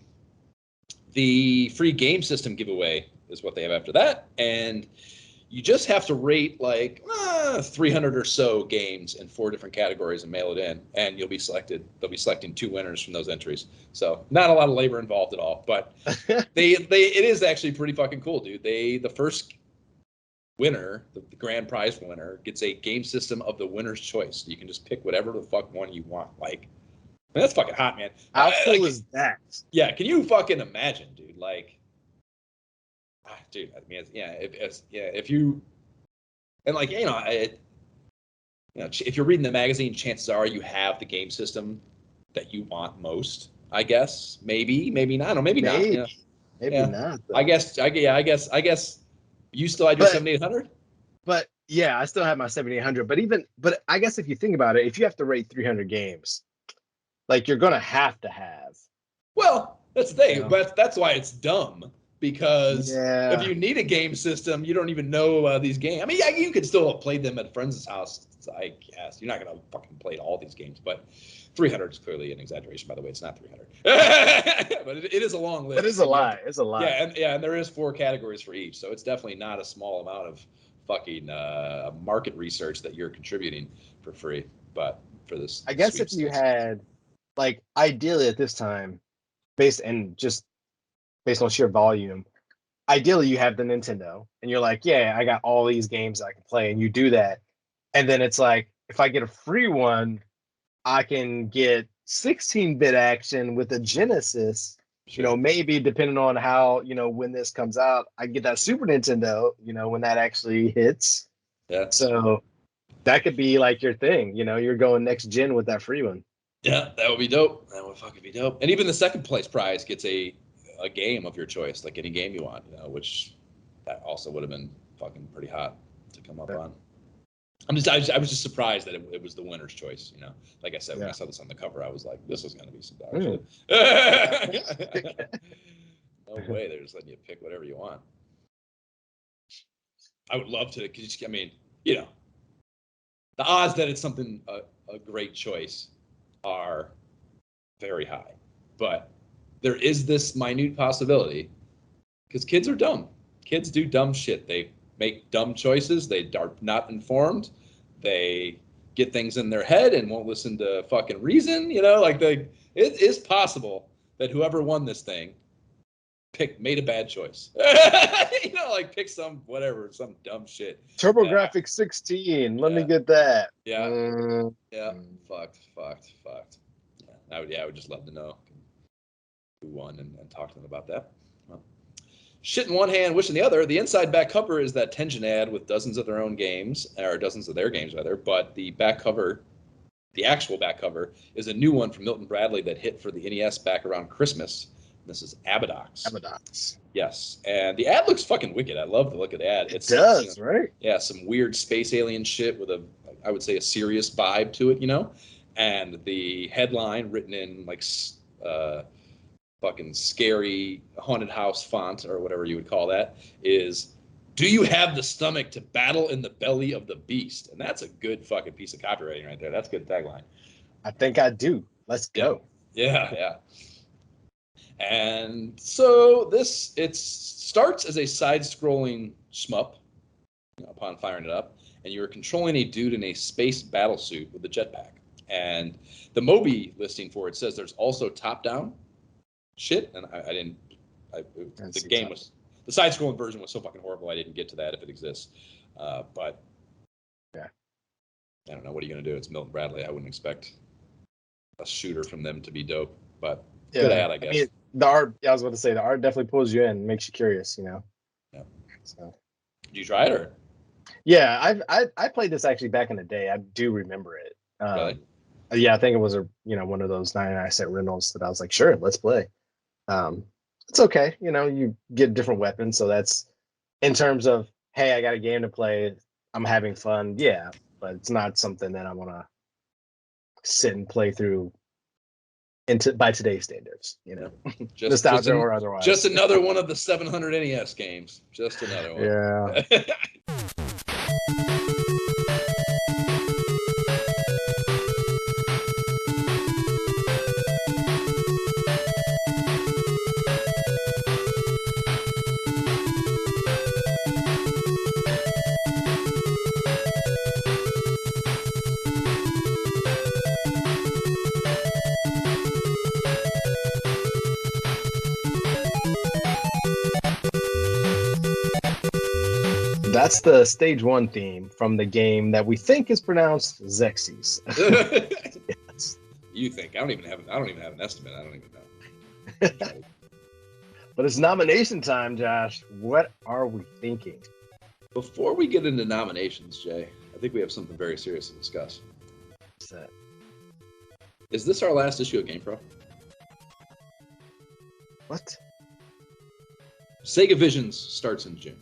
The free game system giveaway is what they have after that, and you just have to rate like 300 or so games in 4 different categories and mail it in, and you'll be selected. They'll be selecting 2 winners from those entries. So not a lot of labor involved at all, but it is actually pretty fucking cool, dude. The first winner, the grand prize winner, gets a game system of the winner's choice. You can just pick whatever the fuck one you want. Like, man, that's fucking hot, man. How cool is that? Yeah, can you fucking imagine, dude? Like, dude, I mean, if you, and like, if you're reading the magazine, chances are you have the game system that you want most. I guess maybe not. No, maybe not. Maybe not. Though. I guess. You still had your 7800? But yeah, I still have my 7800. But I guess if you think about it, if you have to rate 300 games, like you're gonna have to have. Well, that's the thing. But that's why it's dumb. Because if you need a game system, you don't even know these games. I mean, yeah, you could still have played them at friends' house, I guess. You're not gonna fucking play all these games, but 300 is clearly an exaggeration. By the way, it's not 300, but it is a long list. It is a lie. It's a lie. Yeah, and there is 4 categories for each, so it's definitely not a small amount of fucking market research that you're contributing for free. But for this, I guess if you had, like, ideally at this time, based on sheer volume, ideally you have the Nintendo, and you're like, yeah, I got all these games I can play, and you do that, and then it's like, if I get a free one, I can get 16-bit action with a Genesis. Sure. Maybe depending on how, when this comes out, I get that Super Nintendo, when that actually hits. Yeah. So that could be like your thing, you're going next gen with that free one. Yeah, that would be dope. That would fucking be dope. And even the second place prize gets a game of your choice, like any game you want, which that also would have been fucking pretty hot to come up on. I was just surprised that it was the winner's choice, Like I said, when I saw this on the cover, I was like, this is going to be some dog shit. No way, they're just letting you pick whatever you want. I would love to, because, I mean, the odds that it's something, a great choice are very high. But there is this minute possibility, because kids are dumb. Kids do dumb shit. They make dumb choices. They are not informed. They get things in their head and won't listen to fucking reason. Like it is possible that whoever won this thing made a bad choice. Like pick some dumb shit. TurboGrafx 16. Let me get that. Yeah. Yeah. Fucked. Yeah. I would just love to know who won and talk to them about that. Well, shit in one hand, wish in the other. The inside back cover is that Tension ad with dozens of their own games, or dozens of their games rather. But the back cover, the actual back cover, is a new one from Milton Bradley that hit for the NES back around Christmas. This is Abadox. Yes, and the ad looks fucking wicked. I love the look of the ad. It does, right? Yeah, some weird space alien shit with I would say a serious vibe to it, And the headline written in like fucking scary haunted house font or whatever you would call that is, "Do you have the stomach to battle in the belly of the beast?" And that's a good fucking piece of copywriting right there. That's a good tagline. I think I do. Let's go. Yeah. And so it starts as a side-scrolling shmup upon firing it up, and you're controlling a dude in a space battle suit with a jetpack. And the Moby listing for it says there's also top-down shit, and the side-scrolling version was so fucking horrible I didn't get to that if it exists. But yeah, I don't know. What are you gonna do? It's Milton Bradley. I wouldn't expect a shooter from them to be dope, but good ad, I guess. I mean, the art. I was about to say the art definitely pulls you in, makes you curious. Yeah. So, did you try it or? Yeah, I played this actually back in the day. I do remember it. Really? Yeah, I think it was one of those 99-cent rentals that I was like, sure, let's play. It's okay. You get different weapons, so that's in terms of, hey, I got a game to play, I'm having fun. Yeah, but it's not something that I want to sit and play through by today's standards. Nostalgia or otherwise. Just another one of the 700 NES games. Just another one. Yeah. That's the stage 1 theme from the game that we think is pronounced Xerxes. Yes. You think? I don't even have an estimate. I don't even know. But it's nomination time, Josh. What are we thinking? Before we get into nominations, Jay, I think we have something very serious to discuss. What's that? Is this our last issue of GamePro? What? Sega Visions starts in June.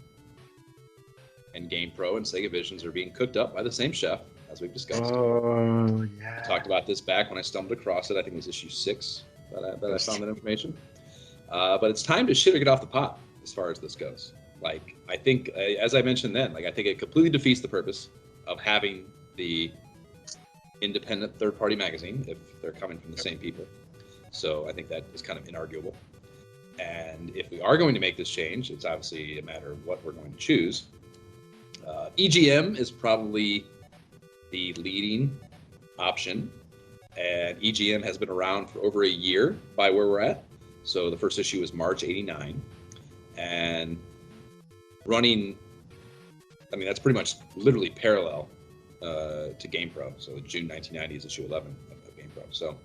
And GamePro and Sega Visions are being cooked up by the same chef, as we've discussed. Oh, yeah. I talked about this back when I stumbled across it. I think it was issue 6 that I found that information. But it's time to shit or get off the pot as far as this goes. Like, I think, as I mentioned then, I think it completely defeats the purpose of having the independent third-party magazine if they're coming from the same people. So I think that is kind of inarguable. And if we are going to make this change, it's obviously a matter of what we're going to choose. EGM is probably the leading option, and EGM has been around for over a year by where we're at. So the first issue was March '89, and running, that's pretty much literally parallel to GamePro. So June 1990 is issue 11 of GamePro. So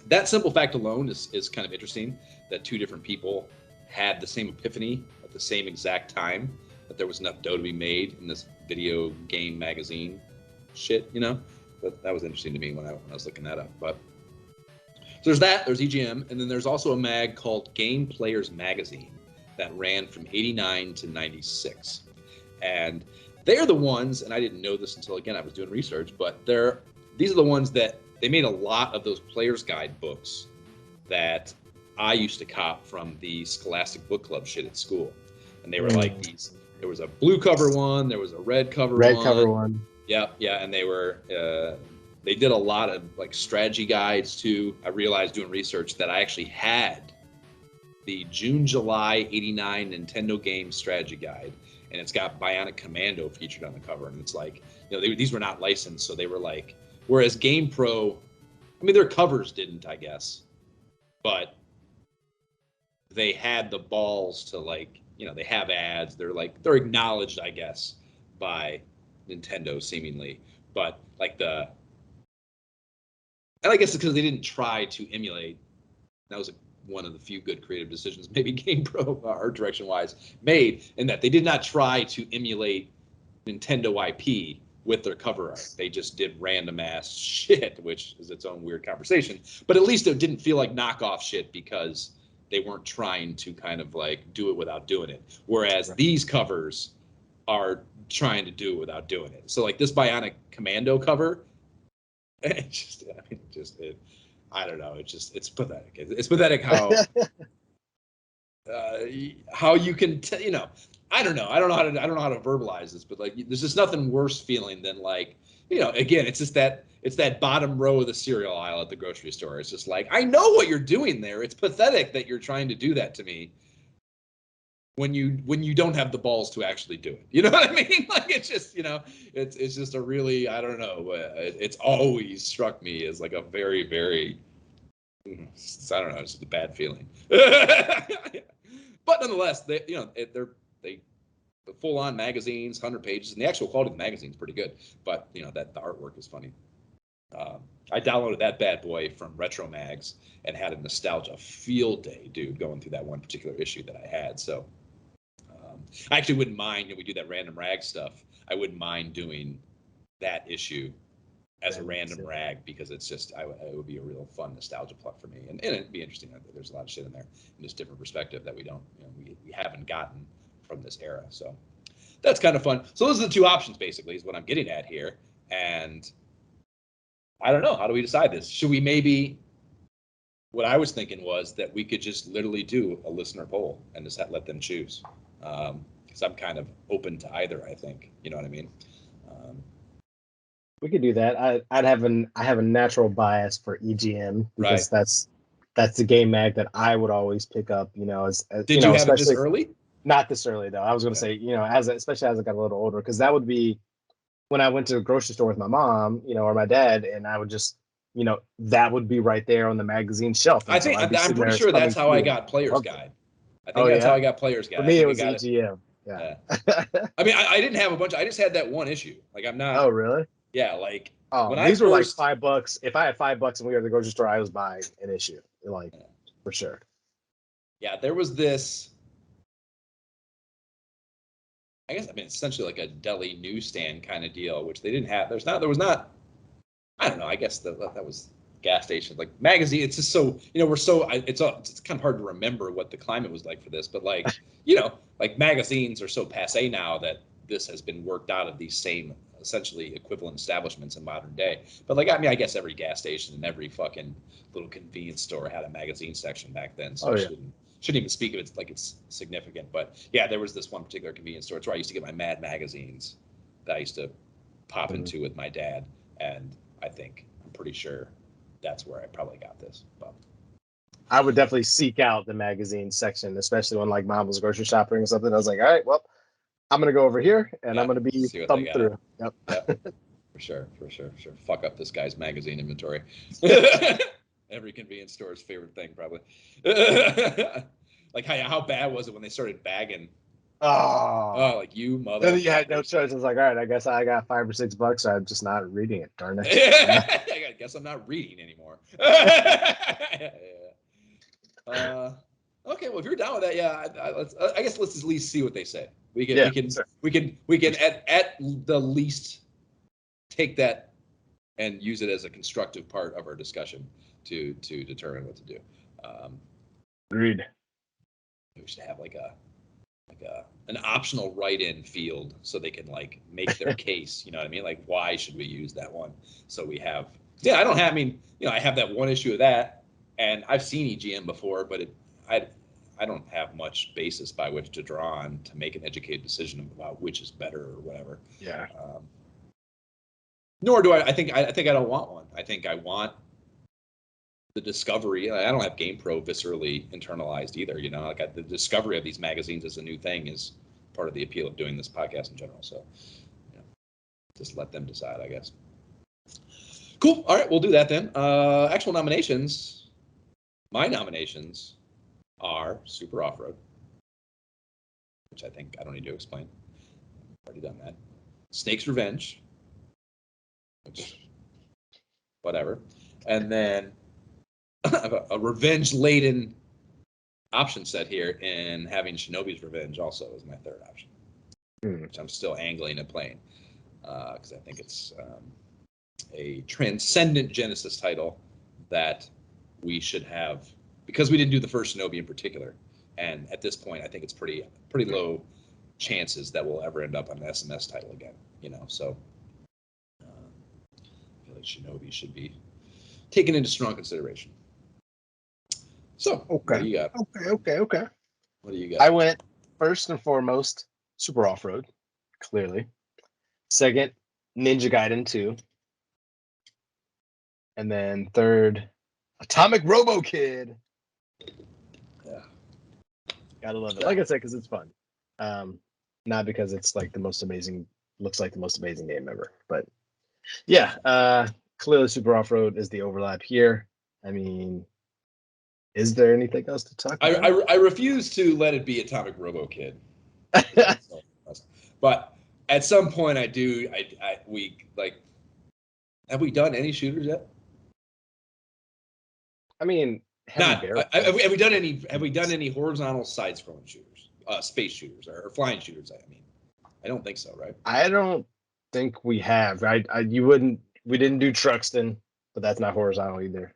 that simple fact alone is kind of interesting, that two different people had the same epiphany at the same exact time, that there was enough dough to be made in this video game magazine shit, But that was interesting to me when I was looking that up. But so there's EGM, and then there's also a mag called Game Players Magazine that ran from '89 to '96, and they're the ones, and I didn't know this until again I was doing research, but these are the ones that they made a lot of those players guide books that I used to cop from the Scholastic Book Club shit at school, and they were like these. There was a blue cover one. There was a red cover one. Yeah, and they did a lot of like strategy guides too. I realized doing research that I actually had the June-July '89 Nintendo game strategy guide, and it's got Bionic Commando featured on the cover, and it's like, these were not licensed, so they were like, whereas GamePro, I mean, their covers didn't, I guess, but they had the balls to like, they have ads, they're acknowledged, I guess, by Nintendo seemingly, but like and I guess it's because they didn't try to emulate. That was one of the few good creative decisions maybe GamePro, art direction wise, made, in that they did not try to emulate Nintendo IP with their cover art. They just did random ass shit, which is its own weird conversation. But at least it didn't feel like knockoff shit because they weren't trying to kind of like do it without doing it. Whereas these covers are trying to do it without doing it. So like this Bionic Commando cover, I don't know. It's pathetic. It's pathetic how you can I don't know how to verbalize this, but like there's just nothing worse feeling than like, again, it's that bottom row of the cereal aisle at the grocery store. It's just like, I know what you're doing there. It's pathetic that you're trying to do that to me when you don't have the balls to actually do it. You know what I mean? Like it's just, it's just a really, I don't know. It's always struck me as like a very, very, I don't know, it's just a bad feeling. But nonetheless, they're the full-on magazines, 100 pages, and the actual quality of the magazine is pretty good. But that the artwork is funny. I downloaded that bad boy from Retro Mags and had a nostalgia field day, dude, going through that one particular issue that I had. So I actually wouldn't mind, we do that random rag stuff. I wouldn't mind doing that issue as a random rag, because it's just, it would be a real fun nostalgia pluck for me, and it'd be interesting. There's a lot of shit in there, and just different perspective that we don't, we haven't gotten from this era. So that's kind of fun. So those are the two options, basically, is what I'm getting at here. And I don't know, how do we decide this? Should we maybe? What I was thinking was that we could just literally do a listener poll and just let them choose, because I'm kind of open to either. I think, you know what I mean. We could do that. I have a natural bias for EGM, because that's the game mag that I would always pick up. Did you have it this early? Not this early though. I was going to say, especially as I got a little older, because that would be when I went to the grocery store with my mom, or my dad, and I would just, that would be right there on the magazine shelf. I'm pretty sure that's how I got Player's Guide. I think that's how I got Player's Guide. For me, it was EGM. Yeah. I mean, I didn't have a bunch. I just had that one issue. Like, I'm not. Oh, really? Yeah, like. Oh, these were like $5. If I had $5 and we were at the grocery store, I was buying an issue, for sure. Yeah, there was this. I guess essentially like a deli newsstand kind of deal, which they didn't have. There was not. I don't know. I guess that was gas station, like magazine. It's just so, we're so. It's kind of hard to remember what the climate was like for this, but like like magazines are so passé now that this has been worked out of these same essentially equivalent establishments in modern day. But like, I guess every gas station and every fucking little convenience store had a magazine section back then. So shouldn't even speak of it like it's significant. But yeah, there was this one particular convenience store. It's where I used to get my Mad magazines that I used to pop into with my dad. And I'm pretty sure that's where I probably got this. But I would definitely seek out the magazine section, especially when like mom was grocery shopping or something. I was like, all right, well, I'm going to go over here and I'm going to be thumbed through. Yep. For sure. Fuck up this guy's magazine inventory. Every convenience store's favorite thing, probably. Like, how bad was it when they started bagging? Oh, like you mother. Then you had no choice. I was like, all right, I guess I got $5 or $6, so I'm just not reading it. Darn it. I guess I'm not reading anymore. Okay, well, if you're down with that, yeah, I guess let's at least see what they say. We can at the least take that and use it as a constructive part of our discussion to determine what to do. Agreed. We should have like an optional write-in field so they can like make their case. You know what I mean? Like, why should we use that one? So we have. Yeah, I don't have. I mean, I have that one issue of that, and I've seen EGM before, but I don't have much basis by which to draw on to make an educated decision about which is better or whatever. Yeah. Nor do I think I don't want one. I think I want the discovery. I don't have GamePro viscerally internalized either. Like the discovery of these magazines as a new thing is part of the appeal of doing this podcast in general. So, you know, just let them decide, I guess. Cool. All right, we'll do that then. Actual nominations. My nominations are Super Off-Road, which I think I don't need to explain. I've already done that. Snake's Revenge, which, whatever. And then a revenge-laden option set here in having Shinobi's Revenge also as my third option, which I'm still angling at playing because I think it's a transcendent Genesis title that we should have, because we didn't do the first Shinobi in particular, and at this point I think it's pretty low chances that we'll ever end up on an SMS title again, you know, so I feel like Shinobi should be taken into strong consideration. So, Okay. What do you got? Okay. What do you got? I went first and foremost Super Off-Road, clearly. Second, Ninja Gaiden 2. And then third, Atomic Robo Kid. Yeah. Gotta love it. Like I said, because it's fun. Not because it's like looks like the most amazing game ever. But yeah, clearly Super Off-Road is the overlap here. I mean, is there anything else to talk about? I refuse to let it be Atomic Robo Kid. But at some point we have we done any shooters yet? I mean, Have we done any horizontal side-scrolling shooters, space shooters or flying shooters? I mean, I don't think so, right? I don't think we have. We didn't do Truxton, but that's not horizontal either.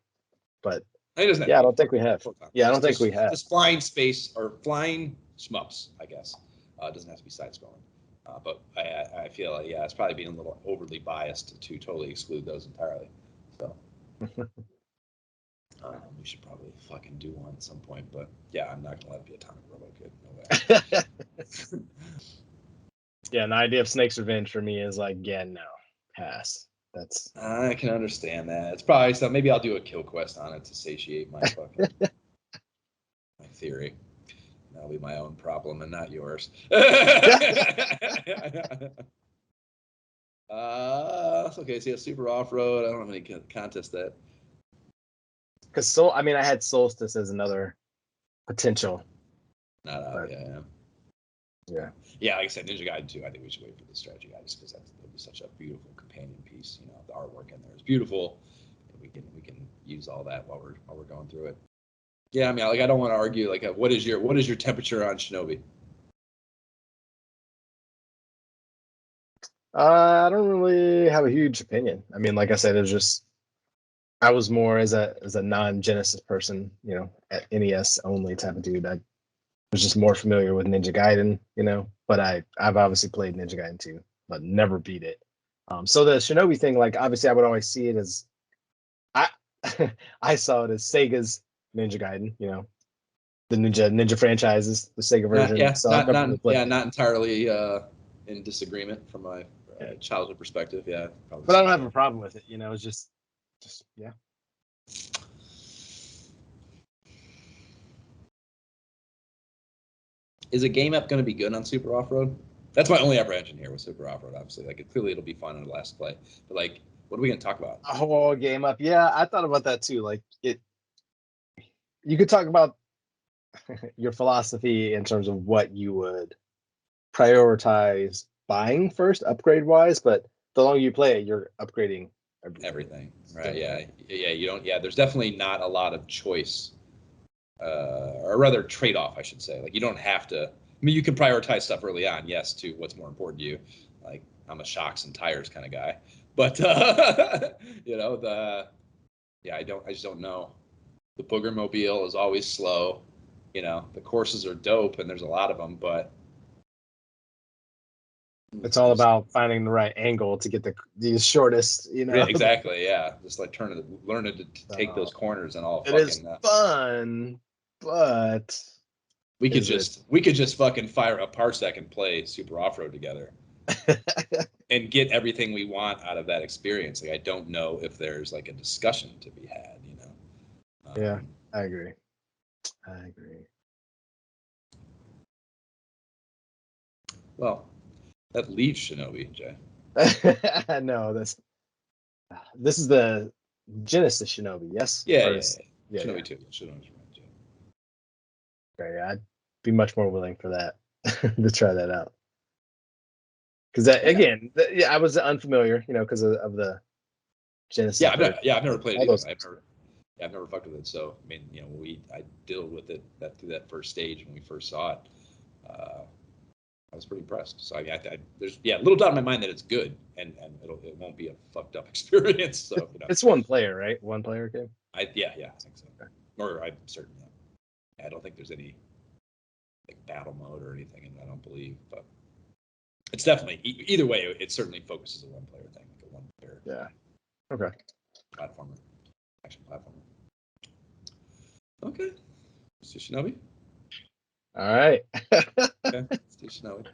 But I don't think we have. Yeah, I don't think we have. Just flying space or flying shmups, I guess. It doesn't have to be side-scrolling. But I feel like, it's probably being a little overly biased to totally exclude those entirely. So we should probably fucking do one at some point. But yeah, I'm not gonna let it be Atomic Robo Kid. No way. Yeah, and the idea of Snake's Revenge for me is like, yeah, no, pass. That's. I can understand that. It's probably something. Maybe I'll do a kill quest on it to satiate my fucking my theory. That'll be my own problem and not yours. Okay, so yeah, Super Off-Road. I don't have any contest that. Because I had Solstice as another potential. Not out, yeah. Yeah, like I said, Ninja Gaiden 2, I think we should wait for the strategy guide just because that'll be such a beautiful companion piece. You know, the artwork in there is beautiful. We can use all that while we're going through it. Yeah, I mean, like I don't want to argue. Like, what is your temperature on Shinobi? I don't really have a huge opinion. I mean, like I said, it's just I was more as a non-Genesis person, you know, at NES only type of dude. I was just more familiar with Ninja Gaiden, you know, but I've obviously played Ninja Gaiden 2, but never beat it. So the Shinobi thing, like obviously I would always see it as I saw it as Sega's Ninja Gaiden, you know, the Ninja franchises, the Sega version. Not entirely in disagreement from my childhood perspective. Yeah, but I don't have a problem with it. You know, it's just yeah. Is a game app going to be good on Super Off-Road? That's my only apprehension here with Super Off-Road, obviously. Like, clearly it'll be fun in the last play. But, like, what are we going to talk about? A whole game up. Yeah, I thought about that too. Like, you could talk about your philosophy in terms of what you would prioritize buying first, upgrade-wise, but the longer you play it, you're upgrading everything. Right, yeah. You don't, there's definitely not a lot of choice. Or rather trade-off, I should say. Like, you don't have to. I mean, you can prioritize stuff early on, yes, to what's more important to you. Like, I'm a shocks and tires kind of guy, but you know, I just don't know. The Booger Mobile is always slow. You know, the courses are dope, and there's a lot of them, but it's all about finding the right angle to get the shortest. You know, yeah, exactly. Yeah, just like learn to take those corners and all. It is fun. But we could just fucking fire a Parsec and play Super Off-Road together and get everything we want out of that experience. Like, I don't know if there's like a discussion to be had, you know? Yeah, I agree. Well, that leaves Shinobi, Jay. No, this is the Genesis Shinobi, yes? Yeah, Or yeah, is- yeah. yeah, Shinobi yeah. 2. Shinobi's right, Jay. Okay, yeah, I'd be much more willing for that to try that out. Because that Okay. again, yeah, I was unfamiliar, because of the Genesis. Yeah, I've never played it all either. those I've never fucked with it. So I mean, I dealt with it through that first stage when we first saw it. I was pretty impressed. So I mean, there's little doubt in my mind that it's good, and it won't be a fucked up experience. So It's one player, right? One player game. I think so. Or I'm certain. I don't think there's any like battle mode or anything, and I don't believe, but it's definitely either way. It certainly focuses on one player thing, like a one player. Yeah. Okay. Platformer, action platformer. Okay, let's do Shinobi. All right. Okay, let's do Shinobi.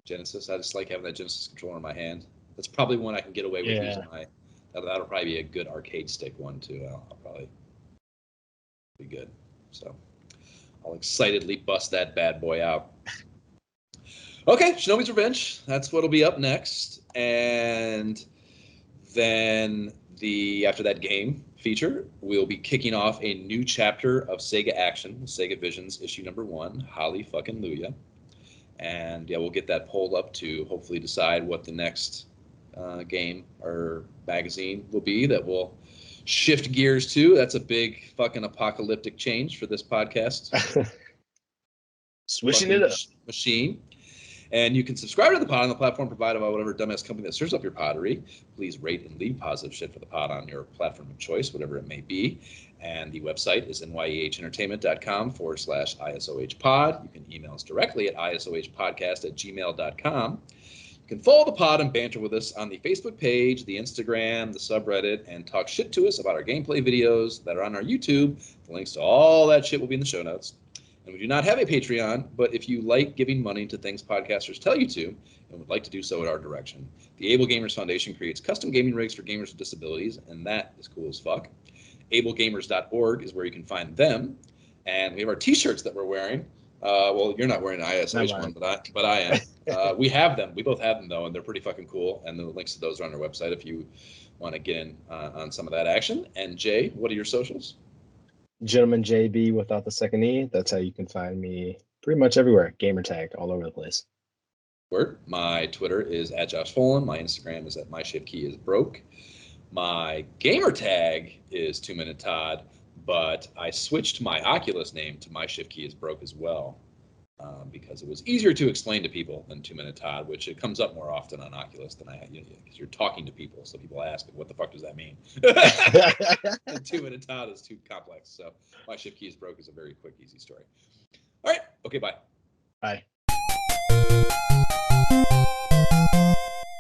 Genesis. I just like having that Genesis controller in my hand. That's probably one I can get away with Yeah. using my. That'll probably be a good arcade stick one too. I'll probably be good. So I'll excitedly bust that bad boy out. Okay, Shinobi's Revenge. That's what'll be up next, and then after that game feature, we'll be kicking off a new chapter of Sega Action, Sega Visions issue number 1. Holly fucking Luya. And yeah, we'll get that pulled up to hopefully decide what the next game or magazine will be that will shift gears to. That's a big fucking apocalyptic change for this podcast. Swishing Fucking it up. machine. And you can subscribe to the pod on the platform provided by whatever dumbass company that serves up your pottery. Please rate and leave positive shit for the pod on your platform of choice, whatever it may be. And the website is nyehentertainment.com/ISOHpod. You can email us directly at isohpodcast@gmail.com. You can follow the pod and banter with us on the Facebook page, the Instagram, the subreddit, and talk shit to us about our gameplay videos that are on our YouTube. The links to all that shit will be in the show notes. And we do not have a Patreon, but if you like giving money to things podcasters tell you to and would like to do so at our direction, the Able Gamers Foundation creates custom gaming rigs for gamers with disabilities, and that is cool as fuck. ablegamers.org is where you can find them. And we have our T-shirts that we're wearing. Well, you're not wearing an ISOH one, but I am. We have them. We both have them, though, and they're pretty fucking cool. And the links to those are on our website if you want to get in on some of that action. And Jay, what are your socials? Gentleman JB without the second E. That's how you can find me pretty much everywhere. Gamer tagged all over the place. Word. My Twitter is @JoshFolan. My Instagram is @MyShiftKeyIsBroke. My gamer tag is 2Minute Todd, but I switched my Oculus name to MyShiftKeyIsBroke as well because it was easier to explain to people than 2Minute Todd, which it comes up more often on Oculus than because you're talking to people, so people ask, what the fuck does that mean? And 2Minute Todd is too complex, so MyShiftKeyIsBroke is a very quick, easy story. All right. Okay, bye. Bye.